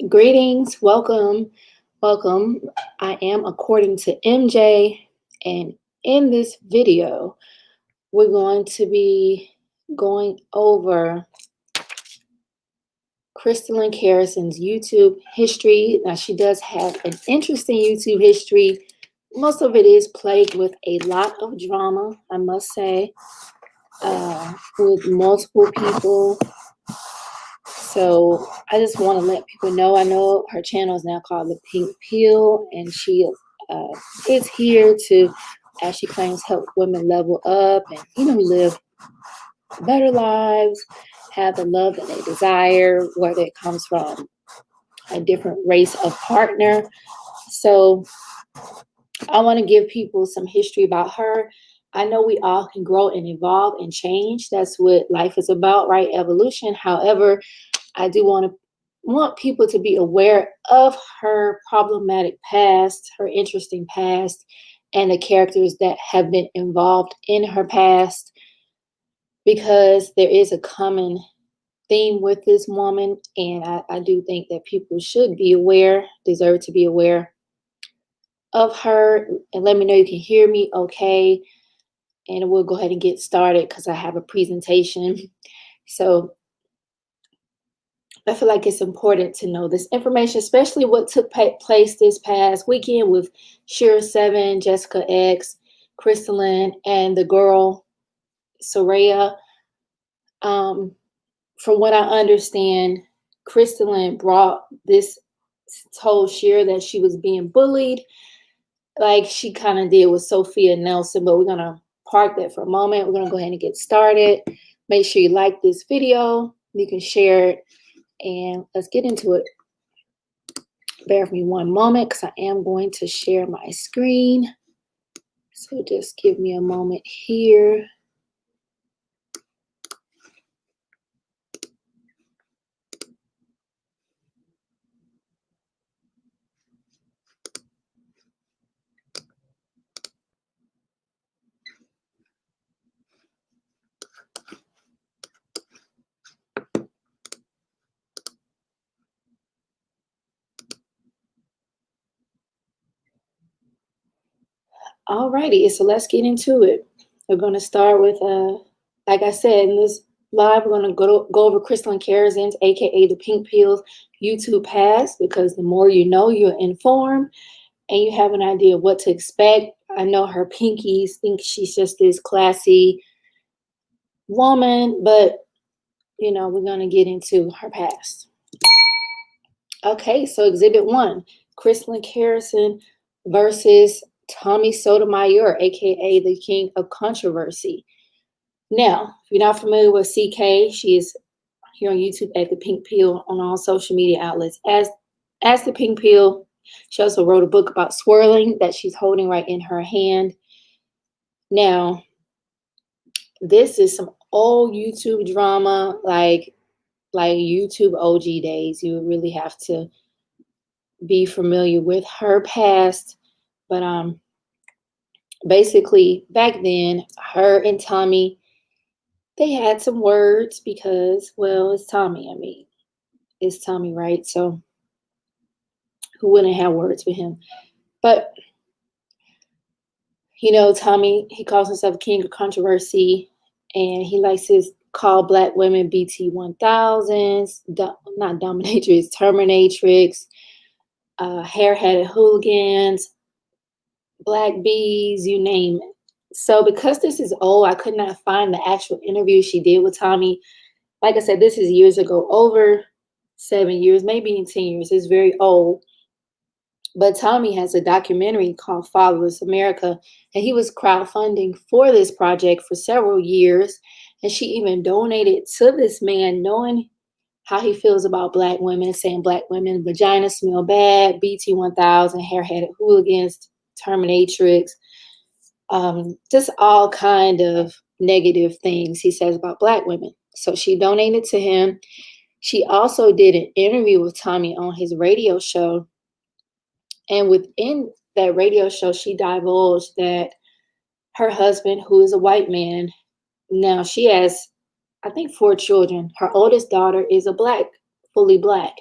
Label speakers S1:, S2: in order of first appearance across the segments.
S1: Greetings, welcome. I am according to MJ, and in this video, we're going to be going over Christelyn Karazin's YouTube history. Now, she does have an interesting YouTube history. Most of it is plagued with a lot of drama, I must say, with multiple people. So I just want to let people know, I know her channel is now called The Pink Pill, and she is here to, as she claims, help women level up and, live better lives, have the love that they desire, whether it comes from a different race of partner. So I want to give people some history about her. I know we all can grow and evolve and change. That's what life is about, right? Evolution. However, I do want people to be aware of her problematic past, her interesting past, and the characters that have been involved in her past, because there is a common theme with this woman, and I do think that people should be aware, deserve to be aware of her. And let me know you can hear me okay, and we'll go ahead and get started because I have a presentation. So I feel like it's important to know this information, especially what took place this past weekend with Shira 7, Jessica X, Christelyn, and the girl, Soraya. From what I understand, Christelyn told Shira that she was being bullied, like she kind of did with Sophia Nelson, but we're going to park that for a moment. We're going to go ahead and get started. Make sure you like this video. You can share it. And let's get into it. Bear with me one moment because I am going to share my screen. So just give me a moment here. Alrighty, so let's get into it. We're going to start with, like I said, in this live, we're going to go over Christelyn Karazin's, aka the Pink Pill's YouTube past, because the more you know, you're informed and you have an idea of what to expect. I know her pinkies think she's just this classy woman, but we're going to get into her past. Okay, so Exhibit 1, Christelyn Karazin versus Tommy Sotomayor, aka the King of Controversy. Now, if you're not familiar with CK, she is here on YouTube at The Pink Pill on all social media outlets as The Pink Pill. She also wrote a book about swirling that she's holding right in her hand. Now, this is some old YouTube drama, like YouTube OG days. You would really have to be familiar with her past. But basically, back then, her and Tommy, they had some words because, well, it's Tommy. I mean, it's Tommy, right? So who wouldn't have words with him? But, Tommy, he calls himself King of Controversy, and he likes to call Black women BT 1000s, not dominatrix, terminatrix, hair-headed hooligans, Black bees, you name it. So because this is old, I could not find the actual interview she did with Tommy. Like I said, this is years ago, over 7 years, maybe in 10 years. It's very old. But Tommy has a documentary called Fatherless America, and he was crowdfunding for this project for several years. And she even donated to this man, knowing how he feels about Black women, saying Black women, vagina smell bad, BT 1000, hair-headed hooligans, terminatrix, just all kind of negative things he says about Black women. So she donated to him. She also did an interview with Tommy on his radio show. And within that radio show, she divulged that her husband, who is a white man, now she has, I think, 4 children. Her oldest daughter is a Black, fully Black.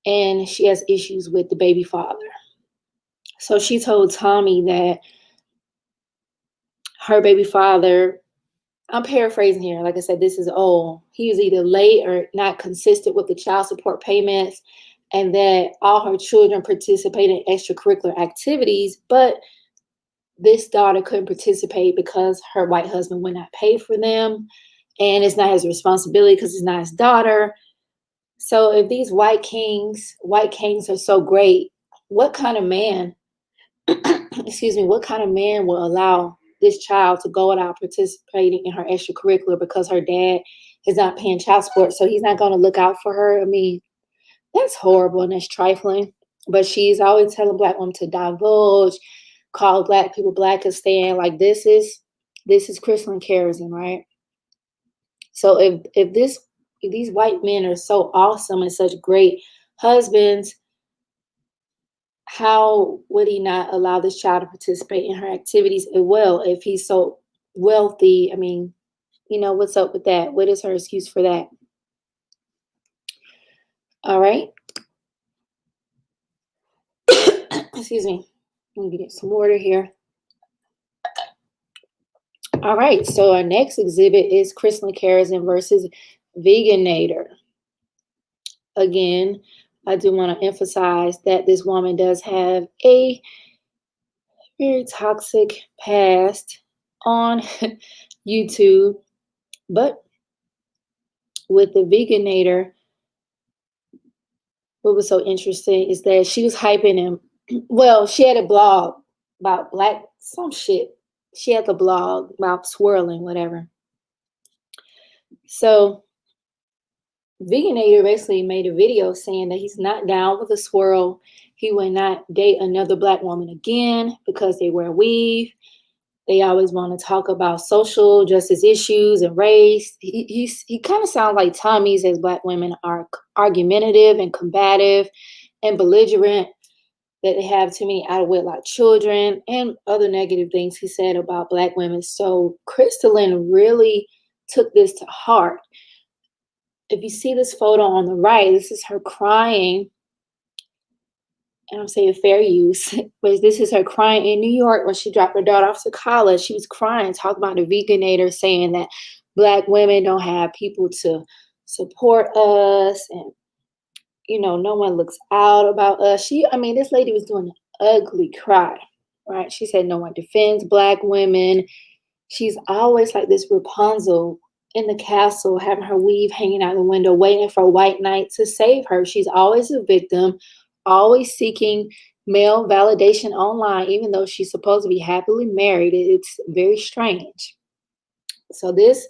S1: and she has issues with the baby father. So she told Tommy that her baby father, I'm paraphrasing here, like I said, this is old. He was either late or not consistent with the child support payments, and that all her children participate in extracurricular activities, but this daughter couldn't participate because her white husband would not pay for them, and it's not his responsibility because it's not his daughter. So if these white kings are so great, what kind of man, excuse me, what kind of man will allow this child to go without participating in her extracurricular because her dad is not paying child support, so he's not going to look out for her? I mean, that's horrible and that's trifling. But she's always telling Black women to divulge, call Black people Blackistan. Like this is Christelyn Karazin, right? So if these white men are so awesome and such great husbands, how would he not allow this child to participate in her activities as well if he's so wealthy? I mean, what's up with that? What is her excuse for that? All right. Excuse me. Let me get some water here. All right. So our next exhibit is Christelyn Karazin versus Veganator. Again, I do want to emphasize that this woman does have a very toxic past on YouTube, but with the Veganator, what was so interesting is that she was hyping him. Well, she had a blog about some shit. She had the blog about swirling, whatever. So Veganator basically made a video saying that he's not down with a swirl. He would not date another Black woman again because they wear weave. They always want to talk about social justice issues and race. He kind of sounds like Tommy says Black women are argumentative and combative and belligerent, that they have too many out of wedlock children, and other negative things he said about Black women. So Christelyn really took this to heart. If you see this photo on the right, this is her crying. And I'm saying fair use, but this is her crying in New York when she dropped her daughter off to college. She was crying, talking about the Veganator, saying that Black women don't have people to support us, and no one looks out about us. This lady was doing an ugly cry, right? She said no one defends Black women. She's always like this Rapunzel in the castle, having her weave hanging out the window, waiting for a white knight to save her. She's always a victim, always seeking male validation online, even though she's supposed to be happily married. It's very strange. So this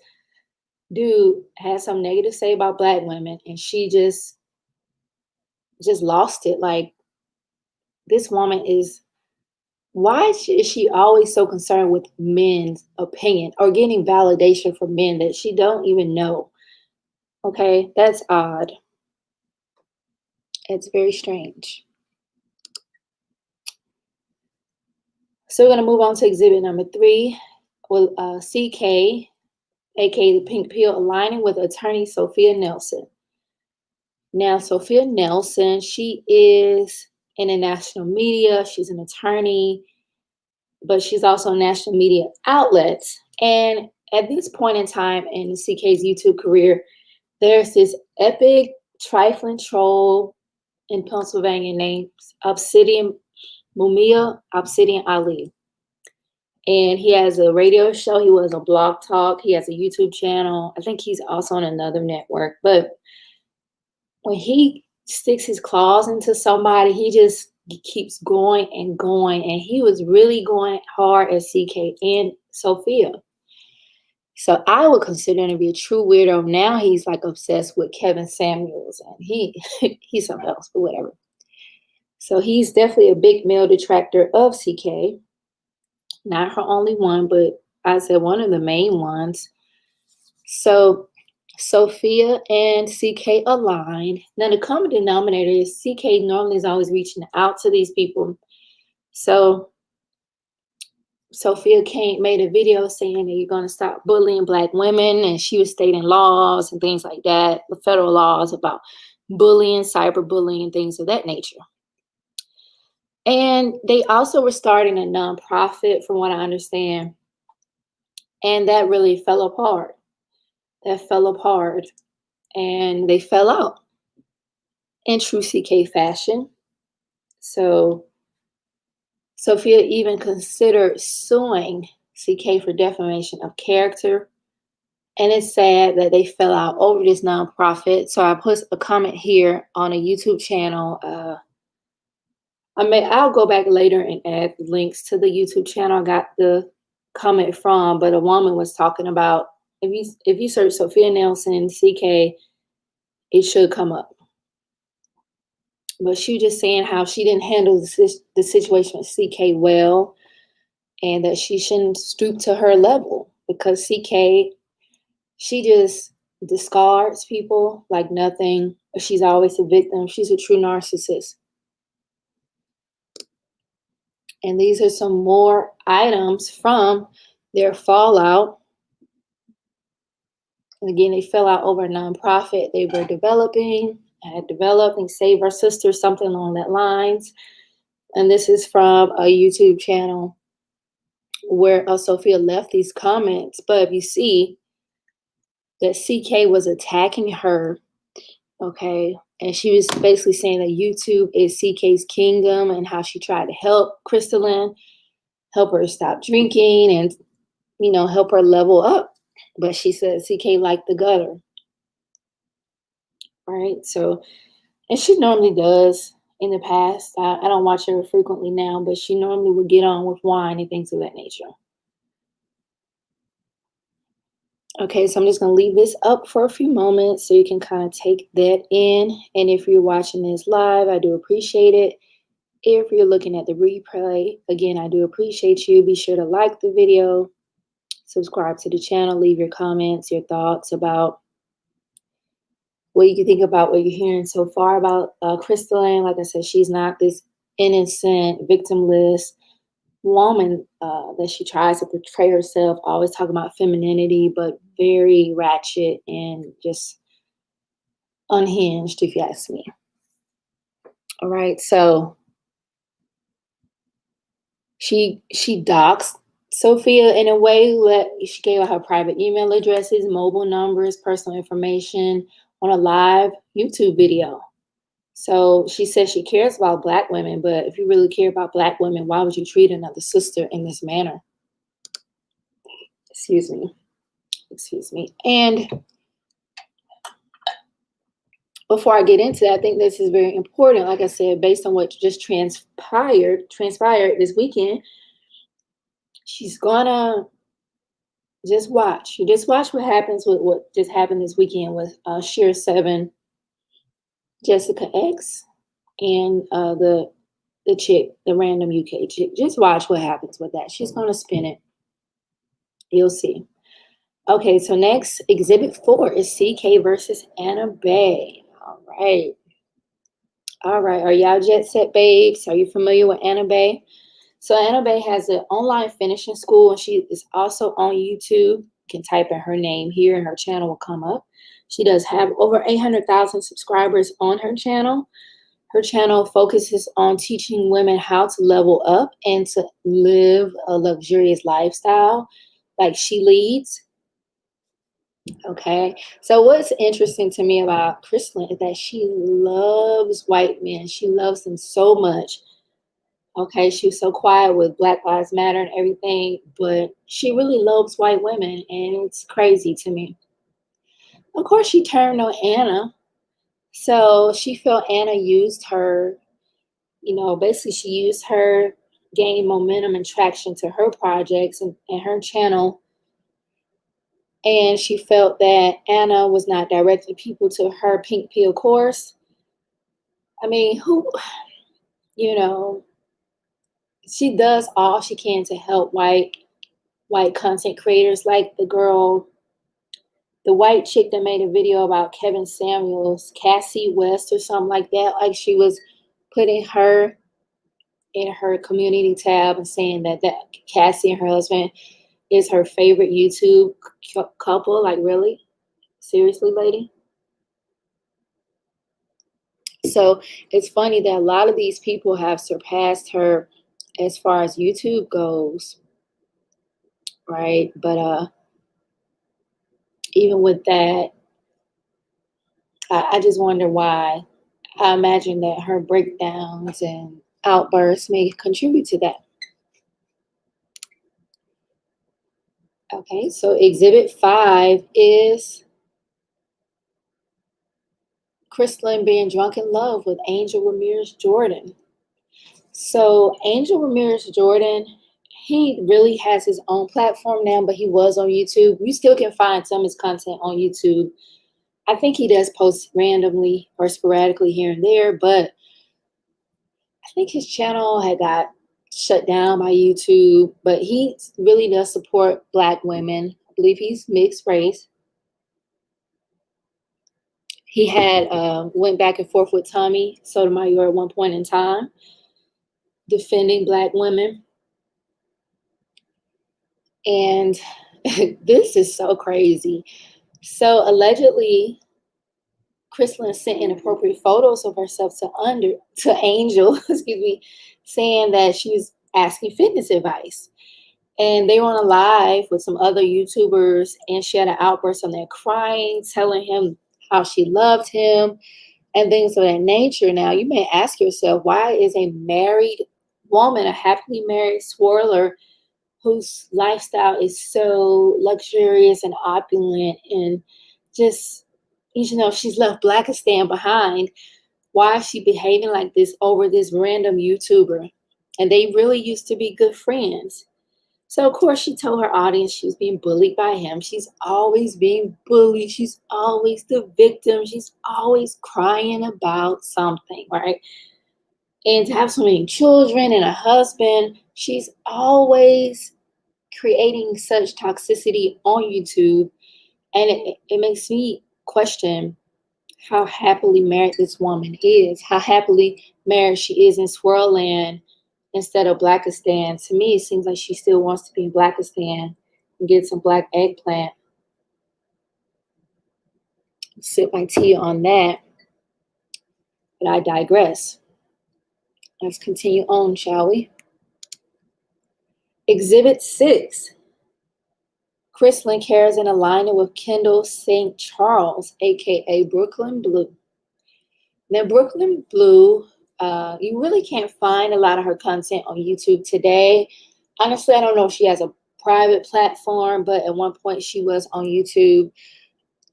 S1: dude had some negative to say about Black women, and she just lost it. Like, this woman why is she always so concerned with men's opinion or getting validation from men that she don't even know? Okay, that's odd. It's very strange. So we're going to move on to exhibit number 3 with CK, aka the Pink Pill, aligning with attorney Sophia Nelson. Now, Sophia Nelson, she is in the national media. She's an attorney, but she's also national media outlets. And at this point in time in CK's YouTube career, there's this epic trifling troll in Pennsylvania named Obsidian Ali. And he has a radio show. He was on Blog Talk. He has a YouTube channel. I think he's also on another network. But when he sticks his claws into somebody, he just keeps going and going. And he was really going hard at CK and Sophia. So I would consider him to be a true weirdo. Now he's like obsessed with Kevin Samuels, and he's something else, but whatever. So he's definitely a big male detractor of CK. Not her only one, but I said one of the main ones. So Sophia and CK aligned. Now the common denominator is CK normally is always reaching out to these people. So Sophia made a video saying that you're going to stop bullying Black women, and she was stating laws and things like that, the federal laws about bullying, cyberbullying, things of that nature. And they also were starting a nonprofit, from what I understand. And that really fell apart. That fell apart. And they fell out in true CK fashion. So Sophia even considered suing CK for defamation of character. And it's sad that they fell out over this nonprofit. So I put a comment here on a YouTube channel. I'll go back later and add links to the YouTube channel I got the comment from. But a woman was talking about, if you search Sophia Nelson CK, it should come up. But she was just saying how she didn't handle the situation with CK well, and that she shouldn't stoop to her level, because CK, she just discards people like nothing. She's always a victim. She's a true narcissist. And these are some more items from their fallout. And again, they fell out over a nonprofit they were developing. Had developed and Save Our Sister, something along that lines. And this is from a YouTube channel where Sophia left these comments. But if you see that CK was attacking her, okay, and she was basically saying that YouTube is CK's kingdom, and how she tried to help Christelyn, help her stop drinking, and, you know, help her level up. But she said CK liked the gutter. Right? So, and she normally does in the past. I don't watch her frequently now, but she normally would get on with wine and things of that nature. Okay, so I'm just going to leave this up for a few moments so you can kind of take that in. And if you're watching this live, I do appreciate it. If you're looking at the replay, again, I do appreciate you. Be sure to like the video, subscribe to the channel, leave your comments, your thoughts about what you can think about what you're hearing so far about Christelyn. Like I said, she's not this innocent, victimless woman that she tries to portray herself, always talking about femininity, but very ratchet and just unhinged, if you ask me. All right, so she doxed Sophia in a way that she gave out her private email addresses, mobile numbers, personal information on a live YouTube video. So she says she cares about Black women, but if you really care about Black women, why would you treat another sister in this manner? Excuse me. And before I get into that, I think this is very important. Like I said, based on what just transpired this weekend, she's gonna just watch. You just watch what happens with what just happened this weekend with Sheer 7, Jessica X, and the chick, the random UK chick. Just watch what happens with that. She's gonna spin it. You'll see. Okay, so next, Exhibit 4 is CK versus Anna Bae. All right. All right. Are y'all jet set babes? Are you familiar with Anna Bae? So Anna Bae has an online finishing school, and she is also on YouTube. You can type in her name here, and her channel will come up. She does have over 800,000 subscribers on her channel. Her channel focuses on teaching women how to level up and to live a luxurious lifestyle like she leads. Okay, so what's interesting to me about Christelyn is that she loves white men. She loves them so much. Okay, she was so quiet with Black Lives Matter and everything, but she really loves white women, and it's crazy to me. Of course, she turned on Anna. So she felt Anna used her, you know, basically she used her, gain momentum and traction to her projects and her channel. And she felt that Anna was not directing people to her pink pill course. I mean, you know, she does all she can to help white content creators, like the white chick that made a video about Kevin Samuels, Cassie West or something like that. Like, she was putting her in her community tab and saying that Cassie and her husband is her favorite YouTube couple. Like, really? Seriously, lady? So it's funny that a lot of these people have surpassed her as far as YouTube goes, right? But even with that, I just wonder why. I imagine that her breakdowns and outbursts may contribute to that. Okay, so Exhibit 5 is Christelyn being drunk in love with Angel Ramirez Jordan. So Angel Ramirez Jordan, he really has his own platform now, but he was on YouTube. You still can find some of his content on YouTube. I think he does post randomly or sporadically here and there, but I think his channel had got shut down by YouTube, but he really does support Black women. I believe he's mixed race. He had went back and forth with Tommy Sotomayor at one point in time, defending Black women. And this is so crazy. So allegedly, Christelyn sent inappropriate photos of herself to Angel, excuse me, saying that she was asking fitness advice. And they were on a live with some other YouTubers, and she had an outburst on there crying, telling him how she loved him and things of that nature. Now, you may ask yourself, why is a married woman, a happily married swirler, whose lifestyle is so luxurious and opulent and just, she's left Blackistan behind, why is she behaving like this over this random YouTuber? And they really used to be good friends. So, of course, she told her audience she was being bullied by him. She's always being bullied. She's always the victim. She's always crying about something, right? And to have so many children and a husband, she's always creating such toxicity on YouTube. And it makes me question how happily married this woman is, how happily married she is in Swirlland instead of Blackistan. To me, it seems like she still wants to be in Blackistan and get some black eggplant. Sip my tea on that. But I digress. Let's continue on, shall we? Exhibit 6. Christelyn Karazin aligning with Kendall St. Charles, aka Brooklyn Blue. Now, Brooklyn Blue, you really can't find a lot of her content on YouTube today. Honestly, I don't know if she has a private platform, but at one point she was on YouTube,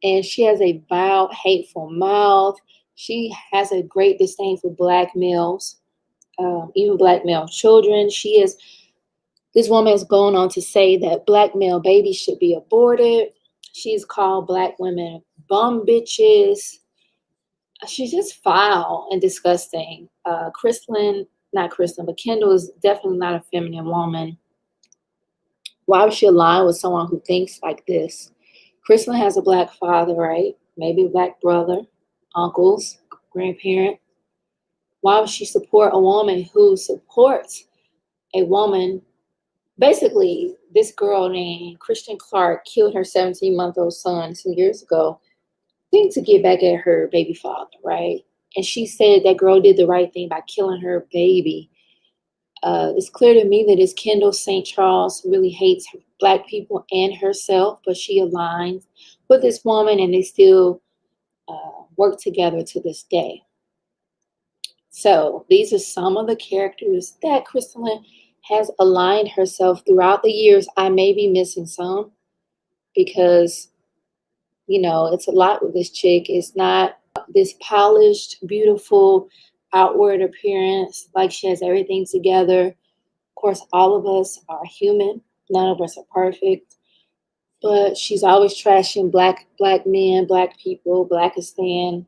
S1: and she has a vile, hateful mouth. She has a great disdain for Black males, even Black male children. This woman has gone on to say that Black male babies should be aborted. She's called Black women bum bitches. She's just foul and disgusting. Not Christelyn, but Kendall is definitely not a feminine woman. Why would she align with someone who thinks like this? Christelyn has a Black father, right? Maybe a Black brother, uncles, grandparent. Why would she support a woman who supports a woman? Basically, this girl named Christian Clark killed her 17-month-old son some years ago, I think to get back at her baby father, right? And she said that girl did the right thing by killing her baby. It's clear to me that this Kendall St. Charles really hates Black people and herself, but she aligns with this woman, and they still work together to this day. So these are some of the characters that Christelyn has aligned herself throughout the years. I may be missing some because, it's a lot with this chick. It's not this polished, beautiful outward appearance, like she has everything together. Of course, all of us are human. None of us are perfect. But she's always trashing black men, Black people, Blackistan,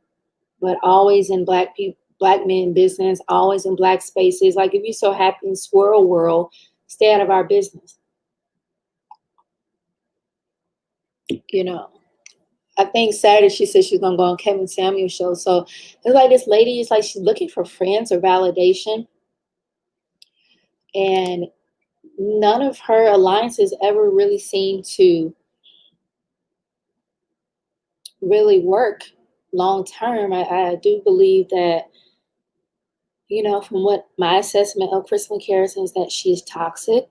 S1: but always in Black men business, always in Black spaces. Like, if you're so happy in swirl world, stay out of our business. I think Saturday she said she's gonna go on Kevin Samuel's show. So it's like this lady is like she's looking for friends or validation, and none of her alliances ever really seem to really work. long term, I do believe that, from what my assessment of Christelyn Karazin is that she is toxic.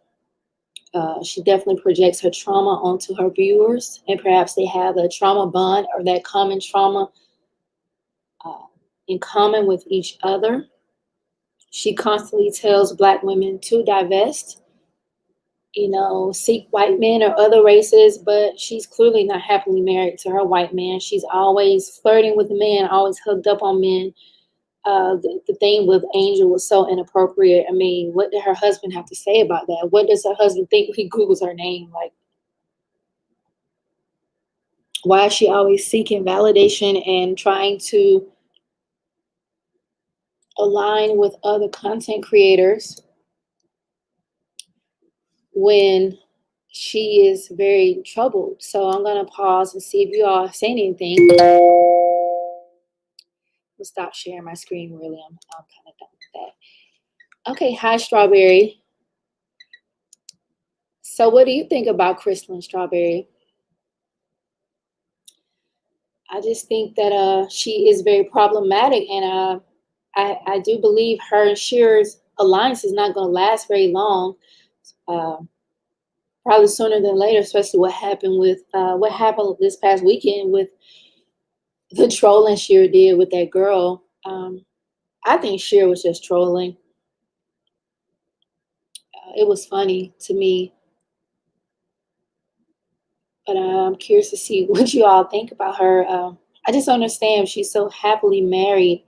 S1: She definitely projects her trauma onto her viewers, and perhaps they have a trauma bond or that common trauma uh, in common with each other. She constantly tells Black women to divest, seek white men or other races, but she's clearly not happily married to her white man. She's always flirting with men, always hooked up on men. The thing with Angel was so inappropriate. I mean, what did her husband have to say about that? What does her husband think when he Googles her name? Like, why is she always seeking validation and trying to align with other content creators when she is very troubled? So I'm going to pause and see if you all say anything. I'll stop sharing my screen, really. I'm kind of done with that. Okay, hi, Strawberry. So what do you think about Christelyn, Strawberry? I just think that she is very problematic, and I do believe her and Shearer's alliance is not going to last very long. Probably sooner than later, especially what happened this past weekend with the trolling Shearer did with that girl. I think Shearer was just trolling. It was funny to me, but I'm curious to see what you all think about her. I just don't understand if she's so happily married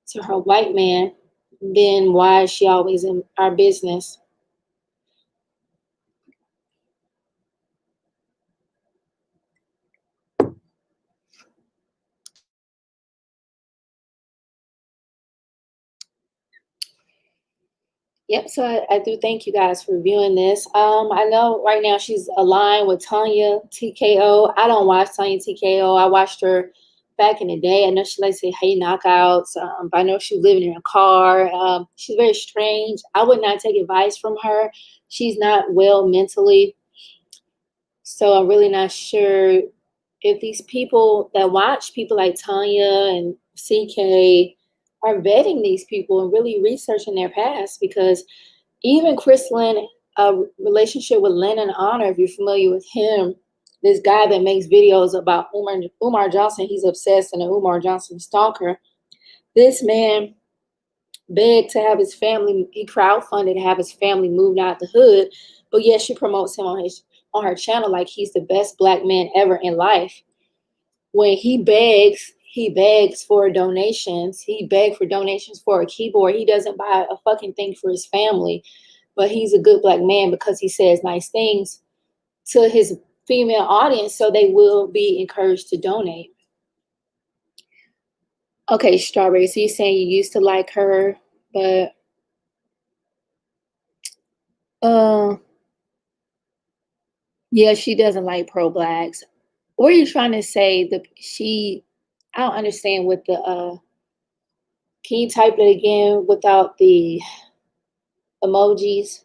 S1: to her white man, then why is she always in our business? Yep, so I do thank you guys for viewing this. I know right now she's aligned with Tonya TKO. I don't watch Tonya TKO. I watched her back in the day. I know she likes to say hey knockouts, but I know she's living in a car. She's very strange. I would not take advice from her. She's not well mentally. So I'm really not sure if these people that watch people like Tonya and CK are vetting these people and really researching their past, because even Christelyn, a relationship with Lennon Honor, if you're familiar with him, this guy that makes videos about Umar Johnson, he's obsessed and an Umar Johnson stalker. This man begged to have his family, he crowdfunded to have his family moved out the hood, but yet she promotes him on her channel like he's the best Black man ever in life. When he begs for donations. He begged for donations for a keyboard. He doesn't buy a fucking thing for his family, but he's a good Black man because he says nice things to his female audience, so they will be encouraged to donate. Okay, Strawberry, so you're saying you used to like her, but yeah, she doesn't like pro-Blacks. What are you trying to say? I don't understand what can you type it again without the emojis?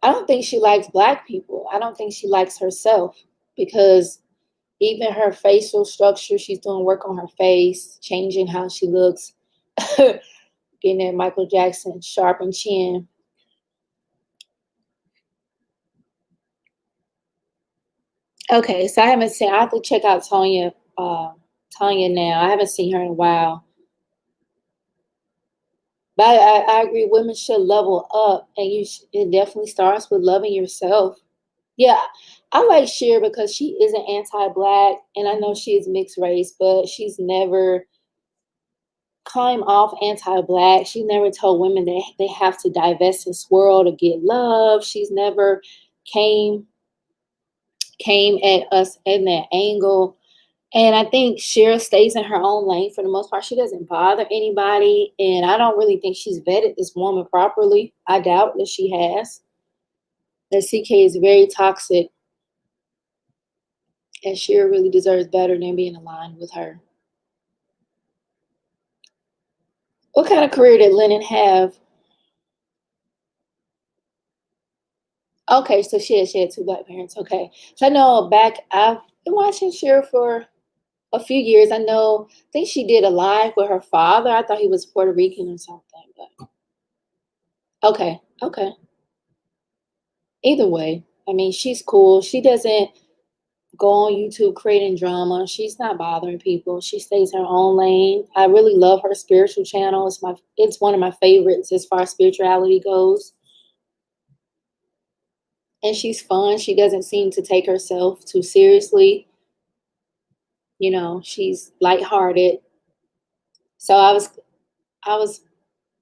S1: I don't think she likes Black people. I don't think she likes herself, because even her facial structure, she's doing work on her face, changing how she looks, getting that Michael Jackson sharpened chin. Okay, so I have to check out Tonya now. I haven't seen her in a while. But I agree, women should level up, and it definitely starts with loving yourself. Yeah, I like Cher because she isn't anti-Black, and I know she is mixed race, but she's never came off anti-Black. She never told women that they have to divest and swirl to get love. She's never came at us in that angle. And I think Cher stays in her own lane for the most part. She doesn't bother anybody. And I don't really think she's vetted this woman properly. I doubt that she has. That CK is very toxic. And Cher really deserves better than being aligned with her. What kind of career did Lennon have? Okay, so she had two Black parents. Okay. So I know I've been watching Cher for a few years. I think she did a live with her father. I thought he was Puerto Rican or something, but okay, okay. Either way, I mean, she's cool. She doesn't go on YouTube creating drama. She's not bothering people. She stays her own lane. I really love her spiritual channel. It's one of my favorites as far as spirituality goes. And she's fun. She doesn't seem to take herself too seriously. You know, she's lighthearted. So I was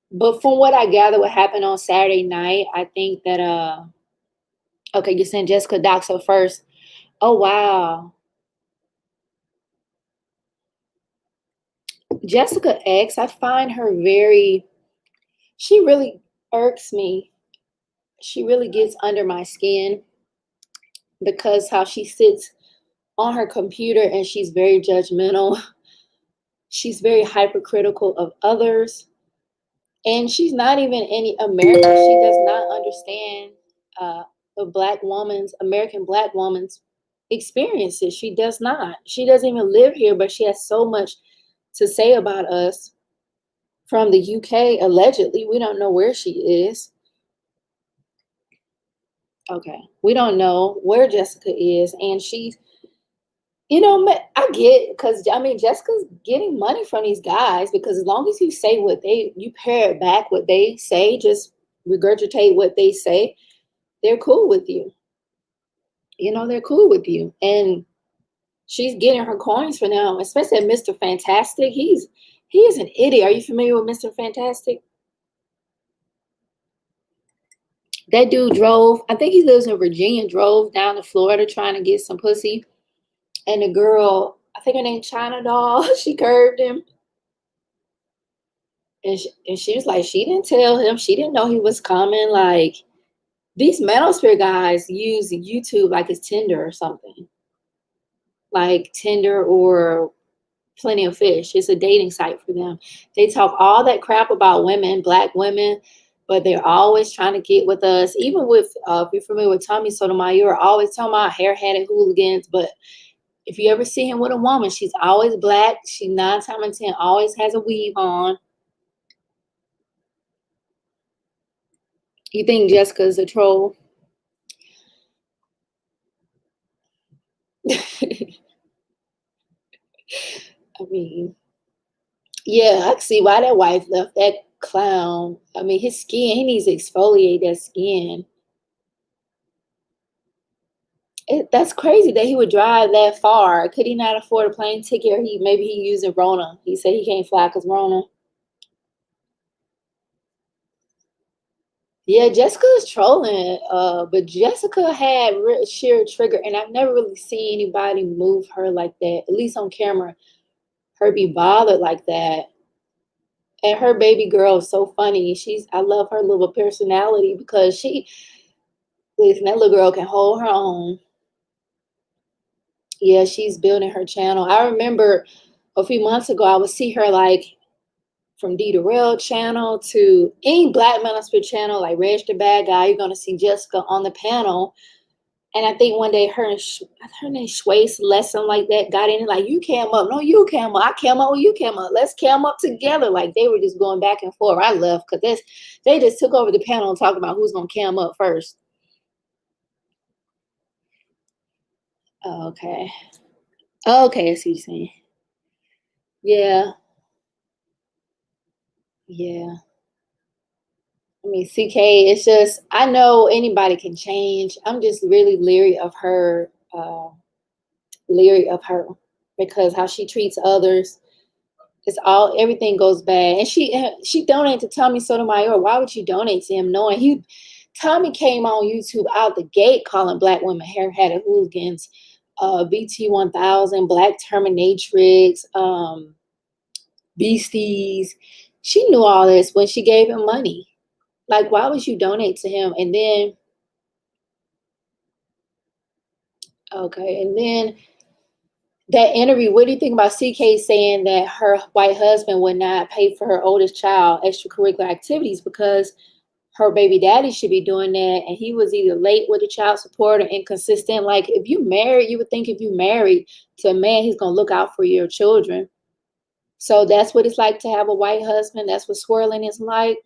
S1: but from what I gather what happened on Saturday night, I think that okay, you're saying Jessica doxed her first. Oh wow. Jessica X, I find her she really irks me. She really gets under my skin because how she sits on her computer and she's very judgmental. She's very hypercritical of others. And she's not even any American. She does not understand American Black woman's experiences. She does not. She doesn't even live here, but she has so much to say about us from the UK, allegedly. We don't know where she is. Okay. We don't know where Jessica is. And she's, I get, because I mean, Jessica's getting money from these guys, because as long as you say you parrot back what they say, just regurgitate what they say, they're cool with you. They're cool with you. And she's getting her coins for them, especially Mr. Fantastic. He is an idiot. Are you familiar with Mr. Fantastic? That dude drove, I think he lives in Virginia, drove down to Florida trying to get some pussy. And the girl, I think her name China Doll, she curved him. And she was like, she didn't tell him. She didn't know he was coming. Like, these manosphere guys use YouTube like it's Tinder or something. Like Tinder or Plenty of Fish. It's a dating site for them. They talk all that crap about women, Black women, but they're always trying to get with us. Even with, if you're familiar with Tommy Sotomayor, always talking about hair-headed hooligans. But if you ever see him with a woman, she's always Black. She 9 times out of 10 always has a weave on. You think Jessica's a troll? I mean, yeah, I can see why that wife left that clown. I mean, his skin, he needs to exfoliate that skin. That's crazy that he would drive that far. Could he not afford a plane ticket, or maybe he using Rona? He said he can't fly because Rona. Yeah, Jessica is trolling, but Jessica had sheer trigger, and I've never really seen anybody move her like that, at least on camera, her be bothered like that. And her baby girl is so funny. I love her little personality, because listen, that little girl can hold her own. Yeah, she's building her channel. I remember a few months ago, I would see her like from D Darrell channel to any Black Manosphere channel, like Reg the Bad Guy. You're gonna see Jessica on the panel. And I think one day her name Shway Lesson like that got in it, like, you came up. No, you came up. I came up when you came up. Let's cam up together. Like, they were just going back and forth. I left because they just took over the panel and talked about who's gonna cam up first. Okay. Okay, I see what you're saying. Yeah. Yeah. I mean, CK, it's just, I know anybody can change. I'm just really leery of her, because how she treats others. Everything goes bad. And she donated to Tommy Sotomayor. Why would you donate to him knowing Tommy came on YouTube out the gate calling Black women hair-headed hooligans, BT 1000, Black Terminatrix, beasties. She knew all this when she gave him money. Like, why would you donate to him? And then, okay, and then that interview, what do you think about CK saying that her white husband would not pay for her oldest child extracurricular activities because her baby daddy should be doing that, and he was either late with the child support or inconsistent. Like, if you married, you would think if you married to a man, he's gonna look out for your children. So that's what it's like to have a white husband. That's what swirling is like.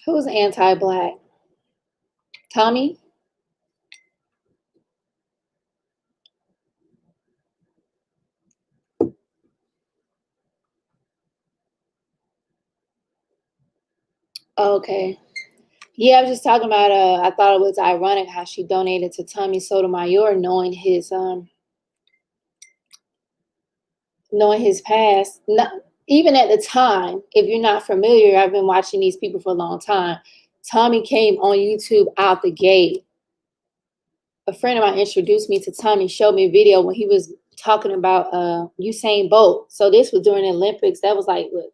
S1: Who's anti-black? Tommy? Okay. Yeah, I was just talking about I thought it was ironic how she donated to Tommy Sotomayor, knowing his past. Not, even at the time, if you're not familiar, I've been watching these people for a long time. Tommy came on YouTube out the gate. A friend of mine introduced me to Tommy, showed me a video when he was talking about Usain Bolt. So this was during the Olympics. That was like, what,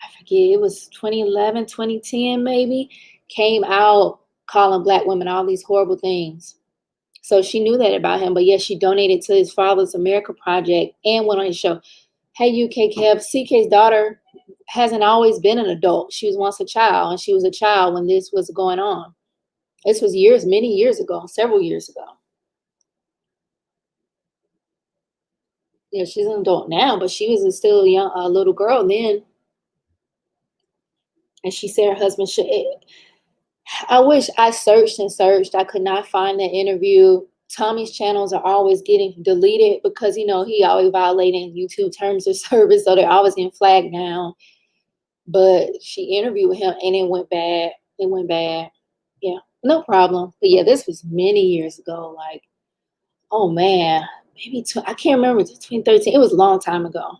S1: I forget, it was 2011, 2010 maybe. Came out calling black women all these horrible things. So she knew that about him. But yes, she donated to his Father's America Project and went on his show. Hey, UK Kev, CK's daughter hasn't always been an adult. She was once a child, and she was a child when this was going on. This was many years ago, several years ago. Yeah, she's an adult now, but she was still a little girl then. And she said her husband should. I wish I searched and searched. I could not find the interview. Tommy's channels are always getting deleted because, he always violating YouTube terms of service. So they're always getting flagged down. But she interviewed him and it went bad. It went bad. Yeah, no problem. But yeah, this was many years ago. Like, oh man, maybe I can't remember, 2013. It was a long time ago.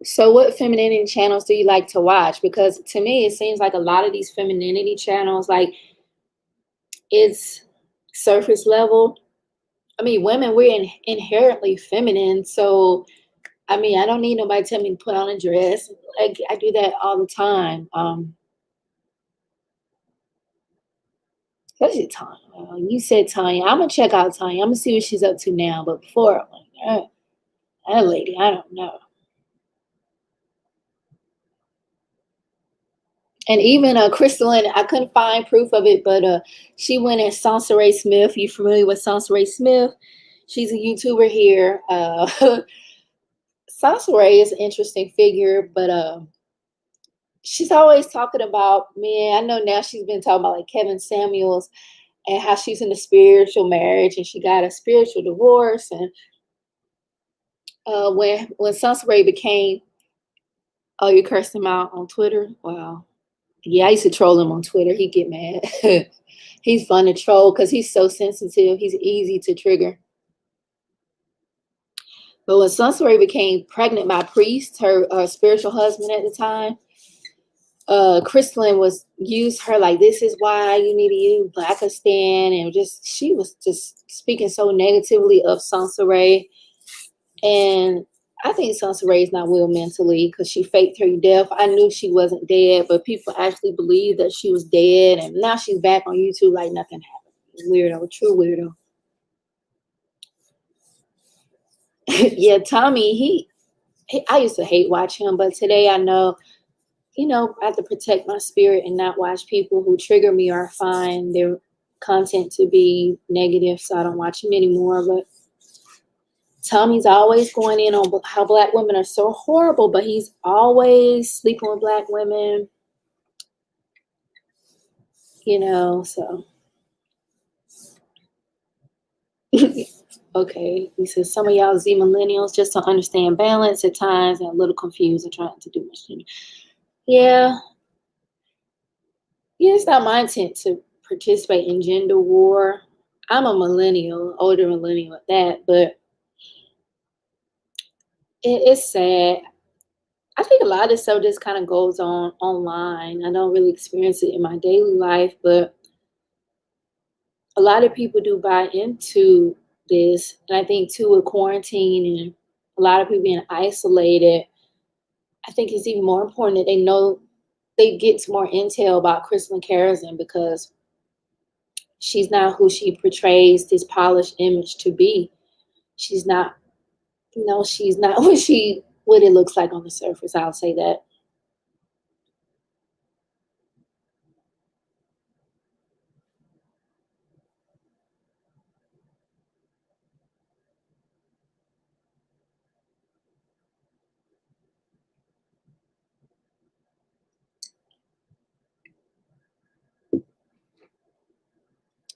S1: So what femininity channels do you like to watch? Because to me, it seems like a lot of these femininity channels, like, it's surface level. I mean, women, we're inherently feminine. So, I mean, I don't need nobody tell me to put on a dress. Like, I do that all the time. Especially Tonya. You said Tonya. I'm going to check out Tonya. I'm going to see what she's up to now. But before, that lady, I don't know. And even Christelyn, I couldn't find proof of it, but she went at Sansa Ray Smith. You familiar with Sansa Ray Smith? She's a YouTuber here. Sansa Ray is an interesting figure, but she's always talking about men. I know now she's been talking about like Kevin Samuels and how she's in a spiritual marriage and she got a spiritual divorce. And when Sansa Ray became, oh, you cursed him out on Twitter? Wow. Yeah, I used to troll him on Twitter. He'd get mad. He's fun to troll because he's so sensitive. He's easy to trigger. But when Sansa Ray became pregnant by Priest, her spiritual husband at the time, Christelyn used her like, this is why you need to use Blackistan, and she was just speaking so negatively of Sansa Ray. And I think Sansa Ray is not well mentally because she faked her death. I knew she wasn't dead, but people actually believed that she was dead. And now she's back on YouTube like nothing happened. Weirdo, true weirdo. Yeah, Tommy, I used to hate watching him, but today I know, I have to protect my spirit and not watch people who trigger me or find their content to be negative, so I don't watch him anymore. But Tommy's always going in on how black women are so horrible, but he's always sleeping with black women, so. Okay, he says some of y'all Z millennials just don't understand balance at times and a little confused and trying to do much. Yeah, it's not my intent to participate in gender war. I'm a millennial, older millennial at that, but it's sad. I think a lot of this stuff just kind of goes on online. I don't really experience it in my daily life, but a lot of people do buy into this. And I think too, with quarantine and a lot of people being isolated. I think it's even more important that they know they get more intel about Christelyn Karazin, because she's not who she portrays this polished image to be. She's not, she's not what it looks like on the surface. I'll say that.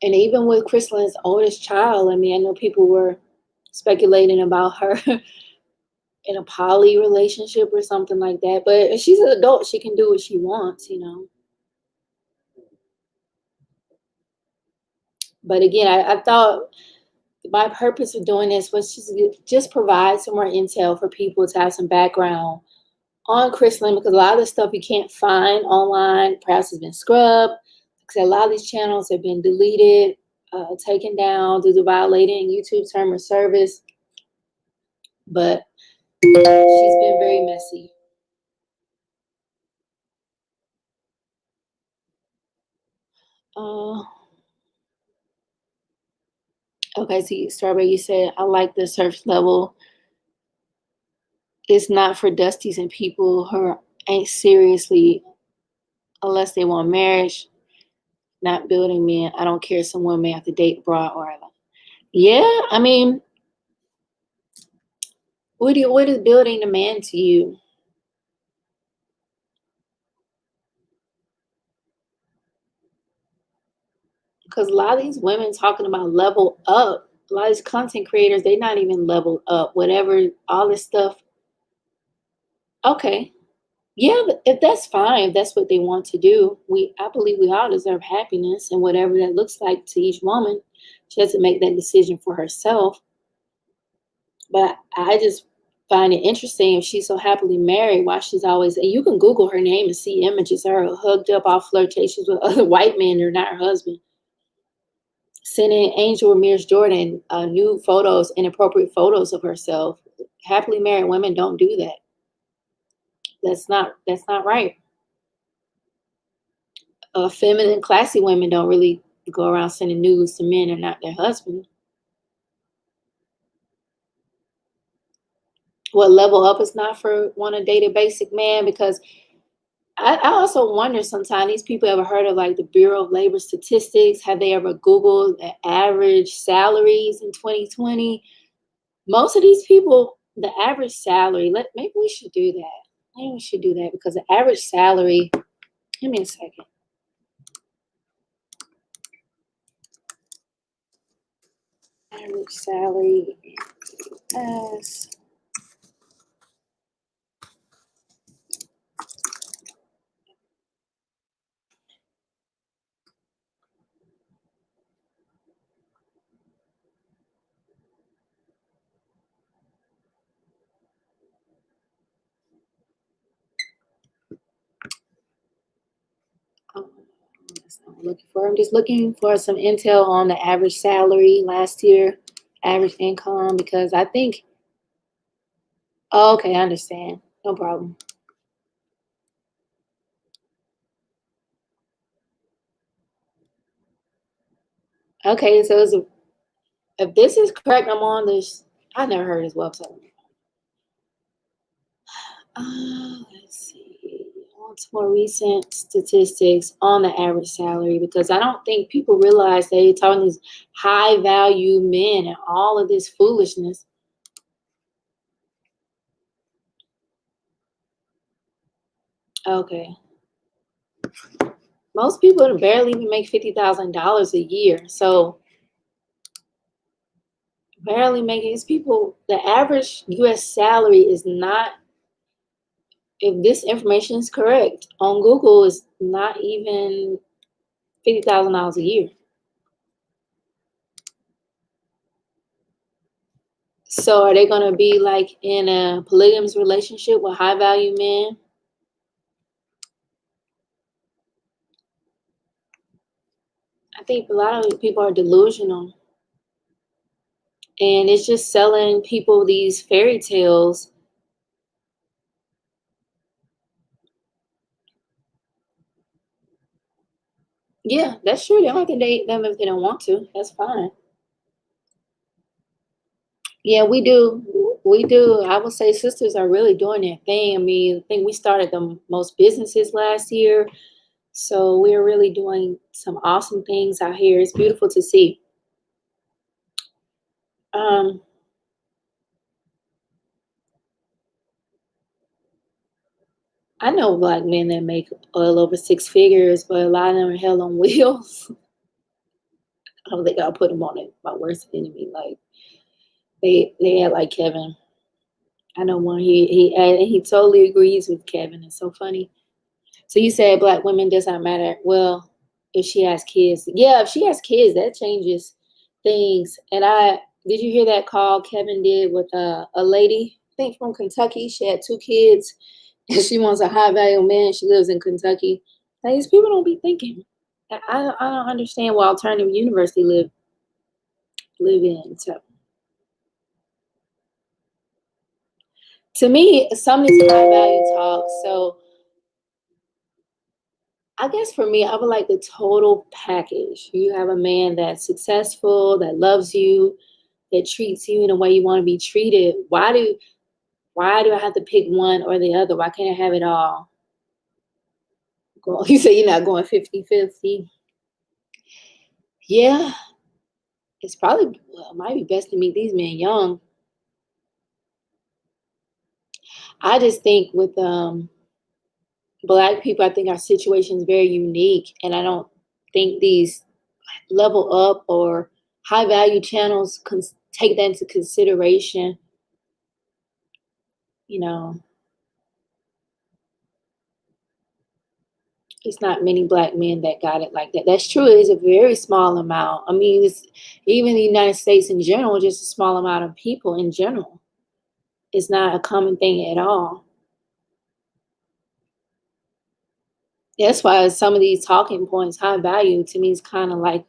S1: And even with Christelyn's oldest child, I mean, I know people were speculating about her in a poly relationship or something like that. But if she's an adult, she can do what she wants. But again, I thought my purpose of doing this was just provide some more intel for people to have some background on Christelyn, because a lot of the stuff you can't find online perhaps has been scrubbed, because a lot of these channels have been deleted, taken down due to violating YouTube term of service. But she's been very messy. Okay, so Strawberry, you said, I like the surface level. It's not for dusties and people who ain't seriously, unless they want marriage, not building men. I don't care. Someone may have to date broad or yeah. I mean, what is building a man to you? Because a lot of these women talking about level up, a lot of these content creators, they not even leveled up. Whatever, all this stuff. Okay, yeah, if that's fine, if that's what they want to do, I believe we all deserve happiness, and whatever that looks like to each woman, she has to make that decision for herself. But I just find it interesting if she's so happily married, why she's always, and you can Google her name and see images of her hugged up, all flirtatious with other white men who are not her husband. Sending Angel Ramirez Jordan new photos, inappropriate photos of herself. Happily married women don't do that. That's not right. Feminine, classy women don't really go around sending nudes to men and not their husband. What level up is not for want to date a basic man? Because I also wonder sometimes, these people ever heard of like the Bureau of Labor Statistics? Have they ever Googled the average salaries in 2020? Most of these people, the average salary, maybe we should do that. Maybe we should do that, because the average salary, give me a second. Average salary as that's not what I'm looking for. I'm just looking for some intel on the average salary last year, average income, because I think, oh, okay, I understand. No problem. Okay, so if this is correct, I'm on this. I never heard this website. Let's see. I want some more recent statistics on the average salary, because I don't think people realize they're talking these high value men and all of this foolishness. Okay. Most people barely even make $50,000 a year. So barely making these people, the average US salary is not, if this information is correct, on Google is not even $50,000 a year. So are they going to be like in a polygamous relationship with high value men? I think a lot of people are delusional. And it's just selling people these fairy tales. Yeah, that's true. They don't have to date them if they don't want to. That's fine. Yeah, we do. We do. I would say sisters are really doing their thing. I mean, I think we started the most businesses last year. So we're really doing some awesome things out here. It's beautiful to see. Um, I know black men that make well over six figures, but a lot of them are hell on wheels. I don't think I'll put them on it. My worst enemy. Like they act like Kevin. I know one. He totally agrees with Kevin. It's so funny. So you said black women does not matter. Well, if she has kids, yeah, if she has kids, that changes things. And I did you hear that call Kevin did with a lady, I think from Kentucky. She had two kids, and she wants a high value man. She lives in Kentucky. Like, these people don't be thinking. I don't understand what alternative university live in. So to me, some of this high value talk. So I guess for me, I would like the total package. You have a man that's successful, that loves you, that treats you in a way you want to be treated. Why do I have to pick one or the other? Why can't I have it all? You say you're not going 50-50. Yeah, it's probably well, it might be best to meet these men young. I just think with black people, I think our situation is very unique, and I don't think these level up or high value channels take that into consideration. You know, it's not many black men that got it like that. That's true. It's a very small amount. I mean, it's even the United States in general, just a small amount of people in general. It's not a common thing at all. That's why some of these talking points, high value, to me is kind of like.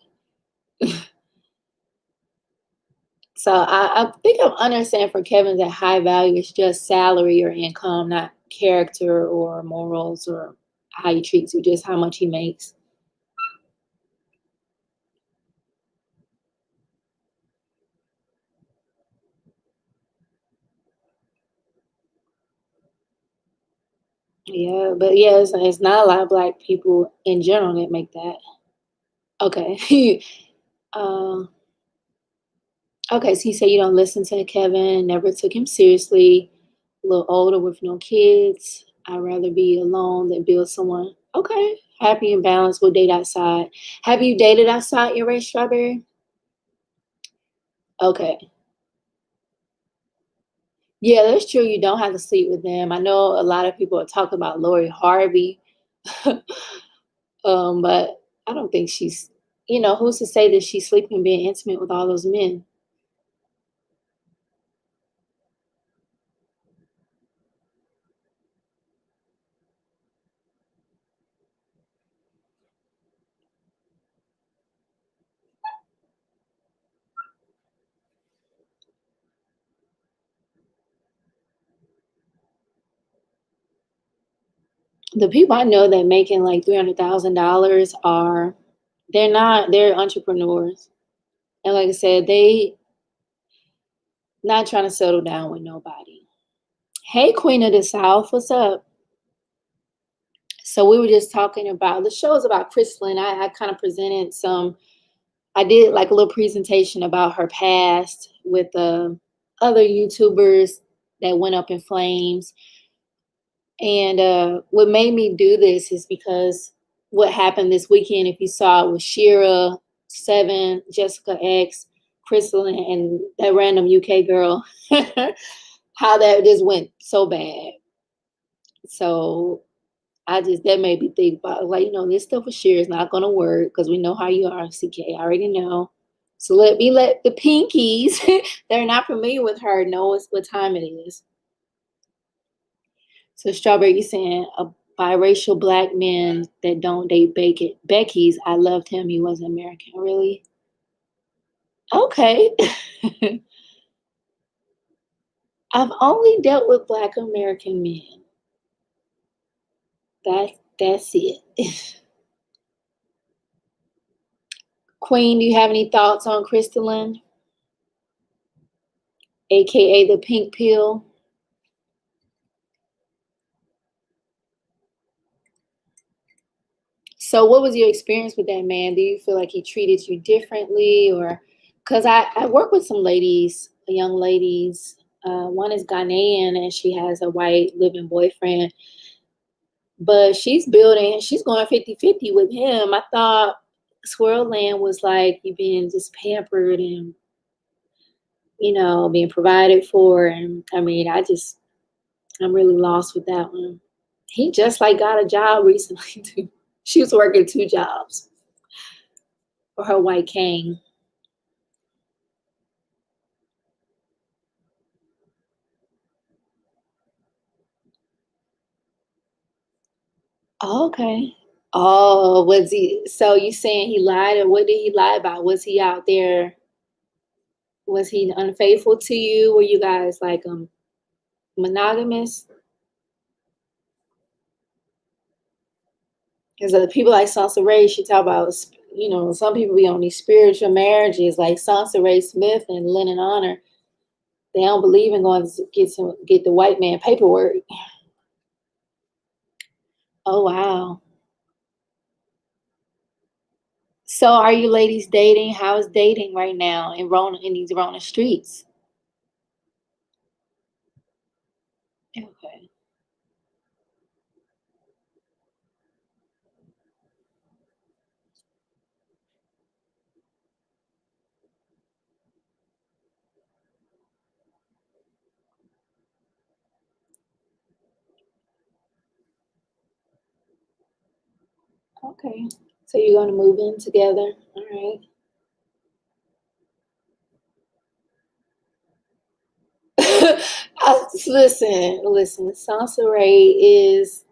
S1: So I think I'm understanding for Kevin that high value is just salary or income, not character or morals or how he treats you, just how much he makes. Yeah, but yeah, it's not a lot of black people in general that make that. Okay. uh, okay, so you say you don't listen to Kevin, never took him seriously, a little older with no kids. I'd rather be alone than build someone. Okay, happy and balanced. We'll date outside. Have you dated outside your race, Strawberry? Okay. Yeah, that's true. You don't have to sleep with them. I know a lot of people are talking about Lori Harvey, but I don't think she's, who's to say that she's sleeping, being intimate with all those men? The people I know that making like $300,000 they're entrepreneurs. And like I said, they not trying to settle down with nobody. Hey, Queen of the South, what's up? So we were just talking about the show is about Christelyn. I kind of presented I did like a little presentation about her past with other YouTubers that went up in flames. And what made me do this is because what happened this weekend, if you saw it, with Shira, Seven, Jessica X, Christelyn, and that random UK girl, how that just went so bad. So that made me think about, like, this stuff with Shira is not going to work because we know how you are, CK. I already know. So let the pinkies that are not familiar with her know what time it is. So Strawberry, you saying a biracial black man that don't date Becky's. I loved him. He wasn't American. Really? Okay. I've only dealt with Black American men. That's it. Queen, do you have any thoughts on Christelyn, aka the pink pill? So what was your experience with that man? Do you feel like he treated you differently? Or because I work with some ladies, young ladies. One is Ghanaian and she has a white living boyfriend, but she's going 50-50 with him. I thought Squirrel Land was like you being just pampered and, being provided for. And I mean, I'm really lost with that one. He just like got a job recently too. She was working 2 jobs for her white king. Oh, okay. Oh, was he? So you saying he lied, or what did he lie about? Was he out there? Was he unfaithful to you? Were you guys like monogamous? Because the people like Sansa Ray, she talk about, some people be on these spiritual marriages, like Sansa Ray Smith and Lennon Honor. They don't believe in going to get the white man paperwork. Oh wow. So are you ladies dating? How is dating right now in these Rona streets? Okay. Okay. So you're gonna move in together. All right. Listen. Sansa Ray is.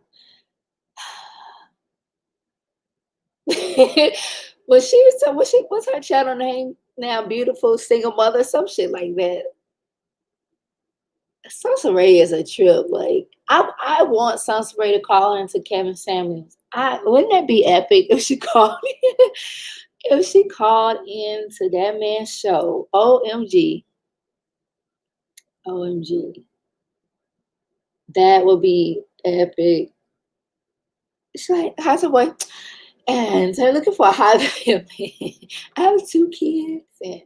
S1: Well, she was. What's her channel name now? Beautiful single mother, some shit like that. Sansa Ray is a trip. Like I want Sansa Ray to call into Kevin Samuels. Wouldn't that be epic if she called in? If she called into that man's show? OMG. OMG. That would be epic. She's like, how's the boy? And so they're looking for a high value man. I have 2 kids. And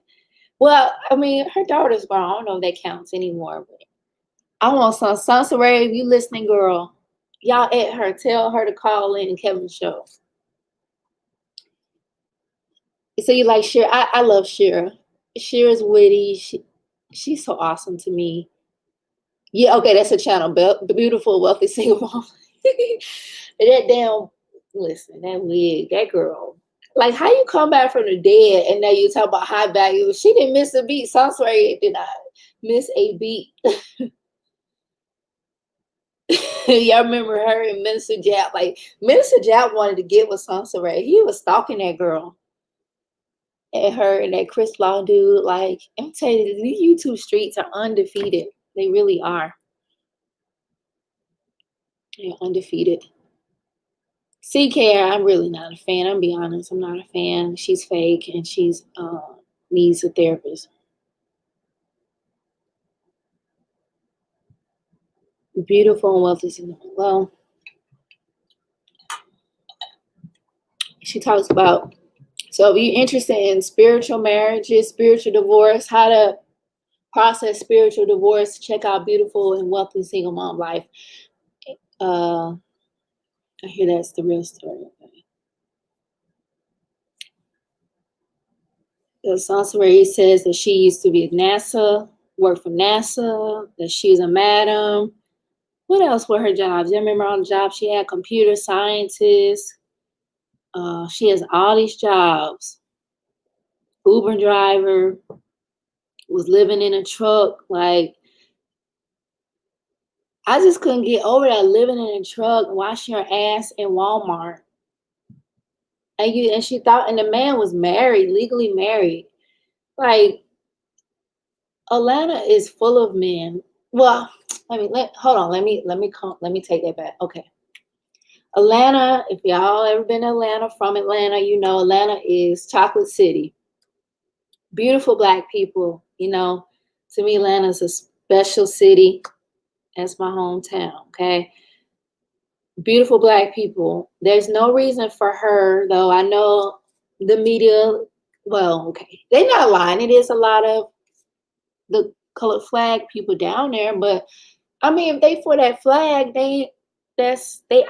S1: well, I mean, her daughter's grown. I don't know if that counts anymore, but I want some Sansa Ray. If you listening, girl, y'all at her. Tell her to call in Kevin's show. So you like Shira? I love Shira. Shira's witty. She's so awesome to me. Yeah, okay, that's a channel. Beautiful, wealthy single mom. That damn, listen, that wig, that girl. Like, how you come back from the dead and now you talk about high value? She didn't miss a beat. Sansa Ray did not miss a beat. Y'all remember her and Minister Jap? Like, Minister Jap wanted to get with Sansa Ray. He was stalking that girl. And her and that Chris Law dude. Like, I'm telling you, these YouTube streets are undefeated. They really are. They're undefeated. CK, I'm really not a fan. I'm be honest. I'm not a fan. She's fake and she's needs a therapist. Beautiful and wealthy. Well, she talks about, so if you're interested in spiritual marriages, spiritual divorce, how to process spiritual divorce, check out Beautiful and Wealthy Single Mom Life. I hear that's the real story. Sansa Ray says that she used to be at NASA, worked for NASA, that she's a madam. What else were her jobs? You remember all the jobs she had? Computer scientist. She has all these jobs. Uber driver. Was living in a truck. Like, I just couldn't get over that, living in a truck, washing her ass in Walmart. And she thought, and the man was married, legally married. Like, Atlanta is full of men. well, hold on. Let me take that back. Okay. Atlanta, if y'all ever been to Atlanta, from Atlanta, you know Atlanta is chocolate city. Beautiful black people, you know. To me, Atlanta is a special city. That's my hometown, okay? Beautiful black people. There's no reason for her, though. I know the media, well, okay, they're not lying. It is a lot of the colored flag people down there, but I mean, if they for that flag, they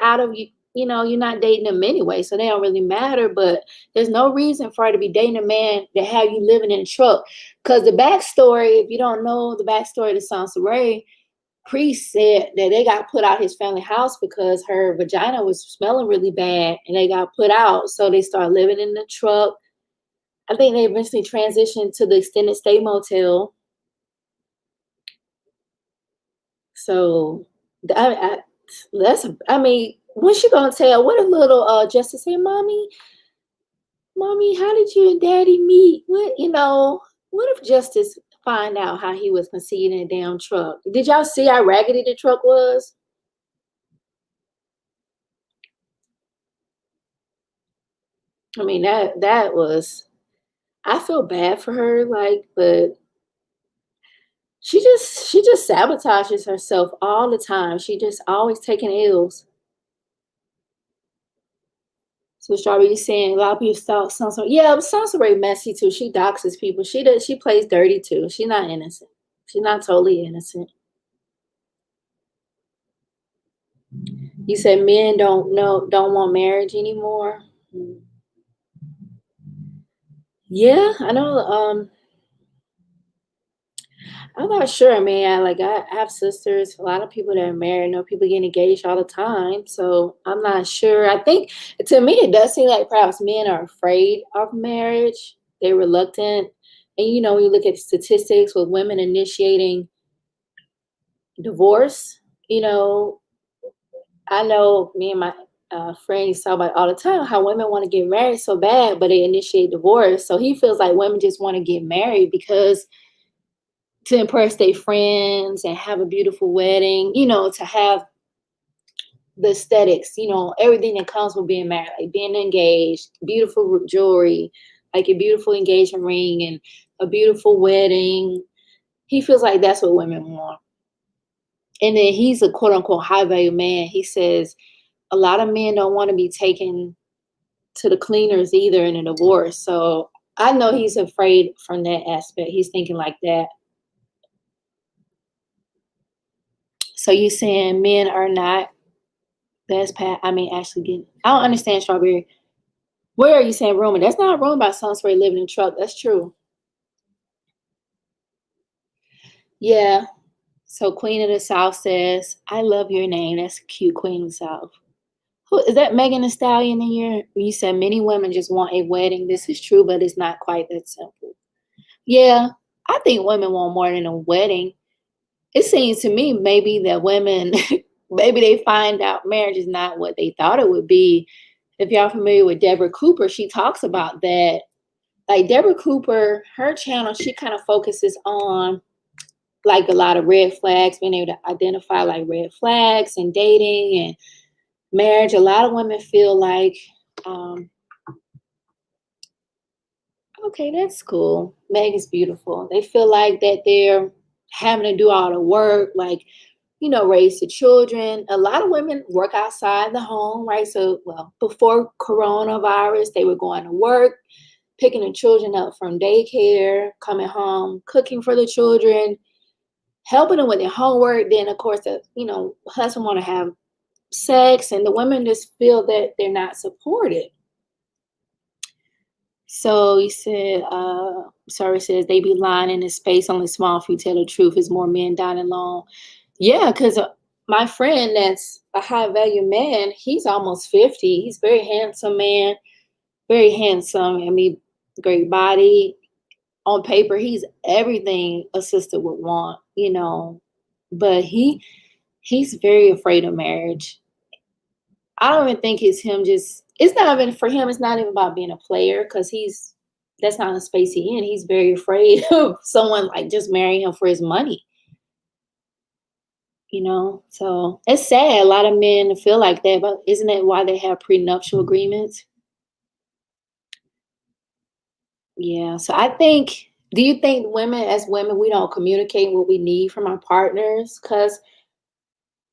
S1: out of you. You know, you're not dating them anyway, so they don't really matter. But there's no reason for her to be dating a man that have you living in a truck. Because the backstory, if you don't know the backstory to Sansa Ray, Priest said that they got put out his family house because her vagina was smelling really bad, and they got put out. So they started living in the truck. I think they eventually transitioned to the extended stay motel. So I mean, what's she gonna tell? What a little Justice say, mommy, how did you and daddy meet? What if Justice find out how he was conceived in a damn truck? Did y'all see how raggedy the truck was? I mean, that was, I feel bad for her, like, but she just sabotages herself all the time. She just always taking ills. So Strawberry, you saying a lot of people thought Sansa? Yeah, but Sansa Ray messy too. She doxes people. She plays dirty too. She's not innocent. She's not totally innocent. You said men don't want marriage anymore. Yeah, I know. I'm not sure, man. Like I have sisters, a lot of people that are married. I know people get engaged all the time. So I'm not sure. I think to me it does seem like perhaps men are afraid of marriage. They're reluctant. And when you look at statistics with women initiating divorce, you know, I know me and my friends talk about all the time how women want to get married so bad, but they initiate divorce. So he feels like women just want to get married because to impress their friends and have a beautiful wedding, to have the aesthetics, everything that comes with being married, like being engaged, beautiful jewelry, like a beautiful engagement ring and a beautiful wedding. He feels like that's what women want. And then he's a quote unquote high value man. He says a lot of men don't want to be taken to the cleaners either in a divorce. So I know he's afraid from that aspect. He's thinking like that. So you saying men are not best pat? I mean, actually getting. I don't understand, Strawberry. Where are you saying rumor? That's not a rumor about Sansa Ray living in a truck. That's true. Yeah. So Queen of the South says, "I love your name. That's cute, Queen of the South." Who is that? Megan Thee Stallion in here? You said many women just want a wedding. This is true, but it's not quite that simple. Yeah, I think women want more than a wedding. It seems to me maybe that women, maybe they find out marriage is not what they thought it would be. If y'all familiar with Deborah Cooper, she talks about that. Like Deborah Cooper, her channel, she kind of focuses on like a lot of red flags, being able to identify like red flags and dating and marriage. A lot of women feel like, um, okay, that's cool. Meg is beautiful. They feel like that they're having to do all the work, like, raise the children. A lot of women work outside the home, right? So, well, before coronavirus, they were going to work, picking the children up from daycare, coming home, cooking for the children, helping them with their homework. Then, of course, husband want to have sex, and the women just feel that they're not supported. So he said, sorry, says they be lying in this space. Only small few tell the truth. Is more men dying alone. Yeah, because my friend that's a high value man, he's almost 50. He's very handsome man, very handsome. I mean, great body. On paper, he's everything a sister would want, But he's very afraid of marriage. I don't even think it's him it's not even for him, it's not even about being a player because that's not the space he's in. He's very afraid of someone like just marrying him for his money. you know? So it's sad. A lot of men feel like that, but isn't that why they have prenuptial agreements? Yeah. So I think, do you think women, as women, we don't communicate what we need from our partners? Because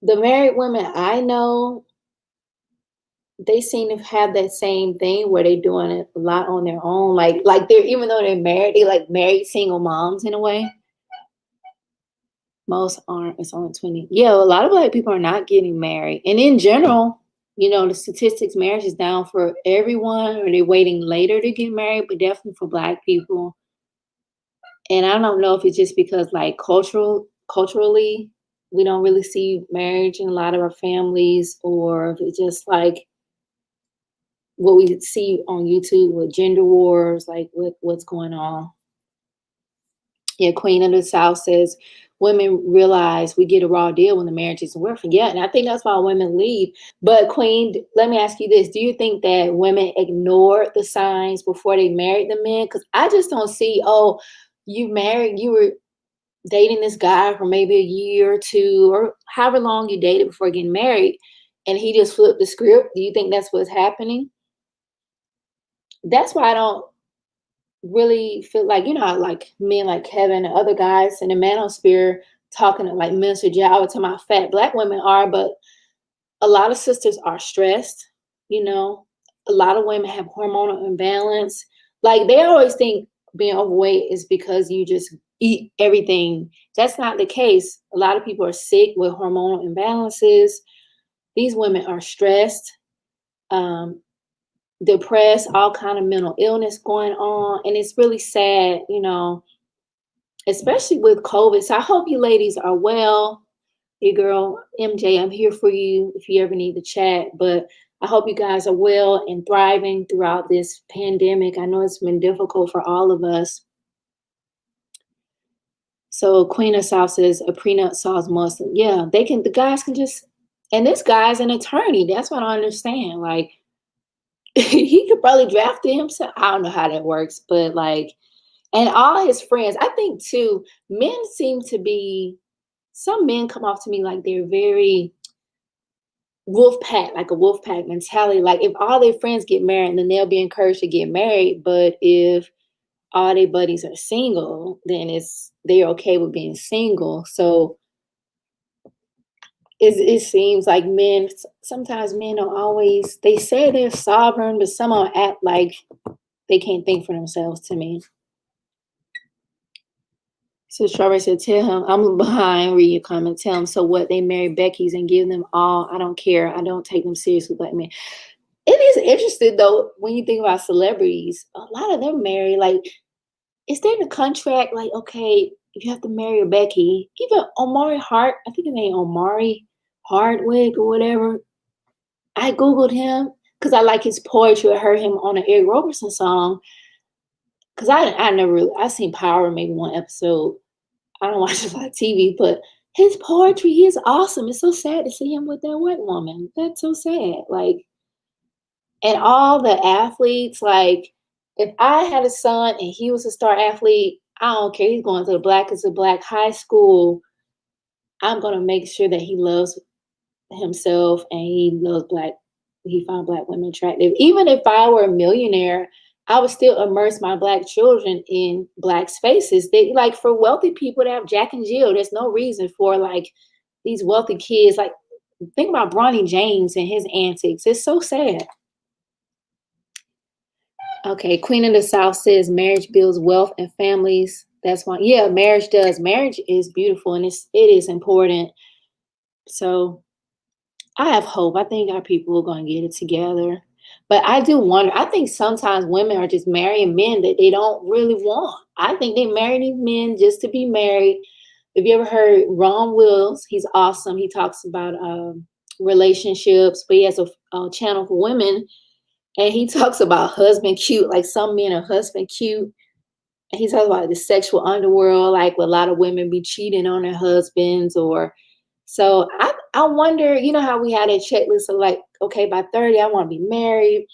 S1: the married women I know, they seem to have that same thing where they're doing it a lot on their own. Like they're, even though they're married, they like married single moms in a way. Most aren't. It's only 20. Yeah, a lot of black people are not getting married. And in general, you know, the statistics, marriage is down for everyone, or they're waiting later to get married, but definitely for black people. And I don't know if it's just because like culturally, we don't really see marriage in a lot of our families, or if it's just like what we see on YouTube with gender wars, like what's going on. Yeah, Queen of the South says women realize we get a raw deal when the marriage isn't working. Yeah, and I think that's why women leave. But Queen, let me ask you this: do you think that women ignored the signs before they married the men? Because I just don't see. Oh, you were dating this guy for maybe a year or two, or however long you dated before getting married, and he just flipped the script. Do you think that's what's happening? That's why I don't really feel like, you know, like men like Kevin and other guys in the manosphere talking to like Minister Jowell to my fat black women are, but a lot of sisters are stressed, you know. A lot of women have hormonal imbalance. Like they always think being overweight is because you just eat everything. That's not the case. A lot of people are sick with hormonal imbalances. These women are stressed. Um, Depressed, all kind of mental illness going on, and it's really sad, you know, especially with COVID. So I hope you ladies are well. Your girl MJ, I'm here for you if you ever need to chat, but I hope you guys are well and thriving throughout this pandemic. I know it's been difficult for all of us. So Queen of South says a prenup solves Muslim. Yeah, they can, the guys can just, and this guy's an attorney. That's what I understand. Like he could probably draft it himself. I don't know how that works, but like, and all his friends, I think too, men seem to be, some men come off to me like they're very wolf pack, like a wolf pack mentality. Like if all their friends get married, then they'll be encouraged to get married. But if all their buddies are single, then they're okay with being single. So it seems like men, sometimes men don't always, they say they're sovereign, but some of them act like they can't think for themselves to me. So Strawberry said, tell him, I'm behind, read your comment, tell him, so what, they marry Becky's and give them all, I don't care, I don't take them seriously, black men. It is interesting though, when you think about celebrities, a lot of them marry, like, is there in the contract, like, okay, if you have to marry a Becky, even Omari Hart, I think his name Omari Hardwick or whatever, I Googled him, because I like his poetry. I heard him on an Eric Roberson song, because I never really, I seen Power maybe one episode. I don't watch a lot of TV, but his poetry, he is awesome. It's so sad to see him with that white woman. That's so sad. Like, and all the athletes, like, if I had a son and he was a star athlete, I don't care. He's going to the blackest of black high school. I'm gonna make sure that he loves himself and he loves black. He found black women attractive. Even if I were a millionaire, I would still immerse my black children in black spaces. They, like, for wealthy people to have Jack and Jill, there's no reason for like these wealthy kids. Like, think about Bronny James and his antics. It's so sad. Okay, Queen of the South says marriage builds wealth and families. That's why, yeah, marriage does. Marriage is beautiful and it is important. So I have hope. I think our people are going to get it together. But I do wonder, I think sometimes women are just marrying men that they don't really want. I think they marry these men just to be married. Have you ever heard Ron Wills? He's awesome. He talks about relationships, but he has a channel for women. And he talks about husband cute, like some men are husband cute. And he talks about the sexual underworld, like a lot of women be cheating on their husbands. Or so I wonder, you know how we had a checklist of like, okay, by 30 I want to be married,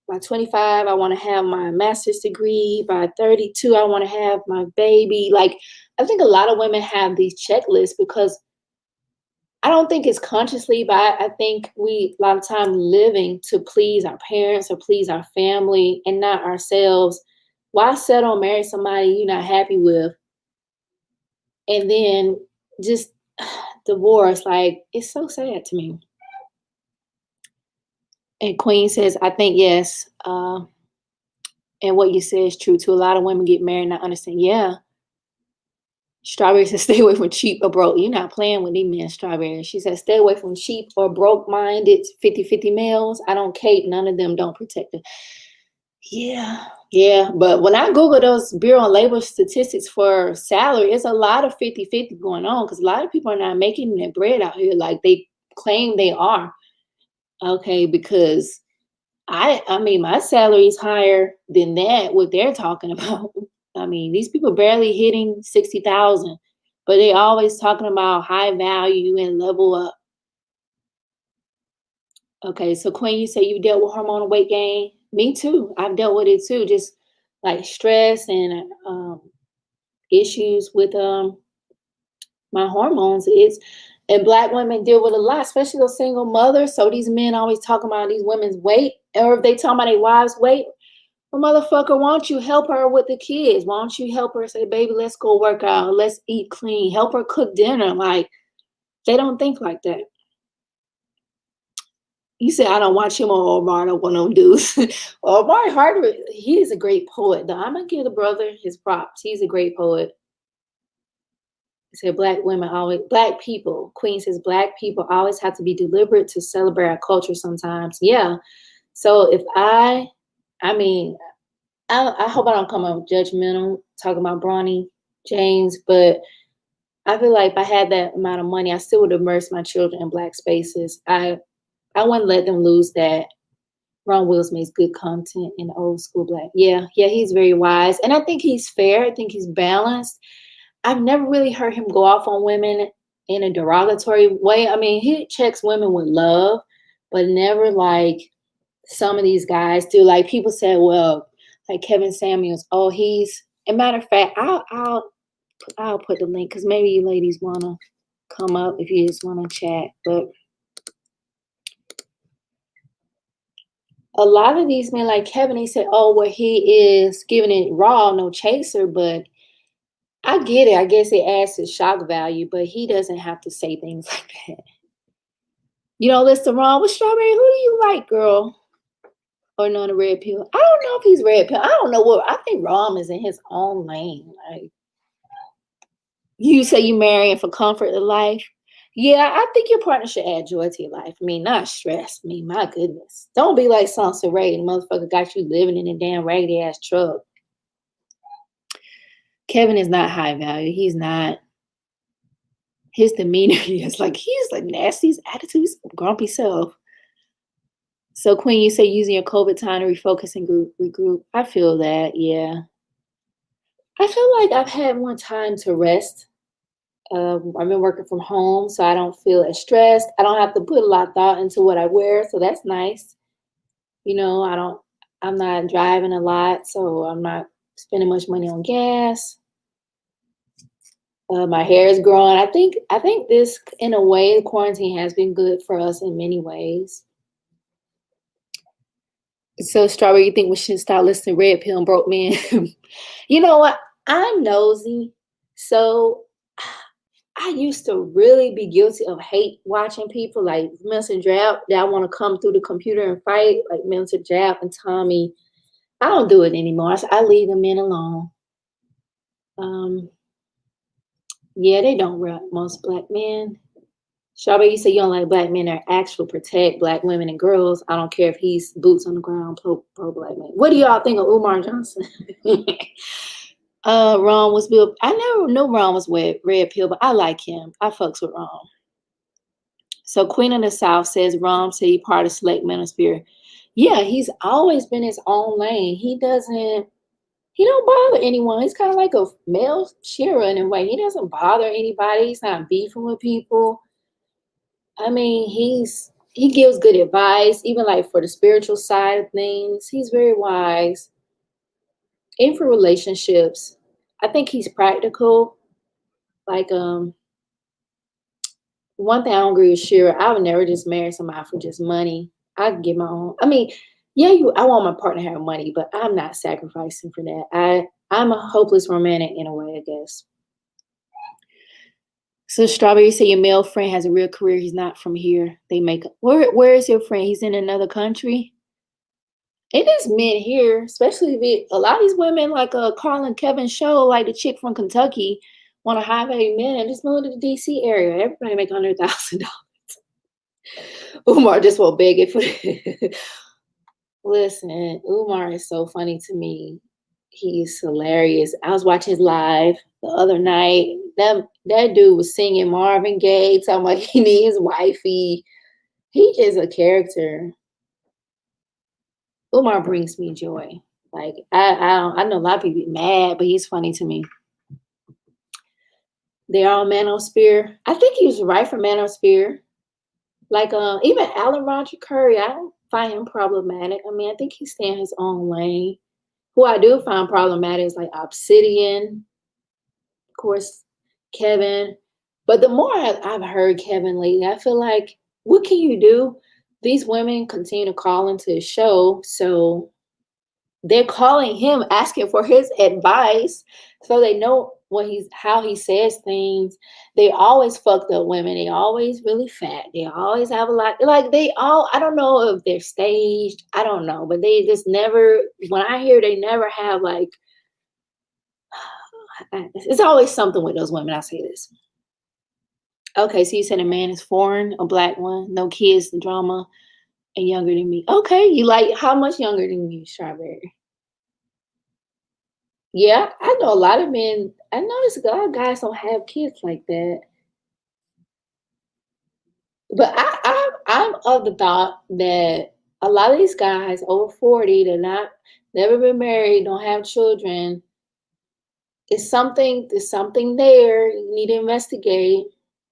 S1: by 25 I want to have my master's degree, by 32 I want to have my baby. Like, I think a lot of women have these checklists because I don't think it's consciously, but I think we a lot of time living to please our parents or please our family and not ourselves. Why settle and marry somebody you're not happy with and then just divorce? Like, it's so sad to me. And Queen says, I think yes. And what you said is true too. A lot of women get married and not understand. Yeah. Strawberry says, stay away from cheap or broke. You're not playing with these men, Strawberry. She said, stay away from cheap or broke-minded 50-50 males. I don't cape. None of them don't protect them. Yeah. Yeah. But when I Google those Bureau of Labor statistics for salary, it's a lot of 50-50 going on because a lot of people are not making their bread out here like they claim they are. Okay. Because I mean, my salary is higher than that, what they're talking about. I mean, these people barely hitting 60,000, but they always talking about high value and level up. Okay, so Queen, you say you dealt with hormonal weight gain. Me too. I've dealt with it too. Just like stress and issues with my hormones. And Black women deal with a lot, especially those single mothers. So these men always talking about these women's weight, or if they talking about their wives' weight. Well, motherfucker, why don't you help her with the kids? Why don't you help her say, baby, let's go work out. Let's eat clean. Help her cook dinner. Like, they don't think like that. You say, I don't watch him or Omar, I don't want no dudes. Omar Hardwick, he is a great poet, though. I'm going to give the brother his props. He's a great poet. He said, Black women always, Black people, Queen says, Black people always have to be deliberate to celebrate our culture sometimes. Yeah. So if I mean, I hope I don't come out judgmental talking about Bronny James, but I feel like if I had that amount of money, I still would immerse my children in Black spaces. I wouldn't let them lose that. Ron Wills makes good content in old school Black. Yeah, he's very wise. And I think he's fair. I think he's balanced. I've never really heard him go off on women in a derogatory way. I mean, he checks women with love, but never like some of these guys do. Like people say, well, like Kevin Samuels, oh, he's a matter of fact, I'll put the link because maybe you ladies wanna come up if you just wanna chat. But a lot of these men, like Kevin, he said, oh, well, he is giving it raw, no chaser, but I get it. I guess it adds to shock value, but he doesn't have to say things like that. You know, listen, Ron with Strawberry, who do you like, girl? Or no, the red pill? I don't know if he's red pill. I don't know what. I think Rom is in his own lane. Like, you say you marrying for comfort of life. Yeah, I think your partner should add joy to your life. I mean, not stress. I mean, my goodness. Don't be like Sansa Ray. The motherfucker got you living in a damn raggedy ass truck. Kevin is not high value. He's not. His demeanor is like, he's like nasty. His attitude, his grumpy self. So, Queen, you say using your COVID time to refocus and regroup. I feel that, yeah. I feel like I've had more time to rest. I've been working from home, so I don't feel as stressed. I don't have to put a lot of thought into what I wear, so that's nice. You know, I'm not driving a lot, so I'm not spending much money on gas. My hair is growing. I think this, in a way, the quarantine has been good for us in many ways. So, Strawberry, you think we should start listening to Red Pill and Broke Men? You know what? I'm nosy, so I used to really be guilty of hate watching people like Milton Jab that want to come through the computer and fight, like Milton Jab and Tommy. I don't do it anymore. I leave the men alone. Yeah, they don't rep most Black men. Strawberry, you say you don't like Black men that actually protect Black women and girls. I don't care if he's boots on the ground, pro Black man. What do y'all think of Umar Johnson? Ron was Bill. I never knew Ron was with Red Pill, but I like him. I fucks with Ron. So Queen of the South says Ron said he part of Select Manosphere. Yeah, he's always been his own lane. He don't bother anyone. He's kind of like a male Shira in a way. He doesn't bother anybody. He's not beefing with people. I mean, he gives good advice, even like for the spiritual side of things. He's very wise. And for relationships, I think he's practical. Like, one thing I don't agree with Shira, I would never just marry somebody for just money. I'd get my own. I mean, yeah, I want my partner to have money, but I'm not sacrificing for that. I'm a hopeless romantic in a way, I guess. So Strawberry said your male friend has a real career. He's not from here. They make where is your friend? He's in another country. It is men here, especially if a lot of these women like Carl and Kevin show, like the chick from Kentucky, want a high value man. Just move to the DC area. Everybody make $100,000. Umar just won't beg it for it. Listen, Umar is so funny to me. He's hilarious. I was watching his live the other night. That dude was singing Marvin Gaye, talking about he needs his wifey. He is a character. Umar brings me joy. Like I know a lot of people be mad, but he's funny to me. They're all manosphere. I think he was right for manosphere. Like even Alan Roger Curry, I don't find him problematic. I mean, I think he's staying his own lane. Who I do find problematic is like Obsidian, of course, Kevin. But the more I've heard Kevin lately, I feel like, what can you do? These women continue to call into his show, so they're calling him, asking for his advice, so they know how he says things. They always fucked up women. They always really fat. They always have a lot. Like I don't know if they're staged. I don't know, but they just never. When I hear they never have like, it's always something with those women. I say this. Okay, so you said a man is foreign, a black one, no kids, the drama, and younger than me. Okay, you like how much younger than you, Strawberry? Yeah, I know a lot of men. I notice a lot of guys don't have kids like that. But I'm of the thought that a lot of these guys over 40, they're not never been married, don't have children. There's something there. You need to investigate.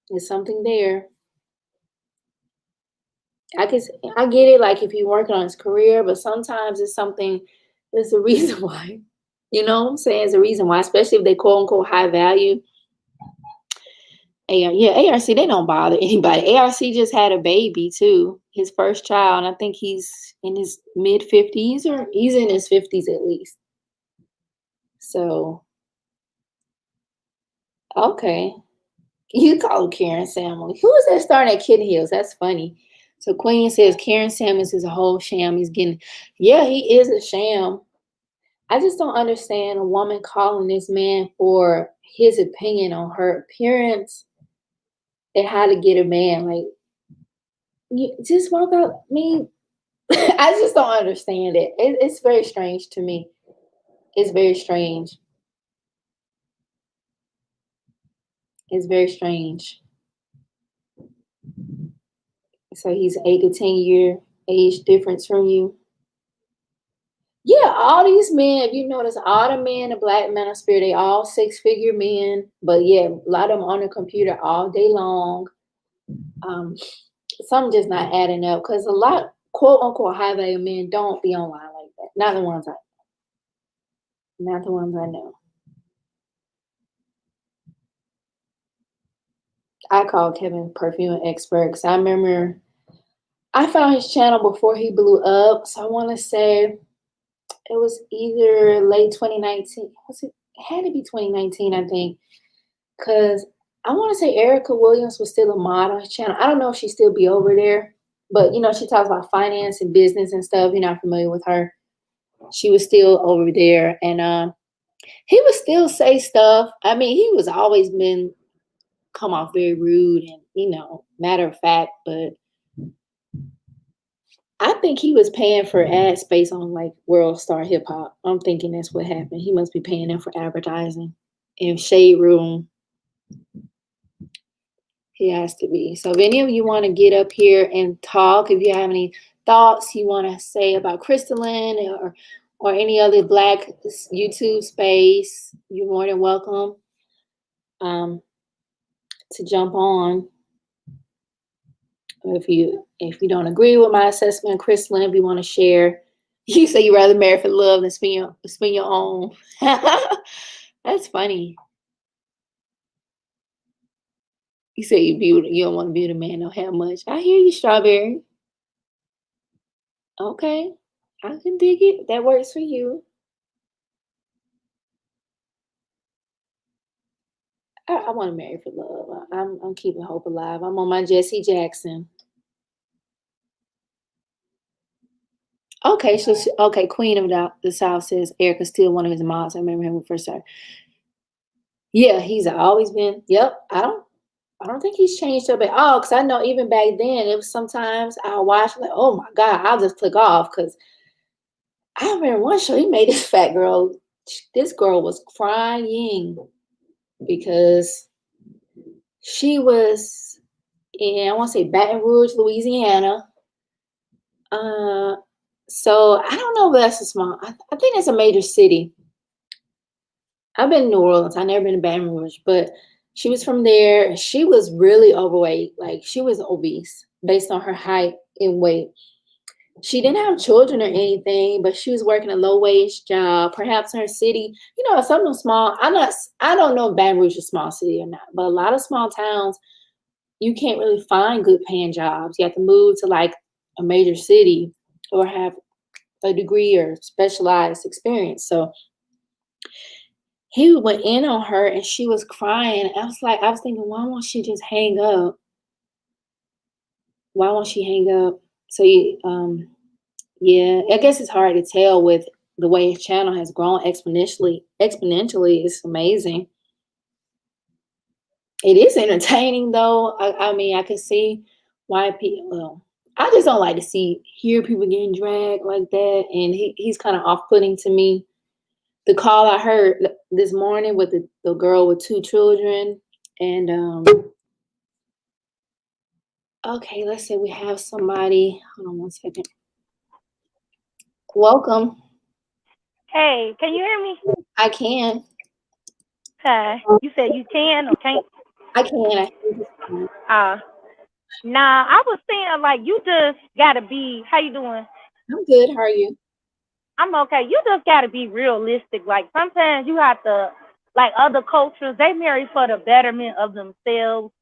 S1: There's something there. I get it, like if he's working on his career, but sometimes it's something, there's a reason why. You know what I'm saying? There's a reason why, especially if they quote unquote high value. ARC, they don't bother anybody. ARC just had a baby too, his first child. And I think he's in his mid-50s, or he's in his 50s at least. So, okay. You call him Karen Samuels. Who is that starting at Kid Hills? That's funny. So Queen says Karen Samuels is a whole sham. Yeah, he is a sham. I just don't understand a woman calling this man for his opinion on her appearance and how to get a man. Like, you just walk out. I mean, I just don't understand it. It's very strange to me. It's very strange. It's very strange. So he's 8 to 10-year age difference from you. Yeah, all these men, if you notice, all the men, the black men of spirit, they all 6-figure men. But yeah, a lot of them on the computer all day long. Something just not adding up, because a lot, quote unquote, high value men don't be online like that. Not the ones I know. I call Kevin perfume expert because I remember I found his channel before he blew up. So I want to say it was either late 2019. It had to be 2019, I think. Because I want to say Erica Williams was still a mod on his channel. I don't know if she still be over there. But, she talks about finance and business and stuff. You're not familiar with her. She was still over there. And he would still say stuff. I mean, he was always been come off very rude and, matter of fact. But I think he was paying for ad space on like World Star Hip Hop. I'm thinking that's what happened. He must be paying them for advertising. In Shade Room, he has to be. So if any of you want to get up here and talk, if you have any thoughts you want to say about Christelyn or any other Black YouTube space, you're more than welcome to jump on. If you don't agree with my assessment of Christelyn, if you want to share, you say you rather marry for love than spend your own. That's funny. You say you don't want to be with a man don't have much. I hear you, Strawberry. Okay. I can dig it. That works for you. I want to marry for love. I'm keeping hope alive. I'm on my Jesse Jackson. Okay, so okay, Queen of the South says Erica's still one of his moms. I remember him when we first started. Yeah, he's always been. Yep, I don't think he's changed up at all. Cause I know even back then it was sometimes I'll watch like, oh my god, I'll just click off because I remember one show he made this fat girl. This girl was crying because she was in I want to say Baton Rouge, Louisiana. Uh, so I don't know if that's a small. I think it's a major city. I've been in New Orleans. I've never been to Baton Rouge, but she was from there. She was really overweight. Like she was obese based on her height and weight. She didn't have children or anything, but she was working a low wage job, perhaps in her city. You know, some of them small. I don't know if Baton Rouge is a small city or not, but a lot of small towns, you can't really find good paying jobs. You have to move to like a major city or have a degree or specialized experience. So he went in on her and she was crying. I was thinking, why won't she just hang up? Why won't she hang up? So yeah, I guess it's hard to tell with the way his channel has grown exponentially. Exponentially, it's amazing. It is entertaining though. I mean, I can see why people. Well, I just don't like to hear people getting dragged like that, and he's kind of off-putting to me. The call I heard this morning with the girl with 2 children, and okay, let's say we have somebody. Hold on one second. Welcome.
S2: Hey, can you hear me?
S1: I can.
S2: Okay. You said you can or can't?
S1: I can.
S2: Nah, I was saying like you just gotta be. How you doing?
S1: I'm good. How are you?
S2: I'm okay. You just gotta be realistic. Like sometimes you have to, like other cultures, they marry for the betterment of themselves,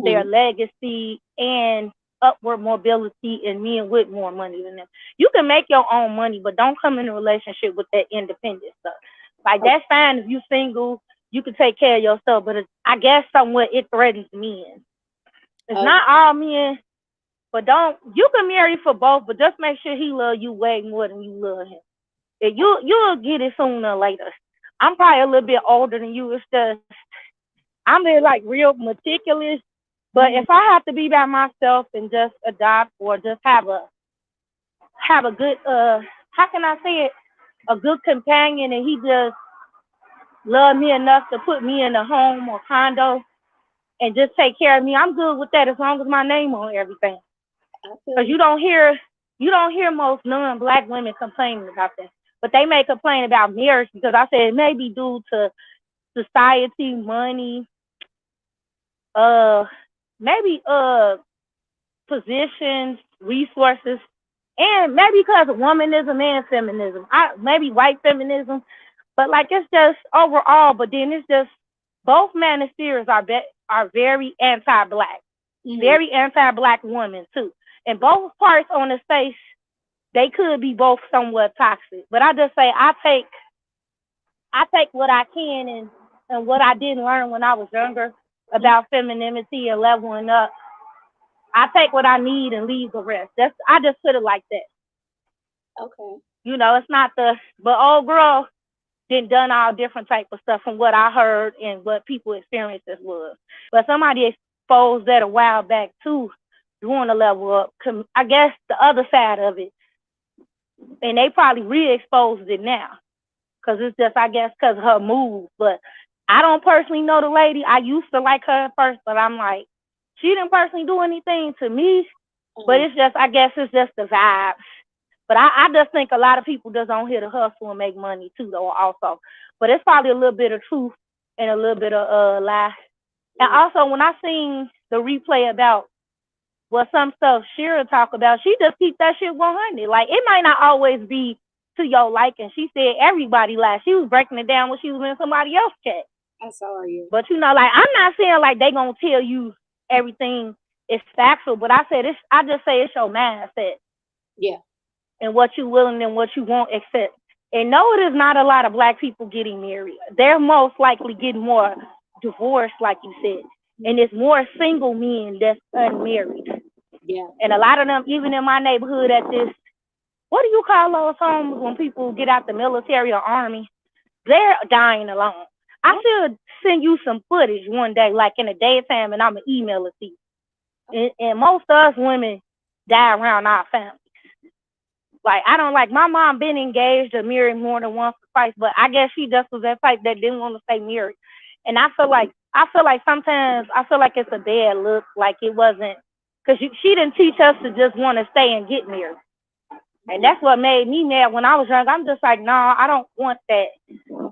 S2: their legacy, and upward mobility, and men with more money than them. You can make your own money, but don't come in a relationship with that independent stuff. Like that's fine if you single, you can take care of yourself, but I guess somewhat it threatens men. It's not all men, but you can marry for both, but just make sure he love you way more than you love him. You'll get it sooner or later. I'm probably a little bit older than you. It's just I'm like real meticulous. But if I have to be by myself and just adopt or just have a good how can I say it, a good companion, and he just love me enough to put me in a home or condo and just take care of me, I'm good with that as long as my name on everything. Because you don't hear most non-black women complaining about that. But they may complain about marriage because I said it may be due to society, money, maybe positions, resources, and maybe because of womanism and feminism. Maybe white feminism, but like it's just overall. But then it's just both manospheres are very anti-black, very anti-black women too, and both parts on the face. They could be both somewhat toxic, but I just say I take what I can and what I didn't learn when I was younger about femininity and leveling up. I take what I need and leave the rest. I just put it like that.
S1: Okay.
S2: You know, it's not but old girl done all different type of stuff from what I heard and what people experiences was. But somebody exposed that a while back too, doing the level up. I guess the other side of it. And they probably re-exposed it now. Because it's just, I guess, because of her move. But I don't personally know the lady. I used to like her at first, but I'm like, she didn't personally do anything to me. But it's just, I guess it's just the vibes. But I just think a lot of people just don't hear the hustle and make money too, though, also. But it's probably a little bit of truth and a little bit of lie. And also, when I seen the replay about some stuff Shira talk about, she just keep that shit 100. Like, it might not always be to your liking. She said everybody lies. She was breaking it down when she was in somebody else's chat.
S1: I saw you.
S2: But, you know, like, I'm not saying, like, they gonna tell you everything is factual, but I just say it's your mindset.
S1: Yeah.
S2: And what you willing and what you won't accept. And no, it is not a lot of Black people getting married. They're most likely getting more divorced, like you said. And it's more single men that's unmarried.
S1: Yeah.
S2: And a lot of them, even in my neighborhood at this, what do you call those homes when people get out the military or army? They're dying alone. I should send you some footage one day, like in the daytime, and I'm going to email it to you. And most of us women die around our families. Like, I don't like, my mom been engaged or married more than once or twice, but I guess she just was that type that didn't want to stay married. And I feel like sometimes it's a bad look, like it wasn't, because she didn't teach us to just want to stay and get married. And that's what made me mad when I was young. I'm just like, no, I don't want that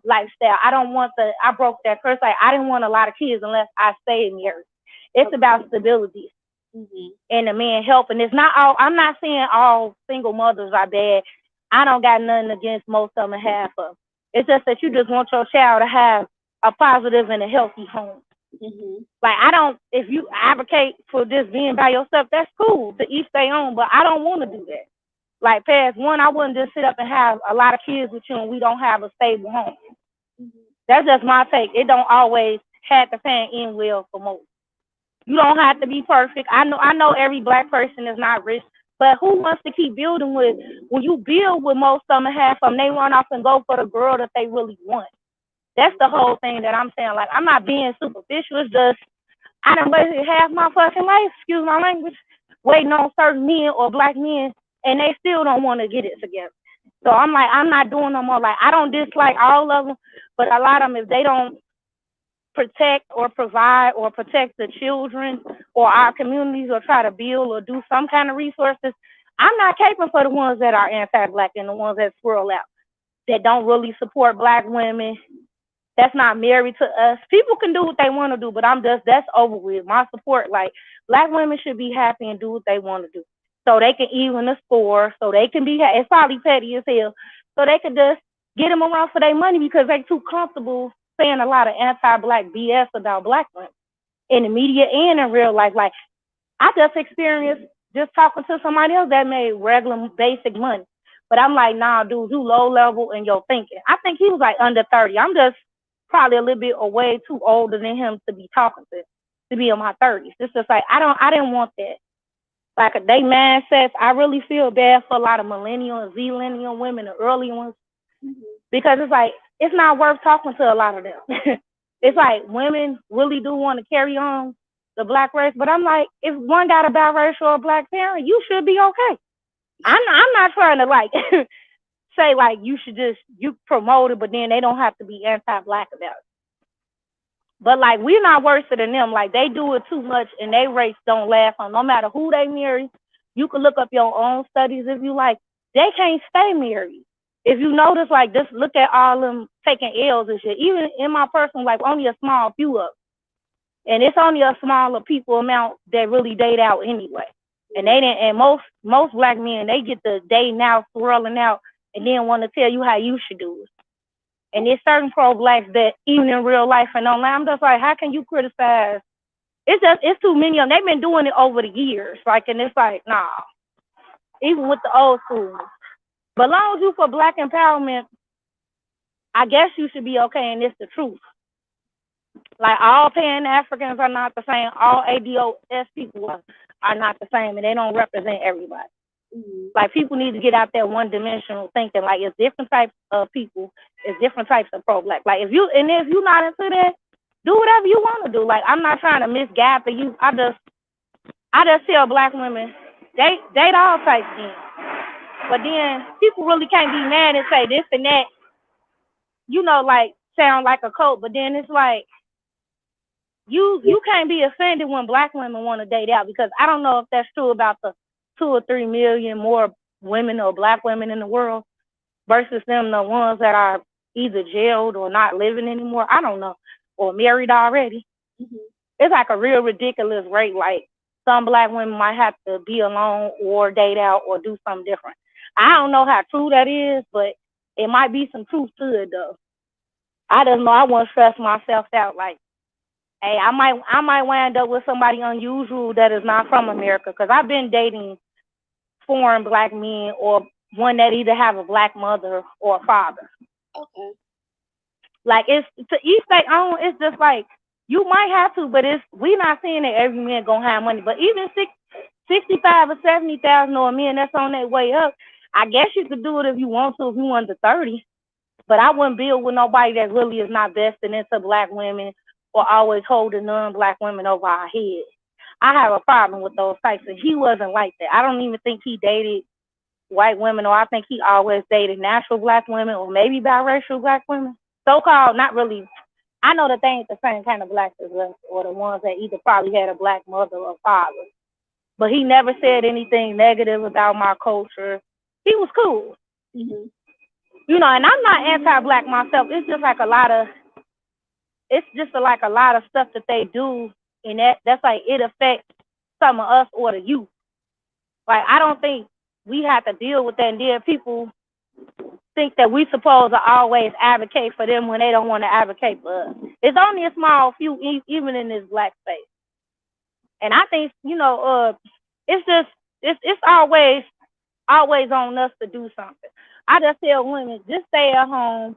S2: lifestyle. I broke that curse. Like, I didn't want a lot of kids unless I stayed married. It's about stability. Mm-hmm. And the man helping. It's not all. I'm not saying all single mothers are bad. I don't got nothing against most of them and half of them. It's just that you just want your child to have a positive and a healthy home. Mm-hmm. Like, if you advocate for just being by yourself, that's cool, to each their own, but I don't want to do that. Like, past one, I wouldn't just sit up and have a lot of kids with you and we don't have a stable home. Mm-hmm. That's just my take. It don't always have to fan in well for most. You don't have to be perfect. I know every Black person is not rich, but who wants to keep building with, when you build with most of them and half of them, they run off and go for the girl that they really want. That's the whole thing that I'm saying. Like, I'm not being superficial. It's just, I done wasted half my fucking life, excuse my language, waiting on certain men or Black men, and they still don't want to get it together. So I'm like, I'm not doing no more. Like, I don't dislike all of them, but a lot of them, if they don't protect or provide or protect the children or our communities or try to build or do some kind of resources, I'm not caping for the ones that are anti-Black and the ones that swirl out, that don't really support Black women, that's not married to us. People can do what they want to do, but that's over with. My support, like, Black women should be happy and do what they want to do. So they can even the score, so they can be, it's probably petty as hell, so they can just get them around for their money because they too comfortable saying a lot of anti-Black BS about Black women in the media and in real life. Like, I just experienced just talking to somebody else that made regular basic money. But I'm like, nah, dude, you low level in your thinking. I think he was like under 30. I'm just probably a little bit or way too older than him to be talking to be in my 30s. It's just like, I didn't want that. Like, they mindsets, I really feel bad for a lot of millennial and zillennial women, the early ones, because it's like, it's not worth talking to a lot of them. It's like, women really do want to carry on the Black race, but I'm like, if one got a biracial or a Black parent, you should be okay. I'm not trying to, like, say, like, you promote it, but then they don't have to be anti-Black about it. But, like, we're not worse than them. Like, they do it too much, and they race don't last on. No matter who they marry, you can look up your own studies if you like. They can't stay married. If you notice, like, just look at all them taking L's and shit. Even in my personal life, only a small few of them. And it's only a smaller people amount that really date out anyway. And they didn't. And most Black men, they get the dating out, swirling out, and then want to tell you how you should do it. And there's certain pro-Blacks that even in real life and online, I'm just like, how can you criticize? It's too many of them. They've been doing it over the years. Like, and it's like, nah. Even with the old school. But as long as you for Black empowerment, I guess you should be okay, and it's the truth. Like, all Pan-Africans are not the same. All ADOS people are not the same, and they don't represent everybody. Mm-hmm. Like, people need to get out there one-dimensional thinking. Like, it's different types of people. It's different types of pro-Black. Like, if you're not into that, do whatever you want to do. Like, I'm not trying to misguide the youth. I just tell Black women, date all types then. But then people really can't be mad and say this and that, like, sound like a cult. But then it's like, you can't be offended when Black women want to date out, because I don't know if that's true about the 2 or 3 million more women or Black women in the world versus them, the ones that are either jailed or not living anymore. I don't know, or married already. Mm-hmm. It's like a real ridiculous rate. Like, some Black women might have to be alone or date out or do something different. I don't know how true that is, but it might be some truth to it, though. I just know I won't stress myself out. Like, Hey, I might wind up with somebody unusual that is not from America, because I've been dating foreign black men or one that either have a black mother or a father.
S1: Okay.
S2: Like, it's to each their own. It's just like you might have to, but we not saying that every man gonna have money. But even 65 or 70,000 or a man that's on their way up, I guess you could do it if you want to, if you under 30. But I wouldn't build with nobody that really is not vested into black women or always holding non-black women over our head. I have a problem with those types, and he wasn't like that. I don't even think he dated white women, or I think he always dated natural black women or maybe biracial black women. So-called, not really. I know that they ain't the same kind of blacks as us, or the ones that either probably had a black mother or father. But he never said anything negative about my culture. He was cool.
S1: Mm-hmm.
S2: You know, and I'm not anti-black myself. It's just like a lot of stuff that they do, and that's like it affects some of us or the youth. Like, I don't think we have to deal with that, and then people think that we supposed to always advocate for them when they don't want to advocate for us. It's only a small few, even in this black space. And I think, it's always on us to do something. I just tell women, just stay at home,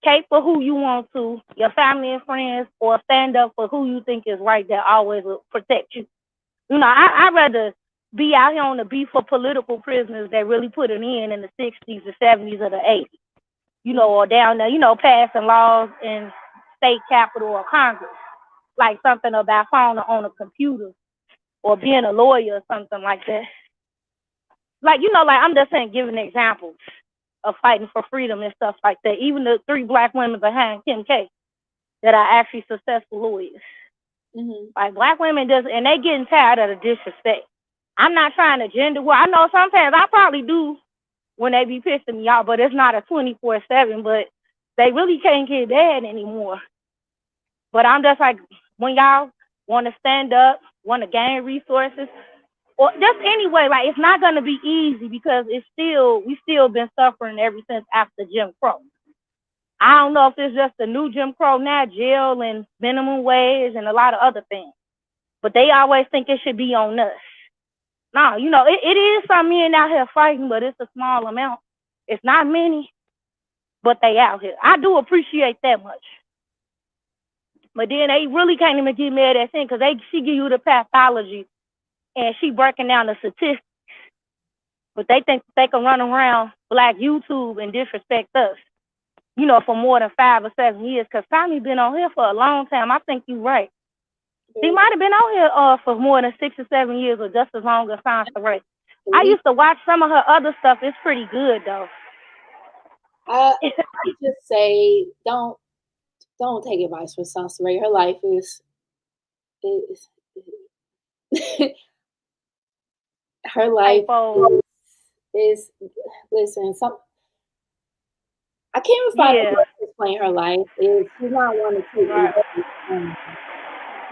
S2: cape for who you want to, your family and friends, or stand up for who you think is right that always will protect you. You know, I'd rather be out here on the beat for political prisoners that really put it in the 60s, the 70s, or the 80s. You know, or down there, passing laws in state capitol or Congress, like something about phone on a computer or being a lawyer or something like that. Like, I'm just saying, giving examples of fighting for freedom and stuff like that. Even the 3 black women behind Kim K that are actually successful lawyers.
S1: Mm-hmm.
S2: Like, black women and they getting tired of the disrespect. I'm not trying to gender war. I know sometimes I probably do when they be pissing me off, but it's not a 24/7. But they really can't get that anymore. But I'm just like, when y'all want to stand up, want to gain resources, or just anyway, like, it's not gonna be easy because we still been suffering ever since after Jim Crow. I don't know if it's just the new Jim Crow now, jail and minimum wage and a lot of other things. But they always think it should be on us. No, it is some men out here fighting, but it's a small amount. It's not many, but they out here. I do appreciate that much. But then they really can't even get mad at thing because she give you the pathology and she breaking down the statistics. But they think they can run around Black YouTube and disrespect us, for more than 5 or 7 years. Because Tommy been on here for a long time. I think you're right. He might have been on here for more than 6 or 7 years, or just as long as Sansa Ray. I used to watch some of her other stuff. It's pretty good, though.
S1: I just say don't take advice from Sansa Ray. Her life is her life is listen. I can't even find a way to explain her life. She's not one to take it.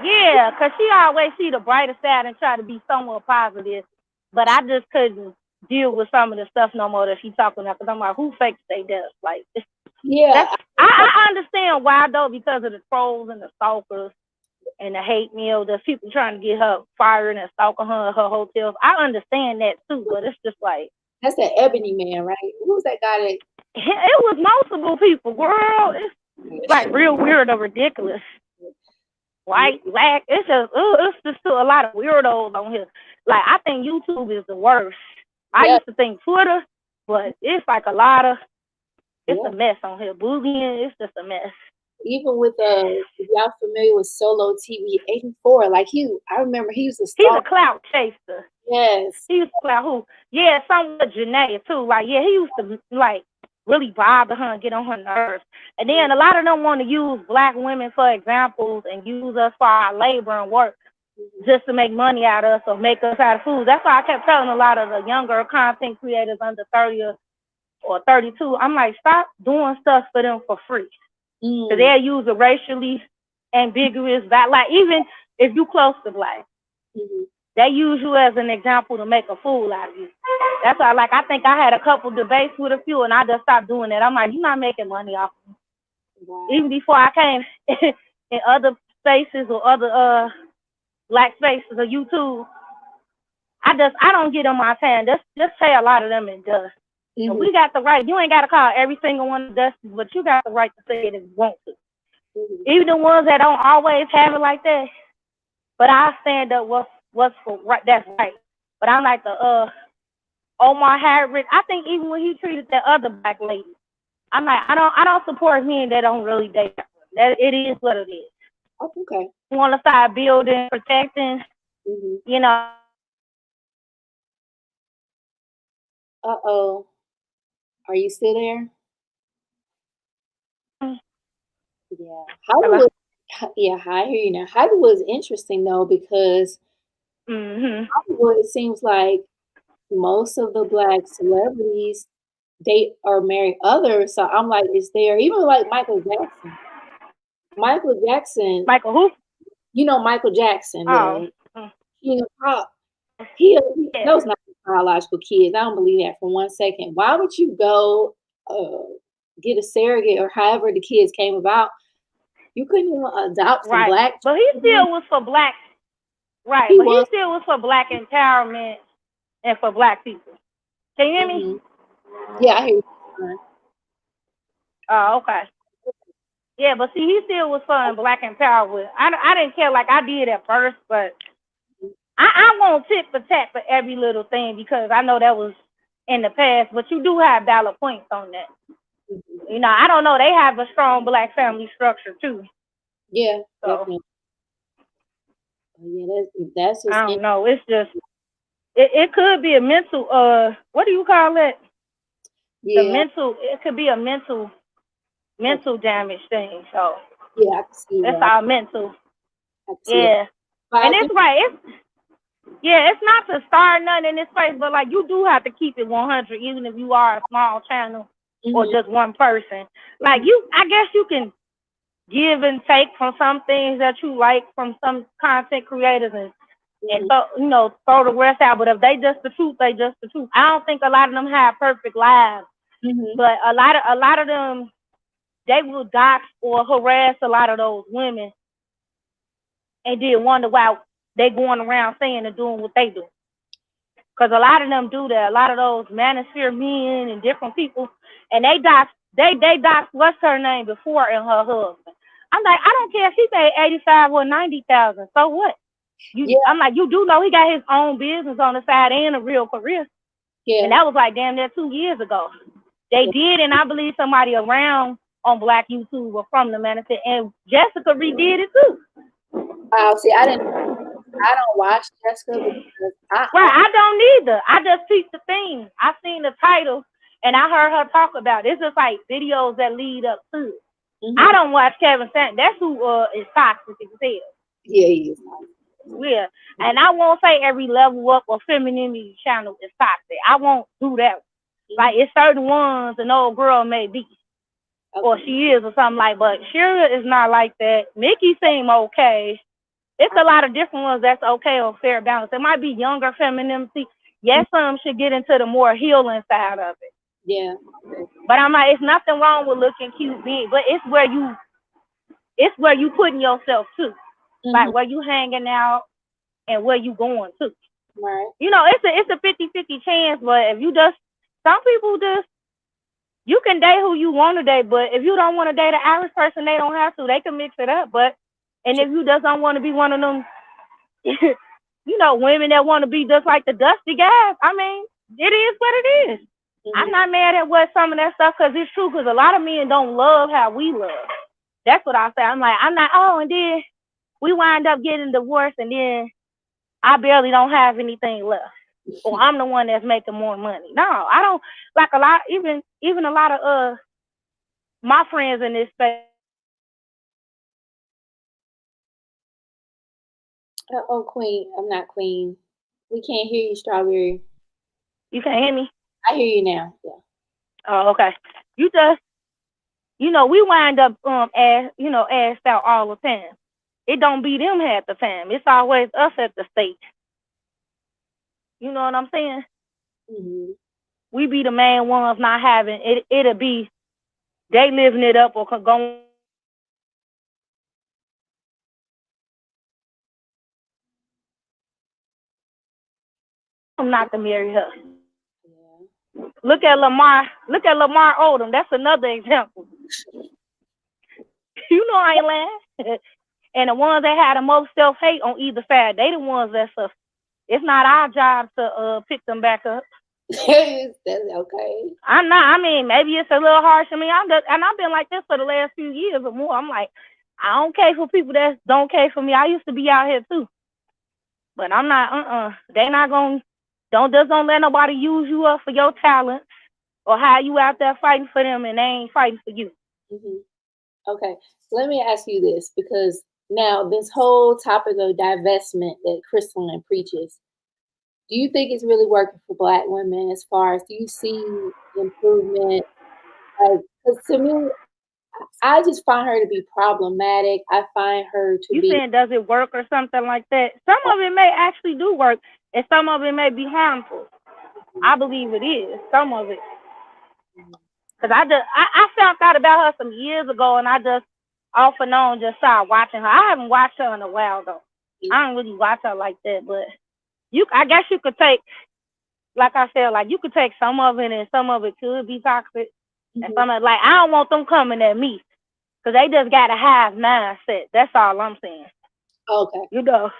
S2: Yeah, because she always see the brighter side and try to be somewhat positive. But I just couldn't deal with some of the stuff no more that she's talking about. Because I'm like, who fakes they death? Like,
S1: yeah.
S2: I understand why, though, because of the trolls and the stalkers and the hate mail. There's people trying to get her fired and stalking her at her hotels. I understand that, too. But it's just like.
S1: That's that Ebony Man, right? Who's that guy that?
S2: It was multiple people, girl. It's like real weird or ridiculous. White, black, it's just a lot of weirdos on here. Like, I think YouTube is the worst. I used to think Twitter, but it's like a lot of, it's a mess on here. Bullying, it's just a mess.
S1: Even with if y'all familiar with Solo TV 84, like I remember he used to
S2: He's a clout chaser.
S1: Yes.
S2: He used to clout who? Yeah, some with Janae too. Like, yeah, he used to like really bother her and get on her nerves. And then a lot of them want to use Black women for examples and use us for our labor and work just to make money out of us or make us out of food. That's why I kept telling a lot of the younger content creators under 30 or 32, I'm like, stop doing stuff for them for free. Because they'll use a racially ambiguous, like, even if you close to Black, they use you as an example to make a fool out of you. That's why, like, I think I had a couple debates with a few, and I just stopped doing that. I'm like, you're not making money off of me. Wow. Even before I came in other spaces or other black spaces or YouTube, I don't get on my time. Just say a lot of them in dust.
S1: Mm-hmm.
S2: So we got the right. You ain't got to call every single one of dusty, but you got the right to say it if you want to.
S1: Mm-hmm.
S2: Even the ones that don't always have it like that. But I stand up what's for right. That's right. But I'm like the Omar Harris. I think even when he treated that other black lady, I'm like I don't support men that don't really date. That it is what it is.
S1: Oh, okay.
S2: You want to start building, protecting.
S1: Mm-hmm.
S2: You know.
S1: Uh-oh. Are you still there? Yeah. Hollywood. Yeah, I hear you now. Hollywood is interesting though because Hollywood, it seems like most of the black celebrities date or marry others. So I'm like, is there even like Michael Jackson? Michael Jackson.
S2: Michael who?
S1: You know Michael Jackson,
S2: Oh.
S1: the king of pop. He
S2: Yeah.
S1: those not biological kids. I don't believe that for 1 second. Why would you go get a surrogate or however the kids came about? You couldn't even adopt some
S2: Right.
S1: black.
S2: But he still was for black. Right.
S1: He
S2: But
S1: was.
S2: he still was for black empowerment and for black people. Can you hear me?
S1: Yeah, I hear you.
S2: Oh, okay. Yeah, but see, he still was for black empowerment. I didn't care like I did at first, but I won't tit for tat for every little thing because I know that was in the past. But you do have valid points on that. You know, I don't know. They have a strong black family structure too.
S1: Yeah,
S2: so,
S1: definitely. Yeah, that's just.
S2: I don't know. It's just it could be a mental what do you call it?
S1: Yeah.
S2: The mental. It could be a mental damage thing. So
S1: yeah, I can see
S2: it's
S1: that.
S2: all mental.
S1: I can see
S2: Yeah,
S1: that.
S2: and it's right. It's not to start nothing in this place, but like you do have to keep it 100, even if you are a small channel or just one person. Like I guess you can give and take from some things that you like from some content creators and so, throw the rest out. But if they just the truth, they just the truth. I don't think a lot of them have perfect lives, but a lot of them they will dox or harass a lot of those women, and then wonder why they going around saying and doing what they do. Because a lot of them do that. A lot of those manosphere men and different people, and they dox what's her name before and her husband. I'm like, I don't care if he paid 85 or 90,000. So what? I'm like, you do know he got his own business on the side and a real career. Yeah. And that was like damn near 2 years ago. They did, and I believe somebody around on Black YouTube were from the manosphere, and Jessica redid it too.
S1: See, I don't watch Jessica because
S2: I don't either. I just picked the thing. I seen the title and I heard her talk about it. It's just like videos that lead up to it. I don't watch Kevin Samuels. That's who is toxic himself.
S1: Yeah, he is.
S2: Yeah, and I won't say every level up or femininity channel is toxic. I won't do that. Like it's certain ones an old girl may be, or she is or something like. But Shira is not like that. Mickey seem okay. It's a lot of different ones that's okay or fair balance. It might be younger femininity. Yes, some should get into the more healing side of it.
S1: Yeah.
S2: But I'm like, it's nothing wrong with looking cute, but it's where you putting yourself to. Like where you hanging out and where you going to.
S1: Right.
S2: It's a 50-50 chance, but if you some people you can date who you want to date, but if you don't want to date an Irish person, they don't have to. They can mix it up, and if you just don't want to be one of them, women that want to be just like the dusty guys, I mean, it is what it is. I'm not mad at what some of that stuff, because it's true, because a lot of men don't love how we love. That's what I say. I'm like, I'm not, and then we wind up getting divorced, and then I barely don't have anything left. Or I'm the one that's making more money. No, I don't, like a lot, even a lot of my friends in this space.
S1: Oh, Queen. I'm not Queen. We can't hear you, Strawberry.
S2: You can't hear me?
S1: I hear you now. Yeah.
S2: Oh, okay. You just, we wind up asked out all the time. It don't be them half the time. It's always us at the stage. You know what I'm saying? We be the main ones not having it. It'll be they living it up or going I'm not to marry her.
S1: Yeah.
S2: Look at Lamar. Look at Lamar Odom. That's another example. You know I ain't lying. And the ones that had the most self-hate on either side, they the ones that's it's not our job to pick them back up.
S1: That's okay.
S2: I'm not. I mean, maybe it's a little harsh. I mean, I've been like this for the last few years or more. I'm like, I don't care for people that don't care for me. I used to be out here too, but I'm not. They not gonna. Don't let nobody use you up for your talents or how you out there fighting for them and they ain't fighting for you.
S1: Mm-hmm. Okay, let me ask you this, because now this whole topic of divestment that Christelyn preaches, do you think it's really working for Black women? As far as, do you see improvement? Like, because to me, I just find her to be problematic. I find her to
S2: You
S1: be.
S2: saying does it work or something like that? Some of it may actually do work, and some of it may be harmful. I believe it is some of it. Cause I found out about her some years ago, and I just off and on just started watching her. I haven't watched her in a while though. I don't really watch her like that, but I guess you could take, like I said, like you could take some of it, and some of it could be toxic, and some of it, like I don't want them coming at me, cause they just got a hive mindset. That's all I'm saying.
S1: Okay.
S2: You know,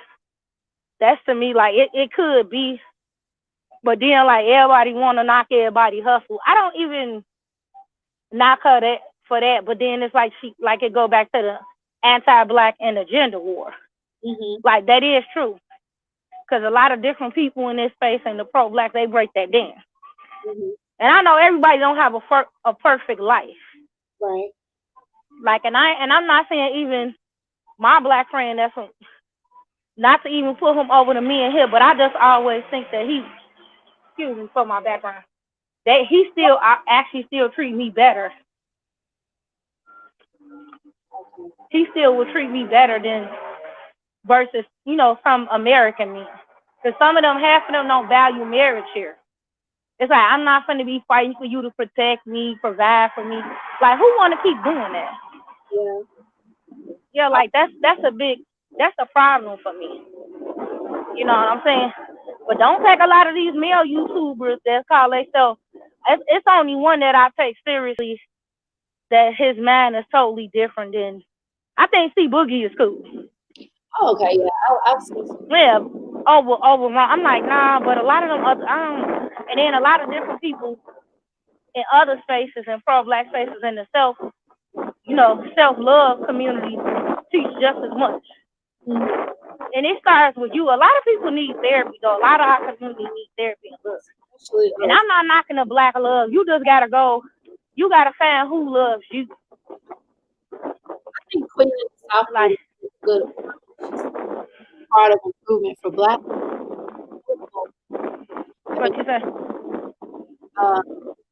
S2: that's to me like it could be, but then like everybody want to knock everybody hustle. I don't even knock her for that, but then it's like it go back to the anti-Black and the gender war.
S1: Mm-hmm.
S2: Like that is true, because a lot of different people in this space and the pro-Black, they break that down.
S1: Mm-hmm.
S2: And I know everybody don't have a perfect life,
S1: right?
S2: Like, and I'm not saying even my Black friend, that's not to even put him over to me and here, but I just always think that excuse me for my background, that he still actually still treat me better. He still would treat me better than versus, some American men. Because some of them, half of them don't value marriage here. It's like, I'm not going to be fighting for you to protect me, provide for me. Like, who want to keep doing that?
S1: Yeah.
S2: Yeah, like, that's a problem for me. You know what I'm saying? But don't take a lot of these male YouTubers that call themselves. It's only one that I take seriously, that his mind is totally different than. I think C Boogie is cool.
S1: Oh, okay, yeah, I've seen.
S2: Yeah, over. I'm like, nah, but a lot of them other, and then a lot of different people in other spaces and pro-Black spaces in the self-love community teach just as much.
S1: Mm-hmm.
S2: And it starts with you. A lot of people need therapy, though. A lot of our community need therapy and love. And I'm not knocking the Black love. You just gotta go. You gotta find who loves you.
S1: I think Queen of the South is good. Part of improvement for Black people.
S2: What you say?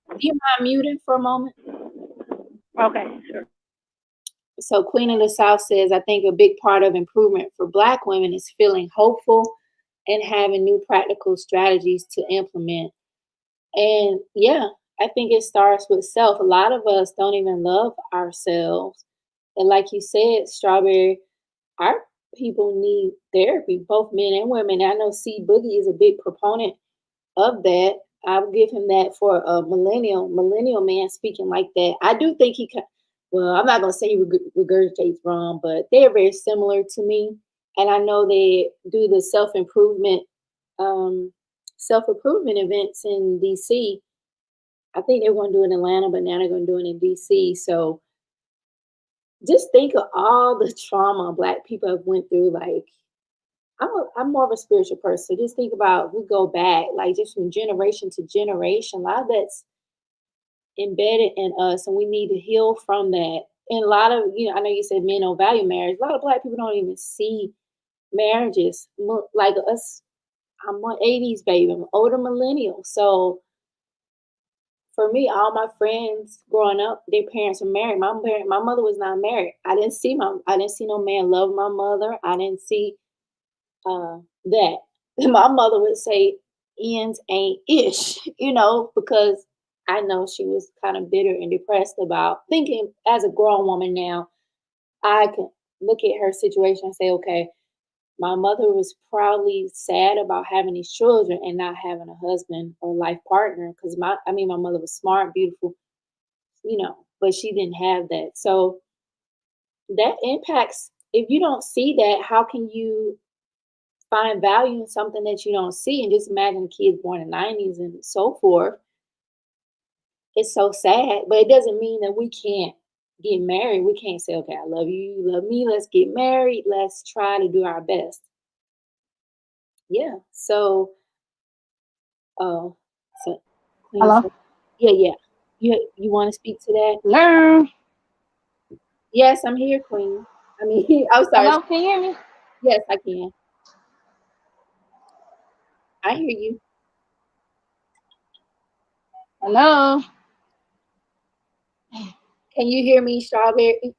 S1: Do you mind muting for a moment?
S2: Okay, sure.
S1: So Queen of the South says, I think a big part of improvement for Black women is feeling hopeful and having new practical strategies to implement. And yeah, I think it starts with self. A lot of us don't even love ourselves. And like you said, Strawberry, our people need therapy, both men and women. I know C Boogie is a big proponent of that. I'll give him that for a millennial man speaking like that. I do think he can. Well, I'm not gonna say he regurgitates wrong, but they are very similar to me. And I know they do the self improvement events in DC. I think they were going to do it in Atlanta, but now they're going to do it in DC. So just think of all the trauma Black people have went through. Like, I'm more of a spiritual person. Just think about, we go back, like just from generation to generation. A lot of that's embedded in us, and we need to heal from that. And a lot of, I know you said men don't value marriage. A lot of Black people don't even see marriages like us. I'm an 80s baby. I'm an older millennial. So for me, all my friends growing up, their parents were married. My mother was not married. I didn't see no man love my mother. I didn't see that. My mother would say, ends ain't ish, because I know she was kind of bitter and depressed about thinking. As a grown woman now, I can look at her situation and say, okay, My mother was probably sad about having these children and not having a husband or life partner because my mother was smart, beautiful, but she didn't have that. So that impacts, if you don't see that, how can you find value in something that you don't see? And just imagine kids born in the 90s and so forth. It's so sad, but it doesn't mean that we can't get married. We can't say, okay, I love you, you love me, let's get married, let's try to do our best. Yeah. So, oh, so Queen,
S2: Hello?
S1: yeah. You want to speak to that?
S2: Hello?
S1: Yes, I'm here, Queen. I mean, I'm sorry.
S2: Hello, can you hear me?
S1: Yes, I can. I hear you.
S2: Hello?
S1: Can you hear me, Strawberry?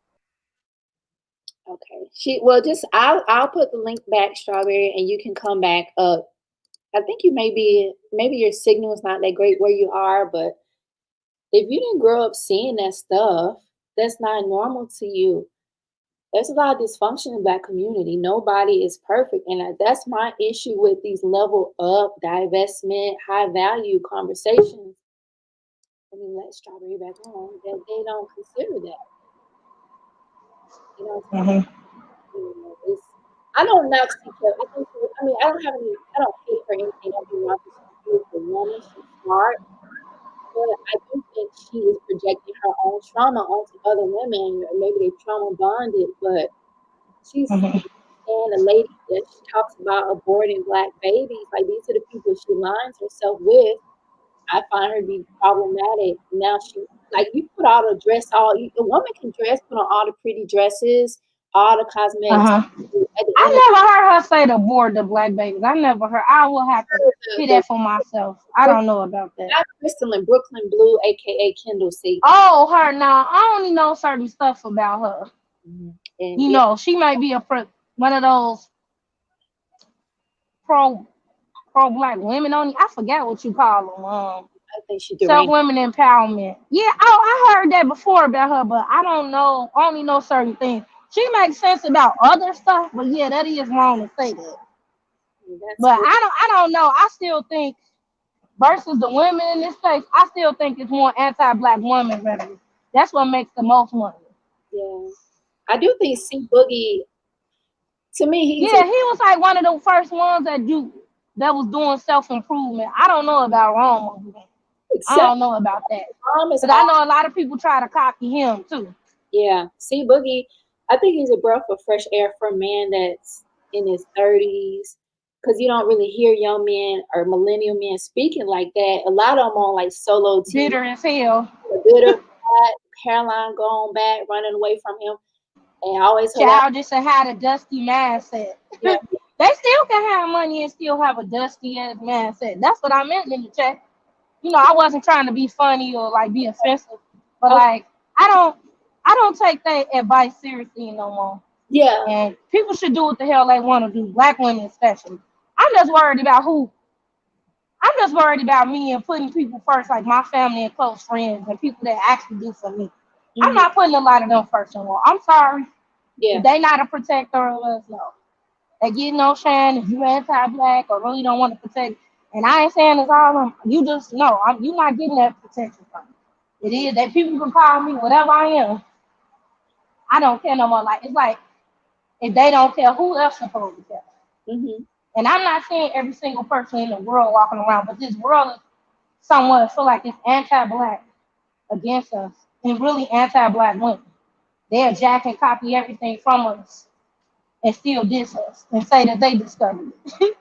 S1: Okay. I'll put the link back, Strawberry, and you can come back up. I think you maybe your signal is not that great where you are, but if you didn't grow up seeing that stuff, that's not normal to you. There's a lot of dysfunction in the Black community. Nobody is perfect, and that's my issue with these level up divestment, high value conversations. I mean, let Strawberry back on, that they don't consider that. You know what I'm saying? It's, I don't knock CK. I don't hate her anything. I do not. She's a beautiful woman. She's smart, but I do think she is projecting her own trauma onto other women. Or maybe they trauma bonded, but she's and a lady that she talks about aborting Black babies. Like, these are the people she aligns herself with. I find her to be problematic. Now you put all the dress, a woman can dress, put on all the pretty dresses, all the cosmetics. At the end of
S2: I never heard her say to board the Black babies. I never heard. I will have to hear that for myself. I don't know about that.
S1: Not Christelyn, Brooklyn Blue, aka Kendall C.
S2: Oh, her now. I only know certain stuff about her.
S1: And
S2: She might be one of those pro Black women only. I forgot what you call them.
S1: I think she
S2: Self
S1: deranged.
S2: women empowerment. Yeah. Oh, I heard that before about her, but I don't know. I only know certain things. She makes sense about other stuff, but yeah, that is wrong to say that. But
S1: Good.
S2: I don't know. I still think versus the women in this case, I still think it's more anti-Black woman rhetoric. That's what makes the most money.
S1: Yeah, I do think C Boogie. To me,
S2: He was like one of the first ones that was doing self-improvement. I don't know about Roma. I don't know about that. Because I know a lot of people try to copy him too.
S1: Yeah, C Boogie, I think he's a breath of fresh air for a man that's in his 30s. Because you don't really hear young men or millennial men speaking like that. A lot of them on like solo TV.
S2: Bitter as hell.
S1: Bitter, Caroline going back, running away from him. And always
S2: childish and had a dusty mindset.
S1: Yeah.
S2: They still can have money and still have a dusty ass mindset. That's what I meant in the chat. I wasn't trying to be funny or like be offensive, but like I don't take that advice seriously no more.
S1: Yeah.
S2: And people should do what the hell they want to do. Black women especially. I'm just worried about me and putting people first, like my family and close friends and people that actually do for me. Mm-hmm. I'm not putting a lot of them first anymore. I'm sorry.
S1: Yeah.
S2: They not a protector of us, no. They get no shine if you anti-Black or really don't want to protect. And I ain't saying it's all of them. You just know you're not getting that protection from me. It is that people can call me whatever I am. I don't care no more. Like, it's like if they don't care, who else supposed to care? Mm-hmm. And I'm not saying every single person in the world walking around, but this world is somewhat feel like it's anti-Black against us and really anti-Black women. They'll jack and copy everything from us and still diss us and say that they discovered it.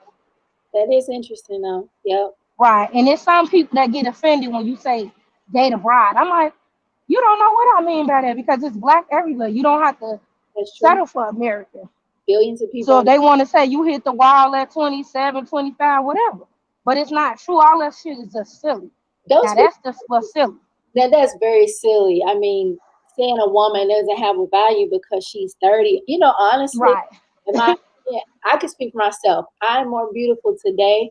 S1: That is interesting, though. Yep.
S2: Right. And there's some people that get offended when you say date a bride. I'm like, you don't know what I mean by that because it's Black everywhere. You don't have to settle for America.
S1: Billions of people.
S2: So they want to say you hit the wall at 27, 25, whatever. But it's not true. All that shit is just silly. That's just what's silly.
S1: That's very silly. I mean, saying a woman doesn't have a value because she's 30. Honestly,
S2: right.
S1: I can speak for myself. I'm more beautiful today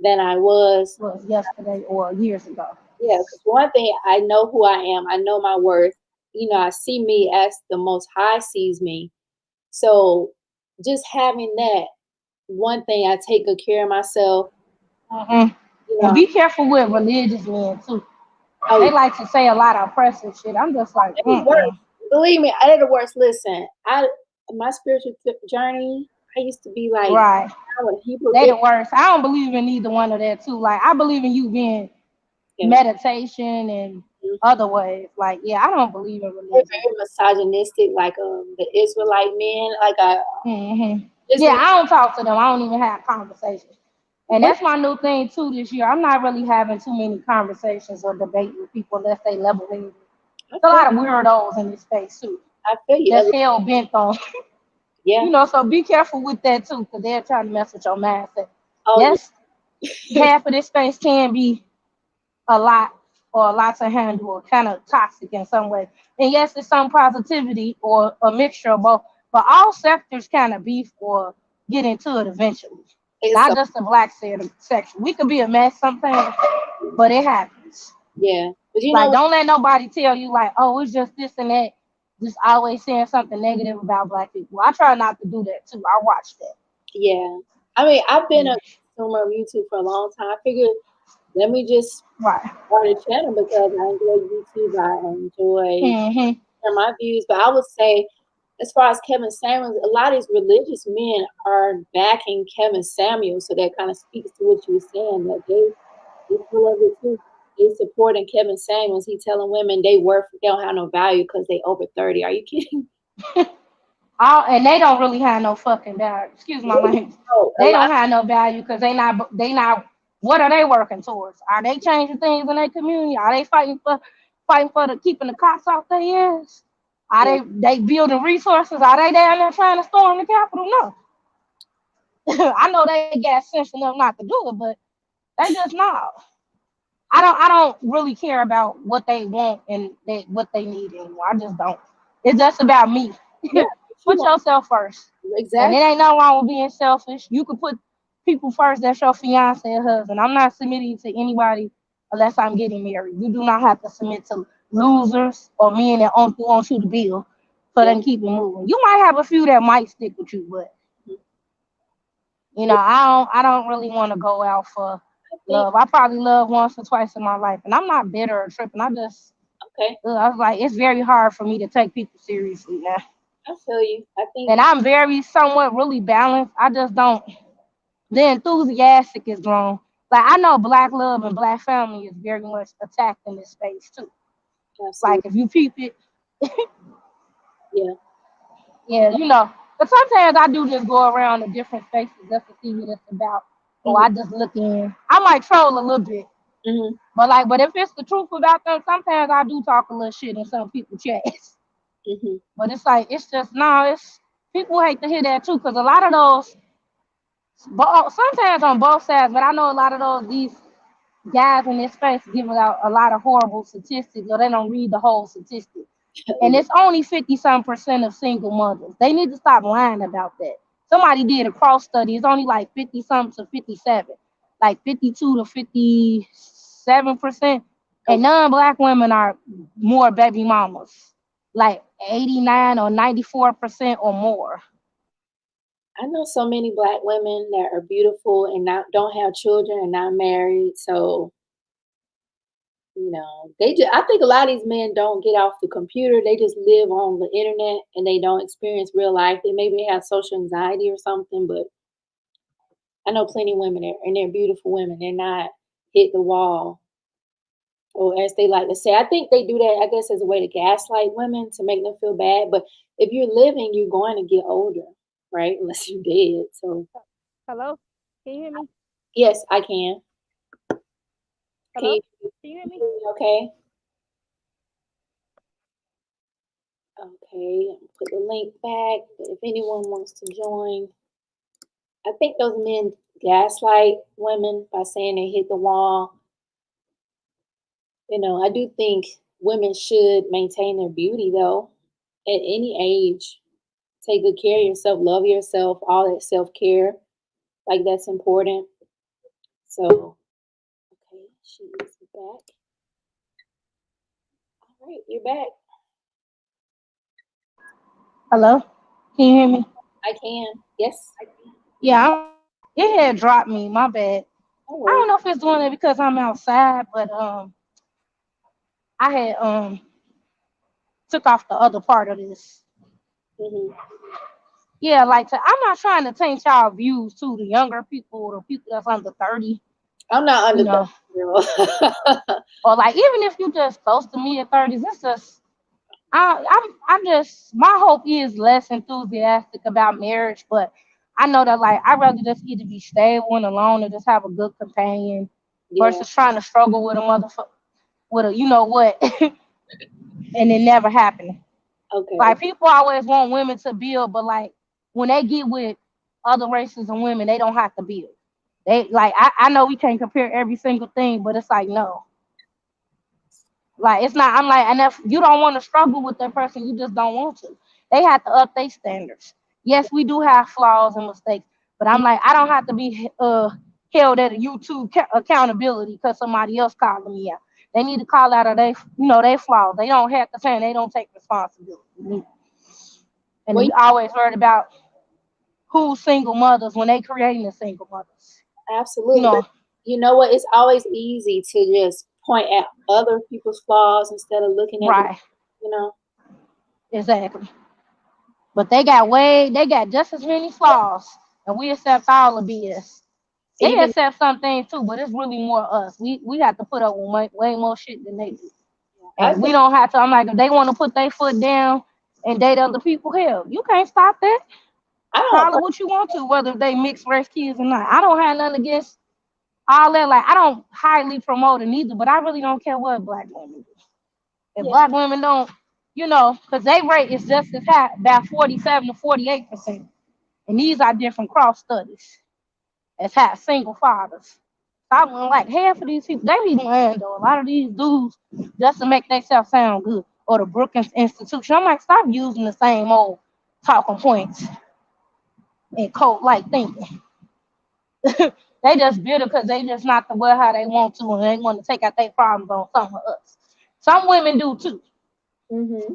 S1: than I was
S2: yesterday or years ago.
S1: Yeah, because one thing, I know who I am. I know my worth. I see me as the Most High sees me. So just having that, one thing, I take good care of myself. You
S3: And
S1: know,
S3: be careful with religious men too.
S1: oh,
S3: They like to say a lot of oppressive shit. I'm just like,
S1: they're the worst. Believe me, they're the worst. Listen, my spiritual journey, I used to be like,
S3: right.
S1: I was Hebrew.
S3: They the worst. I don't believe in either one of that too. Like I believe in you being meditation and other ways. Like, yeah, I don't believe in
S1: They're
S3: religion.
S1: very misogynistic, like the Israelite men. Like
S3: Yeah, I don't talk to them. I don't even have conversations. And
S1: what?
S3: that's my new thing too this year. I'm not really having too many conversations or debate with people unless they level headed. There's a lot of weirdos in this space too.
S1: I feel you.
S3: That's hell bent on.
S1: Yeah.
S3: So be careful with that too, because they're trying to mess with your mindset.
S1: Oh,
S3: Yes, half of this space can be a lot or a lot to handle or kind of toxic in some way. And yes, it's some positivity or a mixture of both. But all sectors kind of beef or get into it eventually. Not just the black section. We could be a mess sometimes, but it happens.
S1: yeah. But
S3: Like, don't let nobody tell you, like, oh, it's just this and that. Just always saying something negative about black people. I try not to do that too. I watch that.
S1: Yeah. I mean, I've been a consumer of YouTube for a long time. I figured, let me just start a channel because I enjoy YouTube. I enjoy my views. But I would say, as far as Kevin Samuels, a lot of these religious men are backing Kevin Samuels. So that kind of speaks to what you were saying, that they full of it too. They supporting Kevin Samuels. He telling women they don't have no value because they over 30. Are you kidding?
S3: And they don't really have no fucking value. Excuse my language. They don't have no value because they not. What are they working towards? Are they changing things in their community? Are they fighting for keeping the cops off their ass? Are they building resources? Are they down there trying to storm the Capitol? No. I know they got sense enough not to do it, but they just not. I don't really care about what they want and what they need anymore. I just don't. It's just about me.
S1: Yeah,
S3: Put yourself first.
S1: Exactly.
S3: And it ain't nothing wrong with being selfish. You can put people first. That's your fiance or husband. I'm not submitting to anybody unless I'm getting married. You do not have to submit to losers or men that who want you to build so they can keep it moving. You might have a few that might stick with you, but I don't really want to go out for love. I probably love once or twice in my life, and I'm not bitter or tripping. I just I was like, it's very hard for me to take people seriously now.
S1: I feel you. I think,
S3: and I'm very somewhat really balanced. I just don't. The enthusiastic is wrong. Like I know black love and black family is very much attacked in this space too.
S1: Absolutely.
S3: Like if you peep it,
S1: yeah,
S3: But sometimes I do just go around the different spaces just to see what it's about. Or I just look in. I might troll a little bit. But if it's the truth about them, sometimes I do talk a little shit in some people's chats. But it's like it's just it's people hate to hear that too, because a lot of those, but sometimes on both sides. But I know a lot of these guys in this space give out a lot of horrible statistics, or they don't read the whole statistic. And it's only 50-some% of single mothers. They need to stop lying about that. Somebody did a cross study. It's only like 50-some to 57, like 52 to 57%. And non-black women are more baby mamas, like 89 or 94% or more.
S1: I know so many black women that are beautiful and don't have children and not married. So, I think a lot of these men don't get off the computer. They just live on the internet and they don't experience real life. They maybe have social anxiety or something, but I know plenty of women there, and they're beautiful women. They're not hit the wall, or as they like to say. I think they do that, I guess, as a way to gaslight women to make them feel bad. But if you're living, you're going to get older, right? Unless you're dead. So,
S2: hello, can you hear me?
S1: yes, I can.
S2: Hello, can you hear me?
S1: Okay. Okay, put the link back. But if anyone wants to join, I think those men gaslight women by saying they hit the wall. I do think women should maintain their beauty though, at any age. Take good care of yourself, love yourself, all that self care. Like that's important. So, okay, she is back. All right, you're back.
S3: Hello? Can you hear me?
S1: I can. Yes.
S3: Yeah, I'm It had dropped me. My bad. I
S1: Oh,
S3: don't know if it's doing it because I'm outside, but I had took off the other part of this.
S1: mm-hmm.
S3: Yeah, like I'm not trying to taint y'all views to the younger people, the people that's under 30,
S1: I'm not
S3: you
S1: under 30,
S3: know,
S1: girl.
S3: or like even if you just close to mid 30s, it's just I'm just my hope is less enthusiastic about marriage, but I know that like I'd rather just either be stable and alone or just have a good companion
S1: Yeah.
S3: versus trying to struggle with a motherfucker with a you know what and it never happening.
S1: Okay.
S3: Like people always want women to build, but like when they get with other races and women, they don't have to build. They like I know we can't compare every single thing, but it's like no. Like it's not I'm like and if you don't want to struggle with that person, you just don't want to. They have to up their standards. Yes, we do have flaws and mistakes, but I'm like I don't have to be held at a YouTube accountability because somebody else calling me out. They need to call out of they they flaws. They don't have to say they don't take responsibility. And
S1: Well,
S3: we always heard about who single mothers when they creating the single mothers. You
S1: absolutely. But
S3: know,
S1: you know what? It's always easy to just point at other people's flaws instead of looking at the,
S3: right,
S1: you know,
S3: exactly. But they got just as many flaws, and we accept all of BS. They
S1: even
S3: accept some things too, but it's really more us. We have to put up with way more shit than they do,
S1: I
S3: and we
S1: think
S3: don't have to. I'm like, if they want to put their foot down and date other people, hell, you can't stop that.
S1: I don't.
S3: Call it what you want to, whether they mixed race kids or not. I don't have nothing against all that. Like, I don't highly promote it either, but I really don't care what black women do. If
S1: Yeah.
S3: black women don't, because they rate is just as high, about 47 to 48%. And these are different cross studies as have single fathers. So I went like half of these people, they be lying though. A lot of these dudes just to make themselves sound good. Or the Brookings Institution. I'm like, stop using the same old talking points and cult like thinking. They just bitter because they just not the way how they want to and they want to take out their problems on some of us. Some women do too.
S1: Mm-hmm.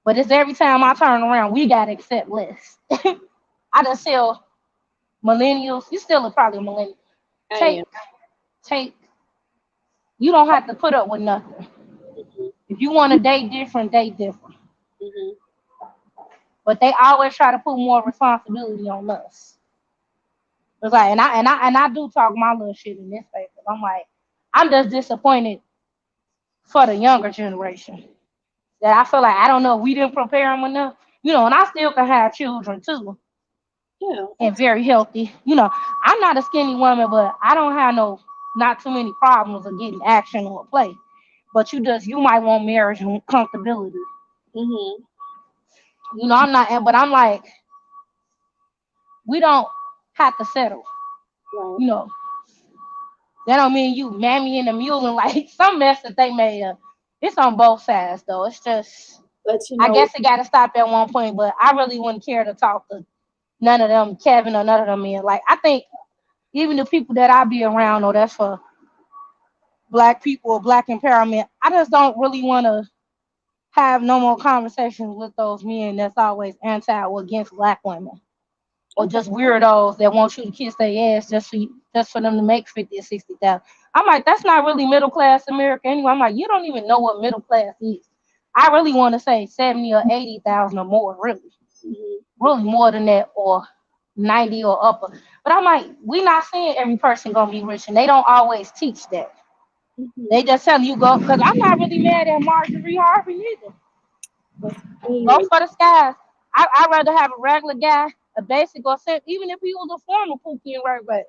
S3: But it's every time I turn around, we gotta accept less. I just tell millennials, you still probably a millennial.
S1: I
S3: Take,
S1: am.
S3: take. You don't have to put up with nothing.
S1: Mm-hmm.
S3: If you want to date different, date different.
S1: Mm-hmm.
S3: But they always try to put more responsibility on us. It's like, and I do talk my little shit in this paper. I'm like, I'm just disappointed for the younger generation that I feel like I don't know we didn't prepare them enough. And I still can have children too
S1: Yeah.
S3: and very healthy. I'm not a skinny woman, but I don't have not too many problems of getting action or play. But you might want marriage and comfortability.
S1: Mm-hmm.
S3: I'm not, but I'm like, we don't have to settle.
S1: Right.
S3: You know, that don't mean you mammy and a mule and like some mess that they made up. It's on both sides though. It's just,
S1: But you
S3: I
S1: know,
S3: guess it got to stop at one point. But I really wouldn't care to talk to none of them, Kevin or none of them men. Like I think even the people that I be around, or that's for black people or black empowerment, I just don't really want to have no more conversations with those men that's always anti or against black women. Or
S1: okay.
S3: just weirdos that want you to kiss their ass just for them to make 50 or 60,000. I'm like, that's not really middle class America anyway. I'm like, you don't even know what middle class is. I really want to say 70 or 80,000 or more,
S1: Mm-hmm.
S3: really more than that, or 90 or upper. But I'm like, we not saying every person gonna be rich, and they don't always teach that.
S1: Mm-hmm.
S3: They just tell you go, because I'm not really mad at Marjorie Harvey either.
S1: That's me
S3: Go
S1: right.
S3: for the skies. I'd rather have a regular guy, a basic or simp, even if he was a former Pookie and Ray Ray.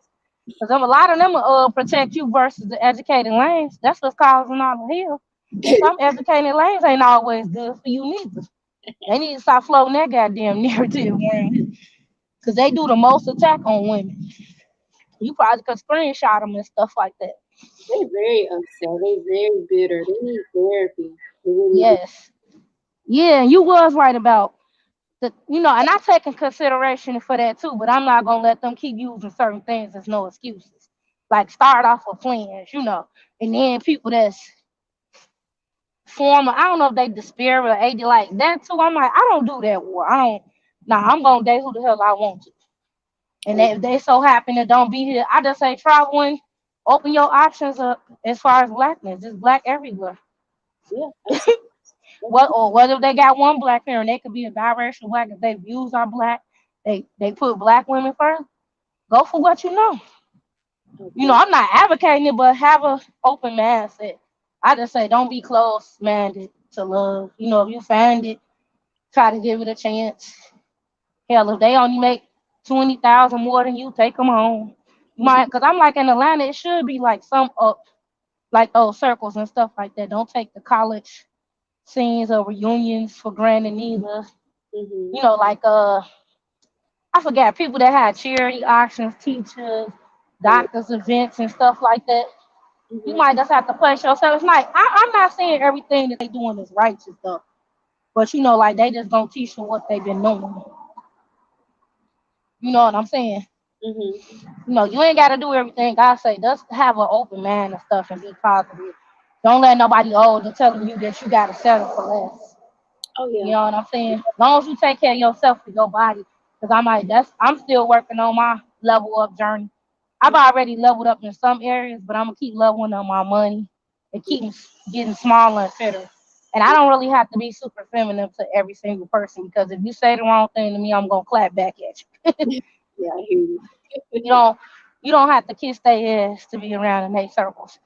S3: Because a lot of them will protect you versus the educated lanes. That's what's causing all the hell. And some educated lanes ain't always good for you neither. They need to stop floating that goddamn narrative, man. Because they do the most attack on women. You probably could screenshot them and stuff like that.
S1: They very upset. They very bitter. They need therapy. They really do.
S3: Yes. Yeah, you was right about and I take in consideration for that too, but I'm not gonna let them keep using certain things as no excuses. Like start off with plans, and then people that's former, I don't know if they despair or AD like that too. I'm like, I don't do that war. I don't. Nah, I'm gonna date who the hell I want to. And they so happen to don't be here. I just say travel and open your options up as far as blackness. It's black everywhere.
S1: Yeah.
S3: What or whether they got one black parent, they could be a biracial black. If their views are black, they put black women first. Go for what you know. You know,
S1: Okay.
S3: I'm not advocating it, but have a open mindset. I just say don't be close minded to love. You know, if you find it, try to give it a chance. Hell, if they only make 20,000 more than you, take them home. Cause I'm like in Atlanta, it should be like some up, like those circles and stuff like that. Don't take the college scenes or reunions for granted neither.
S1: Mm-hmm.
S3: You know, like I forgot people that had charity auctions, teachers,
S1: Yeah.
S3: doctors events and stuff like that. You
S1: Mm-hmm.
S3: might just have to place yourself. It's like I'm not saying everything that they doing is righteous stuff, but you know, like they just gonna teach you what they've been doing. You know what I'm saying?
S1: Mm-hmm.
S3: You know, you ain't gotta do everything God say. Just have an open mind and stuff and be positive. Don't let nobody older telling you that you gotta settle for less.
S1: Oh
S3: You
S1: yeah.
S3: know what I'm saying? As long as you take care of yourself and your body, because I'm still working on my level up journey. I've already leveled up in some areas, but I'm gonna keep leveling on my money and keep getting smaller and fitter. And I don't really have to be super feminine to every single person because if you say the wrong thing to me, I'm gonna clap back at you.
S1: Yeah, I hear you.
S3: You don't you don't have to kiss their ass to be around in their circles.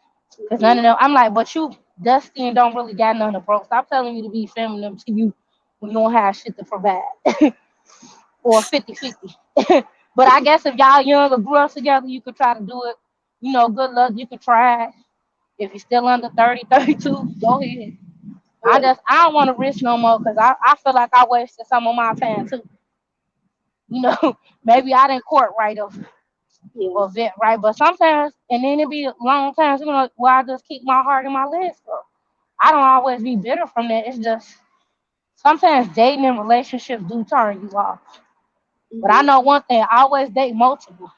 S3: Cause none
S1: Mm-hmm.
S3: of them I'm like, but you dusty and don't really got none of bro. Stop telling me to be feminine to you when you don't have shit to provide. Or 50-50. But I guess if y'all young or grew up together, you could try to do it. You know, good luck, you could try it. If you're still under 30, 32, go ahead.
S1: Yeah.
S3: I don't want to risk no more because I feel like I wasted some of my time too. You know, maybe I didn't court right
S1: Yeah.
S3: or vet right, but sometimes, and then it be long times, you know, where I just keep my heart in my legs up. I don't always be bitter from that. It's just sometimes dating and relationships do turn you off. But I
S1: Mm-hmm.
S3: know one thing, I always date multiple.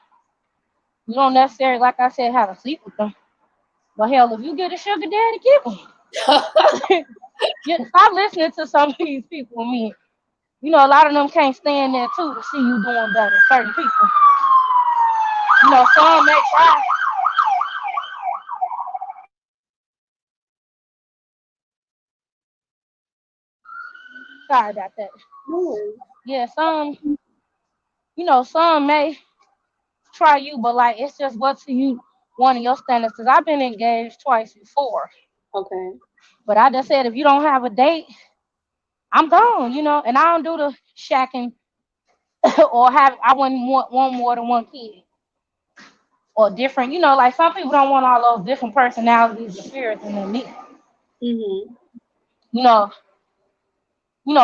S3: You don't necessarily, like I said, have to sleep with them. But hell, if you get a sugar daddy, give them. Stop listening to some of these people. I mean, you know, a lot of them can't stand there too to see you doing better. Certain people, you know, some may try. Sorry about that.
S1: No.
S3: Yeah, some, you know, some may try you, but like it's just what's you one of your standards. Cause I've been engaged twice before,
S1: Okay.
S3: but I just said if you don't have a date, I'm gone. You know, and I don't do the shacking or have I wouldn't want one more than one kid or different. You know, like some people don't want all those different personalities and spirits in their me.
S1: Mm-hmm.
S3: You know,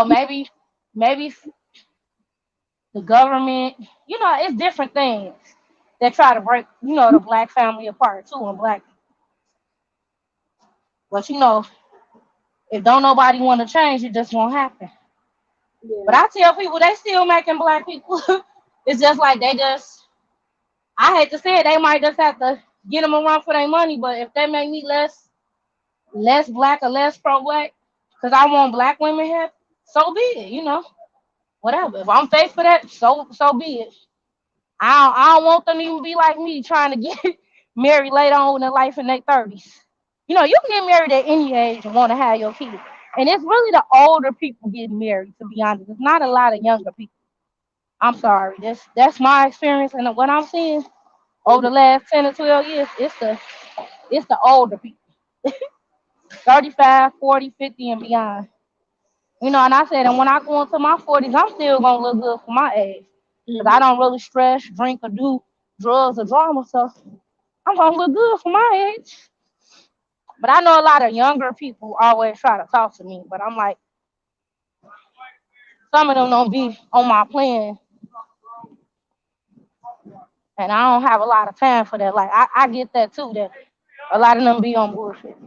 S3: maybe the government. You know, it's different things that try to break the black family apart too and black. But you know, if don't nobody want to change, it just won't happen. But
S1: Yeah.
S3: I tell people they still making black people. It's just like they just. I hate to say it, they might just have to get them around for their money. But if they make me less black or less pro black, because I want black women here, so be it. You know, whatever. If I'm faithful for that, so be it. I don't want them to even be like me trying to get married later on in life in their 30s. You know, you can get married at any age and want to have your kids. And it's really the older people getting married, to be honest. It's not a lot of younger people. I'm sorry. That's my experience and what I'm seeing over the
S1: Mm-hmm.
S3: last 10 or 12 years. It's the older people. 35, 40, 50 and beyond. You know, and I said, and when I go into my 40s, I'm still going to look good for my age. Because I
S1: Mm-hmm.
S3: don't really stress, drink, or do drugs or drama. So I'm going to look good for my age. But I know a lot of younger people always try to talk to me. But I'm like, some of them don't be on my plan. And I don't have a lot of time for that. Like, I get that too, that a lot of them be on bullshit.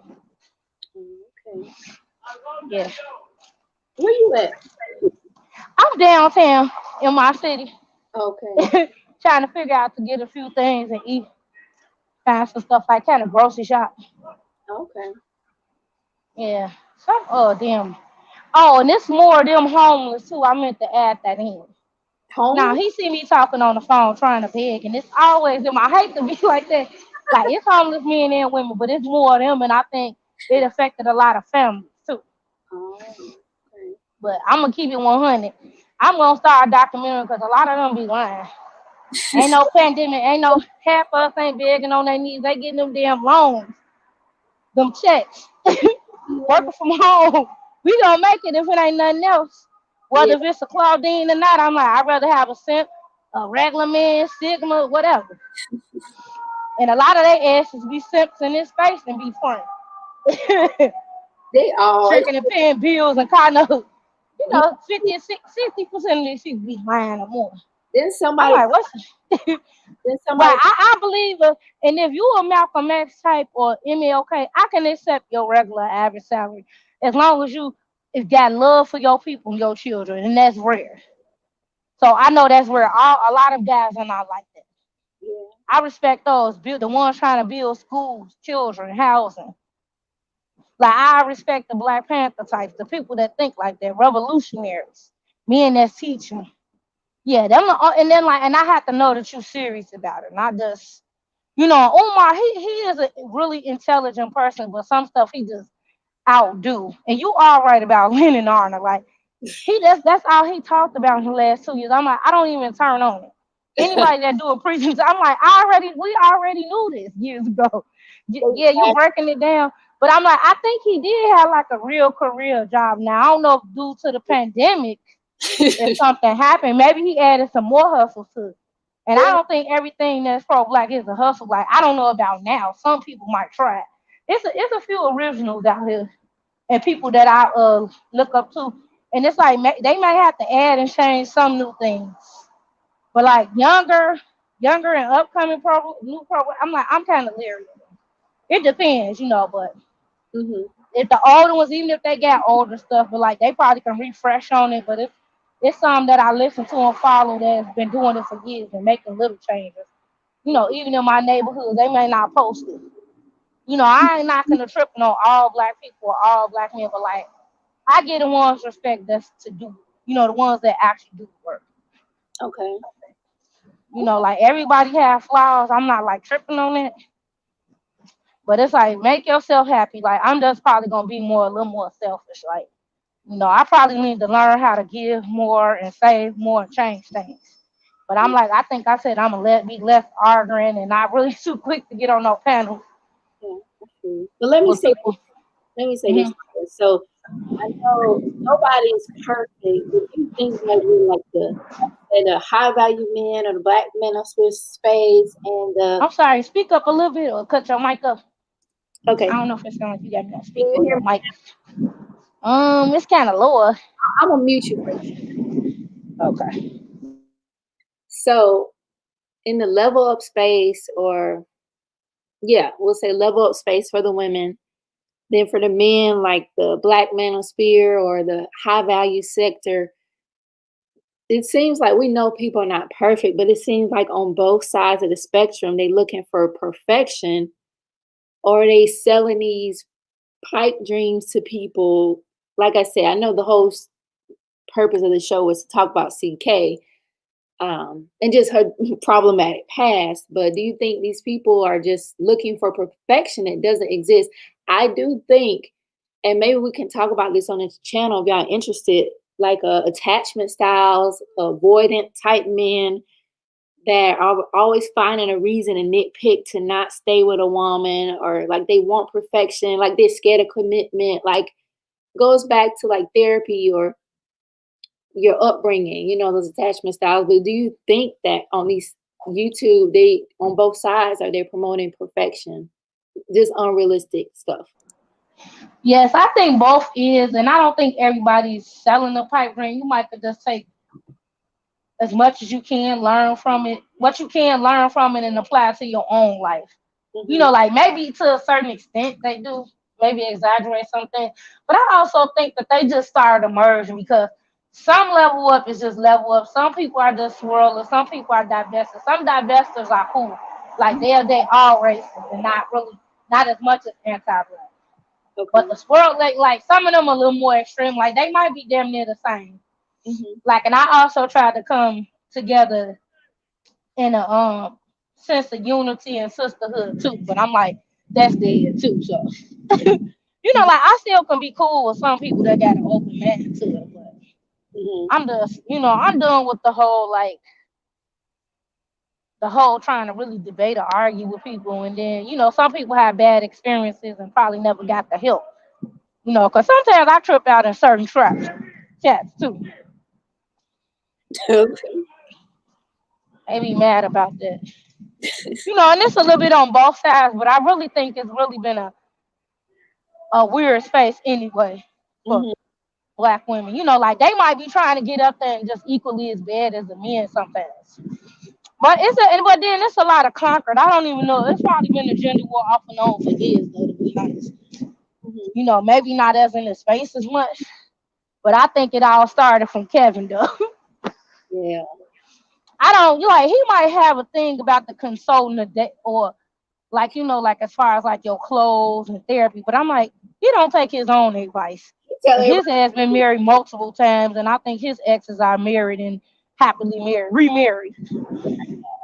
S1: Okay.
S3: Yeah.
S1: Where you at?
S3: I'm downtown in my city
S1: Okay.
S3: trying to figure out to get a few things and eat, find some stuff like kind of grocery shop.
S1: Okay.
S3: Yeah. Some damn. Oh, and it's more of them homeless too. I meant to add that in. Now he see me talking on the phone trying to beg, and it's always him. I hate to be like that. Like it's homeless men and women, but it's more of them, and I think it affected a lot of families too.
S1: Oh, okay.
S3: But I'm gonna keep it 100. I'm gonna start a documentary because a lot of them be lying. Ain't no pandemic, ain't no half of us ain't begging on their knees. They getting them damn loans, them checks,
S1: Yeah.
S3: working from home. We gonna make it if it ain't nothing else.
S1: Yeah.
S3: Whether if it's a Claudine or not, I'm like, I'd rather have a simp, a regular man, Sigma, whatever. And a lot of their asses be simps in this space and be friends.
S1: They all.
S3: Tricking and paying bills and kind of, 50 and 60% of these people be lying or more.
S1: Then
S3: I'm
S1: somebody.
S3: like, what's
S1: Then
S3: But
S1: somebody.
S3: I believe, and if you a Malcolm X type or MLK, I can accept your regular average salary as long as you if got love for your people and your children, and that's rare. So I know that's where a lot of guys are not like that.
S1: Yeah.
S3: I respect those, the ones trying to build schools, children, housing. Like I respect the Black Panther types, the people that think like that, revolutionaries, men that's teaching. Yeah, them, and then and I have to know that you're serious about it, not just Umar. He is a really intelligent person, but some stuff he just outdo. And you are right about Lennon Arnold. Like that's all he talked about in the last 2 years. I'm like, I don't even turn on it. Anybody that do a presentation, I'm like, we already knew this years ago. Yeah, you breaking it down. But I'm like, I think he did have like a real career job now. I don't know if due to the pandemic, if something happened, maybe he added some more hustle to it. And I don't think everything that's pro black is a hustle. Like I don't know about now. Some people might try it. It's a few originals out here and people that I look up to. And it's like they might have to add and change some new things. But like younger and upcoming new program, I'm kind of leery. It depends, but
S1: Hmm.
S3: if the older ones, even if they got older stuff, but like they probably can refresh on it. But it's some that I listen to and follow that's been doing it for years and making little changes. Even in my neighborhood, they may not post it. I ain't knocking the tripping on all black people or all black men, but like I get the ones respect that's to do. The ones that actually do the work.
S1: Okay.
S3: Like everybody have flaws. I'm not like tripping on it. But it's like make yourself happy. Like I'm just probably gonna be a little more selfish. Like, I probably need to learn how to give more and save more and change things. But I'm like, I think I said I'm gonna be less arguing and not really too quick to get on no panel
S1: Yeah. Okay. But let me
S3: with
S1: say
S3: people.
S1: let me say
S3: Hmm.
S1: this. So I know nobody's perfect, but you think like we're like the high value men or the black men of Swiss space and the
S3: I'm sorry, speak up a little bit or cut your mic up. I
S1: okay.
S3: don't know if it's gonna like you got me on
S1: Can
S3: speaker
S1: you
S3: or
S1: hear
S3: your
S1: me?
S3: mic. It's kind of lower.
S1: I'm gonna mute you for
S3: Okay.
S1: so in the level up space or yeah, we'll say level up space for the women. Then for the men, like the black manosphere or the high value sector, it seems like we know people are not perfect, but it seems like on both sides of the spectrum, they looking for perfection or they selling these pipe dreams to people. Like I said, I know the whole purpose of the show was to talk about CK and just her problematic past. But do you think these people are just looking for perfection that doesn't exist? I do think, and maybe we can talk about this on this channel if y'all interested, like attachment styles, avoidant type men that are always finding a reason to nitpick to not stay with a woman, or like they want perfection, like they're scared of commitment, like goes back to like therapy or your upbringing, those attachment styles. But do you think that on these YouTube, they on both sides are they promoting perfection, just unrealistic stuff?
S3: Yes, I think both is, and I don't think everybody's selling the pipe dream. You might could just take as much as you can learn from it, what you can learn from it, and apply it to your own life.
S1: Mm-hmm.
S3: Like maybe to a certain extent they do, maybe exaggerate something. But I also think that they just started emerging because some level up is just level up. Some people are just swirlers. Some people are divestors. Some divestors are cool. Like they all racist and not as much as anti-black. But
S1: Okay.
S3: the swirl like some of them are a little more extreme. Like they might be damn near the same.
S1: Mm-hmm.
S3: Like, and I also tried to come together in a sense of unity and sisterhood too. But I'm like, that's dead too. So like I still can be cool with some people that got an open mind to it, but I'm just, I'm done with the whole trying to really debate or argue with people, and then some people have bad experiences and probably never got the help. Because sometimes I trip out in certain chats too. They be mad about that. And it's a little bit on both sides, but I really think it's really been a weird space anyway for Black women. Like they might be trying to get up there and just equally as bad as the men sometimes. But then it's a lot of conquered. I don't even know. It's probably been a gender war off and on for years, though, to be honest. Maybe not as in the space as much, but I think it all started from Kevin, though.
S1: Yeah.
S3: I don't he might have a thing about the consoling the day, or like as far as like your clothes and therapy, but I'm like, he don't take his own advice. His ass been married multiple times, and I think his exes are married and happily remarried.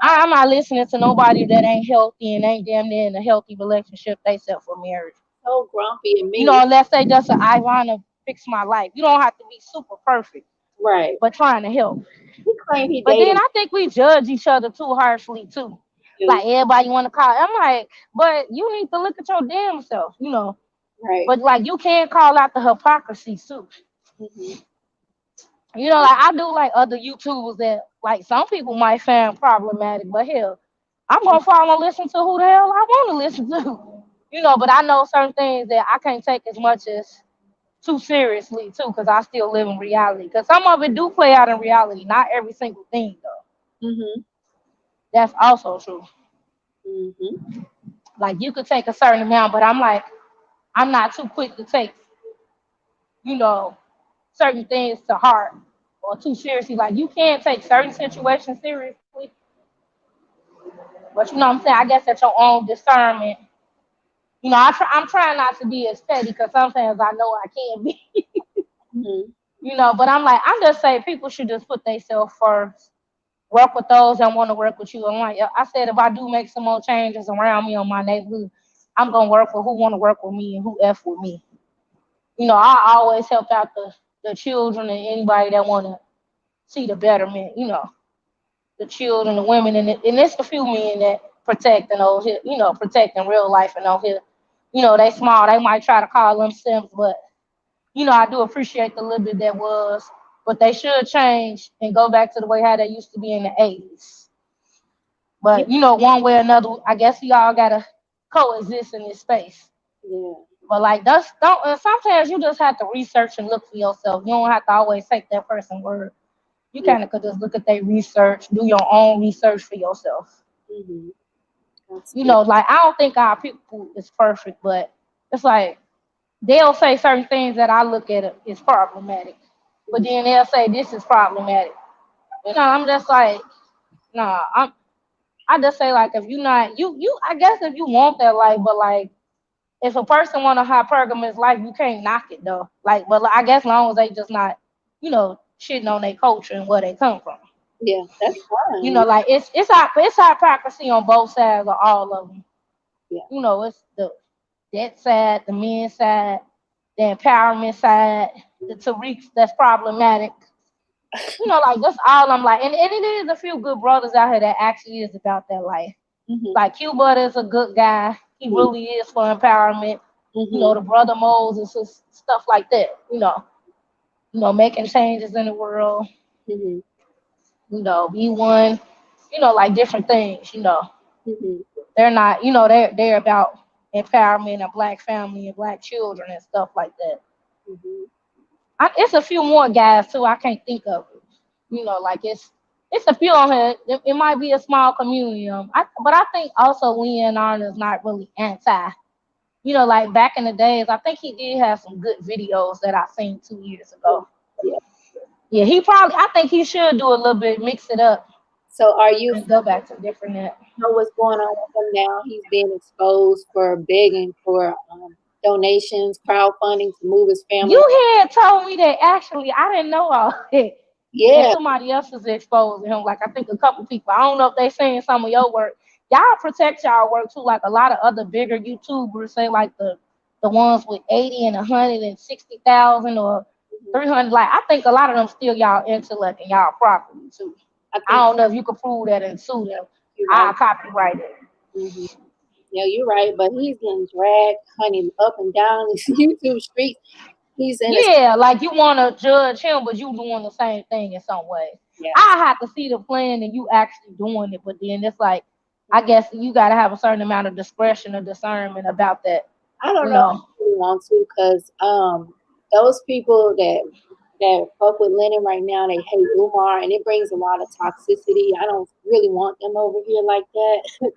S3: I'm not listening to nobody that ain't healthy and ain't damn near in a healthy relationship they self for marriage.
S1: So grumpy and mean.
S3: Unless they just I want to fix my life. You don't have to be super perfect.
S1: Right.
S3: But trying to help.
S1: He claimed he
S3: but
S1: dated.
S3: Then I think we judge each other too harshly too. Like everybody want to call. I'm like, but you need to look at your damn self,
S1: Right.
S3: But like you can't call out the hypocrisy too. Like I do like other YouTubers that like some people might find problematic, but hell, I'm gonna follow and listen to who the hell I want to listen to. But I know certain things that I can't take as much as too seriously too, because I still live in reality. Because some of it do play out in reality, not every single thing though. That's also true. Like you could take a certain amount, but I'm like, I'm not too quick to take, certain things to heart or too seriously. Like you can't take certain situations seriously, but what I'm saying, I guess at your own discernment. I'm trying not to be as petty because sometimes I know I can be. But I'm like, I'm just saying people should just put themselves first. Work with those that want to work with you. And like I said, if I do make some more changes around me on my neighborhood, I'm gonna work with who want to work with me and who F with me. I always help out the children and anybody that want to see the betterment. The children, the women, and it's a few men that protect and those here, protect in real life and those here. They small. They might try to call them simps, but I do appreciate the little bit that was. But they should change and go back to the way how they used to be in the 80s. But one way or another, I guess we all gotta coexist in this space.
S1: Yeah.
S3: But like don't. Sometimes you just have to research and look for yourself. You don't have to always take that person's word. You kind of could just look at their research, do your own research for yourself. Like I don't think our people is perfect, but it's like they'll say certain things that I look at it is problematic, but then they'll say this is problematic. I'm just like, nah. I just say like if you not you I guess if you want that life, but like if a person want a hypergamous life, you can't knock it though. Like, but I guess as long as they just not, shitting on their culture and where they come from.
S1: Yeah, that's fine.
S3: Like it's hypocrisy on both sides of all of them.
S1: Yeah.
S3: It's that side, the men side, the empowerment side, the Tariqs that's problematic. Like that's all I'm like, and it is a few good brothers out here that actually is about that life. Like Q-Butter is a good guy. He really is for empowerment. The brother Moses is stuff like that. Making changes in the world. Be one. Like different things. They're not. They're about empowerment of Black family and Black children and stuff like that. It's a few more guys too. I can't think of it. Like it's a few on here. It might be a small community. But I think also Leon Arnold is not really anti. Like back in the days, I think he did have some good videos that I seen 2 years ago. Yeah, I think he should do a little bit, mix it up.
S1: So are you
S3: go back to different
S1: know what's going on with him now? He's being exposed for begging for donations, crowdfunding to move his family.
S3: You had told me that actually. I didn't know all that.
S1: Yeah.
S3: And somebody else is exposing him. Like I think a couple people. I don't know if they saying some of your work. Y'all protect y'all work too. Like a lot of other bigger YouTubers say, like the ones with 80 and 160,000 or 300. Like I think a lot of them steal y'all intellect and y'all property too. I don't know if you could prove that and sue them. I'll copyright it.
S1: Mm-hmm. Yeah, you're right. But he's getting dragged, honey, up and down these YouTube streets. He's in
S3: Yeah, like you want to judge him, but you doing the same thing in some way.
S1: Yeah.
S3: I have to see the plan and you actually doing it, but then it's like, I guess you got to have a certain amount of discretion or discernment about that.
S1: I don't know if I really want to, because those people that fuck with Lennon right now, they hate Umar, and it brings a lot of toxicity. I don't really want them over here like that.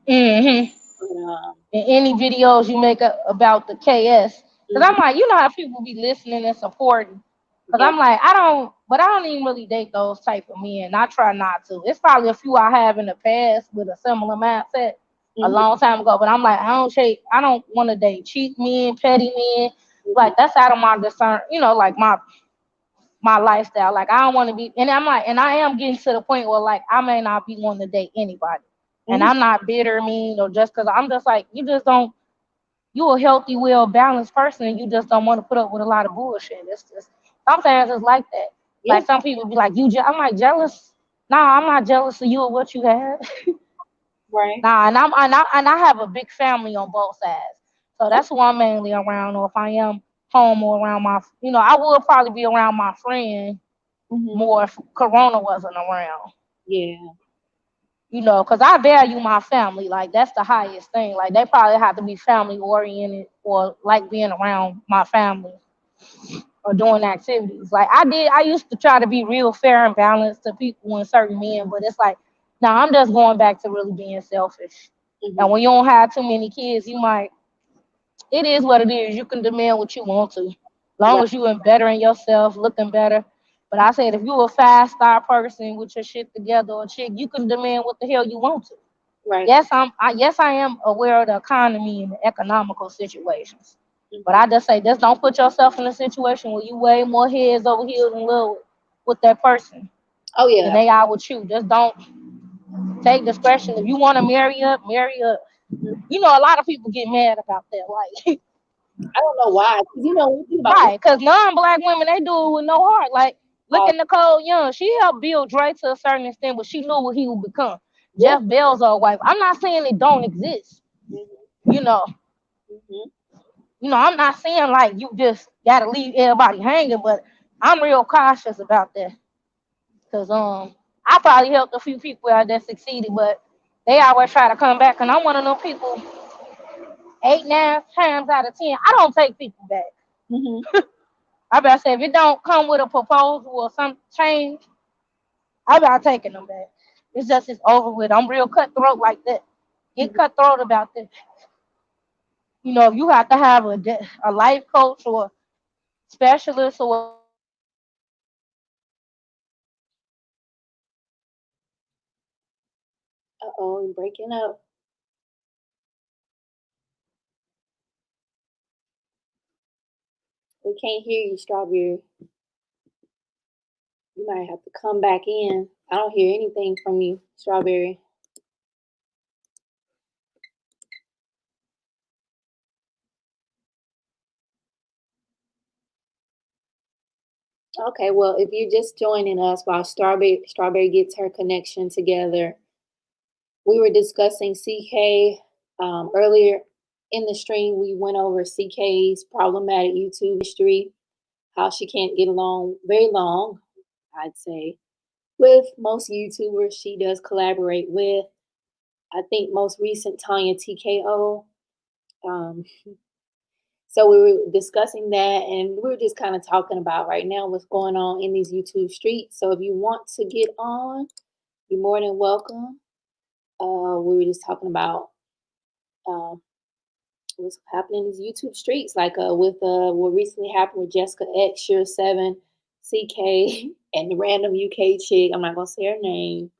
S3: Mm-hmm.
S1: But,
S3: in any videos you make about the KS, because I'm like, you know how people be listening and supporting. Because I'm like, but I don't even really date those type of men. I try not to. It's probably a few I have in the past with a similar mindset a long time ago. But I'm like, I don't want to date cheap men, petty men. Like that's out of my discern, like my lifestyle. Like I don't want to be, and I'm like, and I am getting to the point where like I may not be wanting to date anybody, and I'm not bitter, mean, or just because I'm just like you just don't. You a healthy, well balanced person, and you just don't want to put up with a lot of bullshit. It's just sometimes it's like that. Yeah. Like some people be like, I'm like jealous. Nah, I'm not jealous of you or what you have.
S1: Right.
S3: Nah, and I have a big family on both sides, so that's who I'm mainly around. Or if I am home or around my, I would probably be around my friend more if Corona wasn't around.
S1: Yeah.
S3: Because I value my family. Like that's the highest thing. Like they probably have to be family oriented or like being around my family or doing activities. Like I used to try to be real fair and balanced to people and certain men, but it's like, now I'm just going back to really being selfish. And when you don't have too many kids, it is what it is. You can demand what you want to, as long as you are bettering yourself, looking better. But I said, if you're a 5-star person with your shit together or chick, you can demand what the hell you want to.
S1: Right.
S3: Yes, I am aware of the economy and the economical situations. But I just say, just don't put yourself in a situation where you weigh more heads over heels in love with that person.
S1: Oh yeah.
S3: Than they are with you. Just don't take discretion. If you want to marry up, marry up. A lot of people get mad about that. Like
S1: I don't know why. Because
S3: right, because non-black women, they do it with no heart. Like look at Nicole Young. She helped build Dre to a certain extent, but she knew what he would become. Jeff Bezos' wife. I'm not saying it don't exist. I'm not saying like you just gotta leave everybody hanging, but I'm real cautious about that. Cause I probably helped a few people out that succeeded, but they always try to come back, and I'm one of them people. 8, 9 times out of 10, I don't take people back. I better say if it don't come with a proposal or some change, I about taking them back. It's over with. I'm real cutthroat like that. Get cutthroat about that. If you have to have a life coach or specialist or
S1: I'm breaking up. We can't hear you, Strawberry. You might have to come back in. I don't hear anything from you, Strawberry. Okay, well, if you're just joining us while Strawberry gets her connection together, we were discussing CK earlier in the stream. We went over CK's problematic YouTube history, how she can't get along very long, I'd say, with most YouTubers she does collaborate with. I think most recent Tonya TKO. So we were discussing that, and we were just kind of talking about right now what's going on in these YouTube streets. So if you want to get on, you're more than welcome. We were just talking about what's happening in these YouTube streets, like with what recently happened with Jessica X, Sure 7, CK, and the random UK chick. I'm not gonna say her name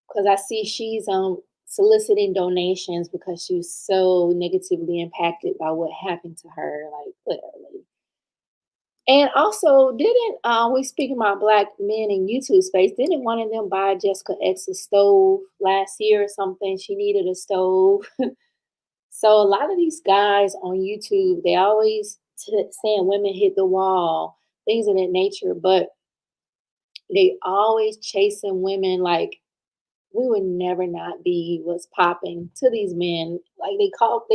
S1: because I see she's soliciting donations because she was so negatively impacted by what happened to her. Like, literally. And also, didn't we speaking about black men in YouTube space? Didn't one of them buy Jessica X's stove last year or something? She needed a stove. So a lot of these guys on YouTube, they always saying women hit the wall, things of that nature, but they always chasing women like we would never not be what's popping to these men. Like they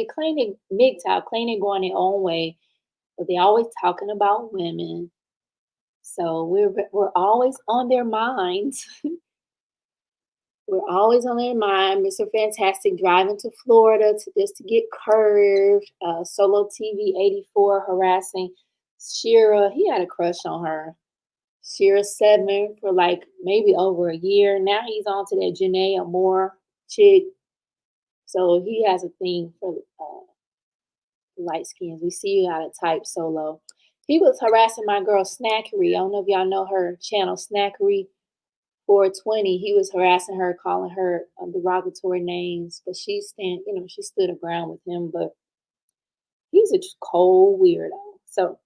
S1: claim they MGTOW, claim they going their own way, but they always talking about women. So we're always on their minds. We're always on their mind. Mr. Fantastic driving to Florida just to get curved. Solo TV 84 harassing Shira. He had a crush on her. Shira Sedman for like maybe over a year. Now he's on to that Janae Amore chick. So he has a thing for light skins. We see you out of type Solo. He was harassing my girl Snackery. I don't know if y'all know her channel, Snackery 420. He was harassing her, calling her derogatory names, but she she stood her ground with him. But he's a cold weirdo. So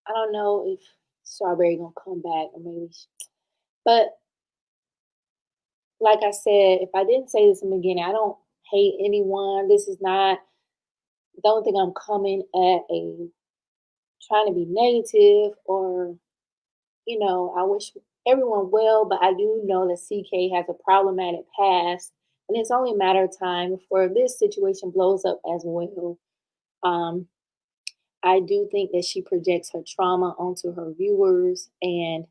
S1: I don't know if Strawberry gonna come back or maybe, but like I said, if I didn't say this in the beginning, I don't hate anyone. This is not. Don't think I'm coming at a trying to be negative or I wish everyone well, but I do know that CK has a problematic past, and it's only a matter of time before this situation blows up as well. Um, I do think that she projects her trauma onto her viewers, and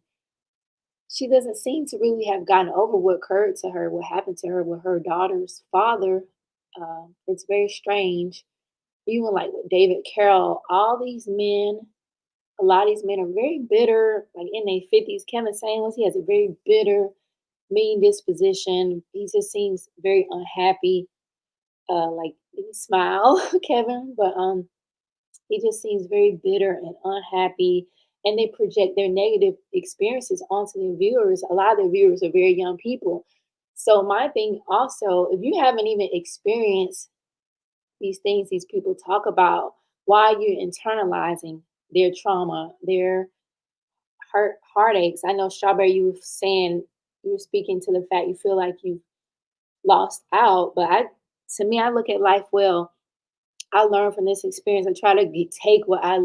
S1: she doesn't seem to really have gotten over what occurred to her, what happened to her with her daughter's father. It's very strange. Even like with David Carroll, all these men, a lot of these men are very bitter, like in their 50s. Kevin Samuels, he has a very bitter, mean disposition. He just seems very unhappy. Like he smile, Kevin, but he just seems very bitter and unhappy. And they project their negative experiences onto their viewers. A lot of their viewers are very young people. So my thing also, if you haven't even experienced these things these people talk about, why you're internalizing their trauma, their heartaches. I know Strawberry, you were speaking to the fact you feel like you've lost out, but to me, I look at life well. I learned from this experience. I try to take what I,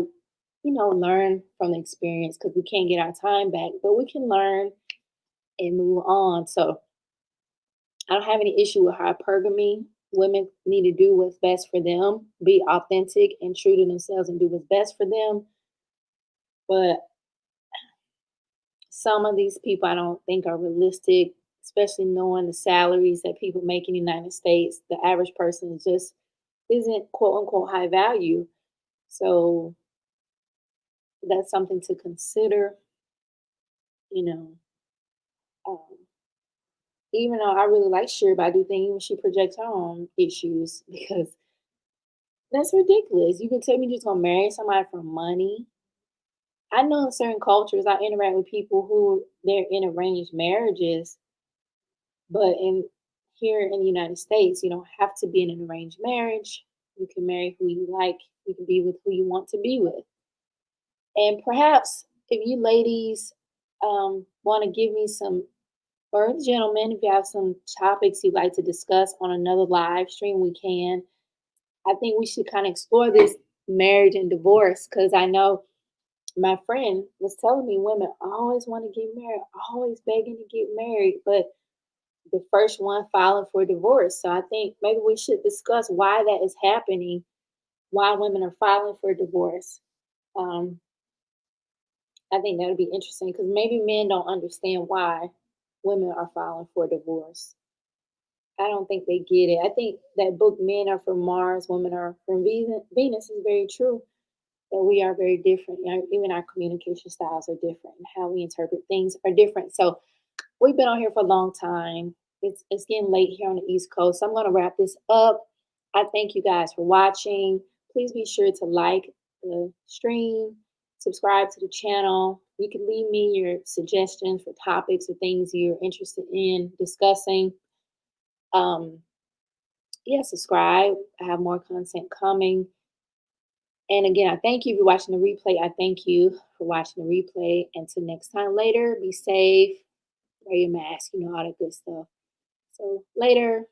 S1: learn from the experience because we can't get our time back, but we can learn and move on. So I don't have any issue with hypergamy. Women need to do what's best for them, be authentic and true to themselves, and do what's best for them. But some of these people I don't think are realistic, especially knowing the salaries that people make in the United States. The average person just isn't quote unquote high value. So that's something to consider, you know. Um, Even though I really like Shira, but I do think even she projects her own issues because that's ridiculous. You can tell me you're just gonna marry somebody for money. I know in certain cultures I interact with people who they're in arranged marriages. But here in the United States, you don't have to be in an arranged marriage. You can marry who you like. You can be with who you want to be with. And perhaps if you ladies want to give me some, or gentlemen, if you have some topics you'd like to discuss on another live stream, we can. I think we should kind of explore this marriage and divorce because I know my friend was telling me women always want to get married, always begging to get married, but the first one filing for divorce. So I think maybe we should discuss why that is happening, why women are filing for divorce. Um, I think that would be interesting because maybe men don't understand why women are filing for divorce. I don't think they get it. I think that book Men Are From Mars, Women Are From Venus is very true. That we are very different. Even our communication styles are different and how we interpret things are different. So we've been on here for a long time. It's getting late here on the East Coast. So I'm going to wrap this up. I thank you guys for watching. Please be sure to like the stream, subscribe to the channel. You can leave me your suggestions for topics or things you're interested in discussing. Yeah, subscribe. I have more content coming. And again, I thank you for watching the replay. I thank you for watching the replay. Until next time later, be safe, wear your mask, all that good stuff. So later.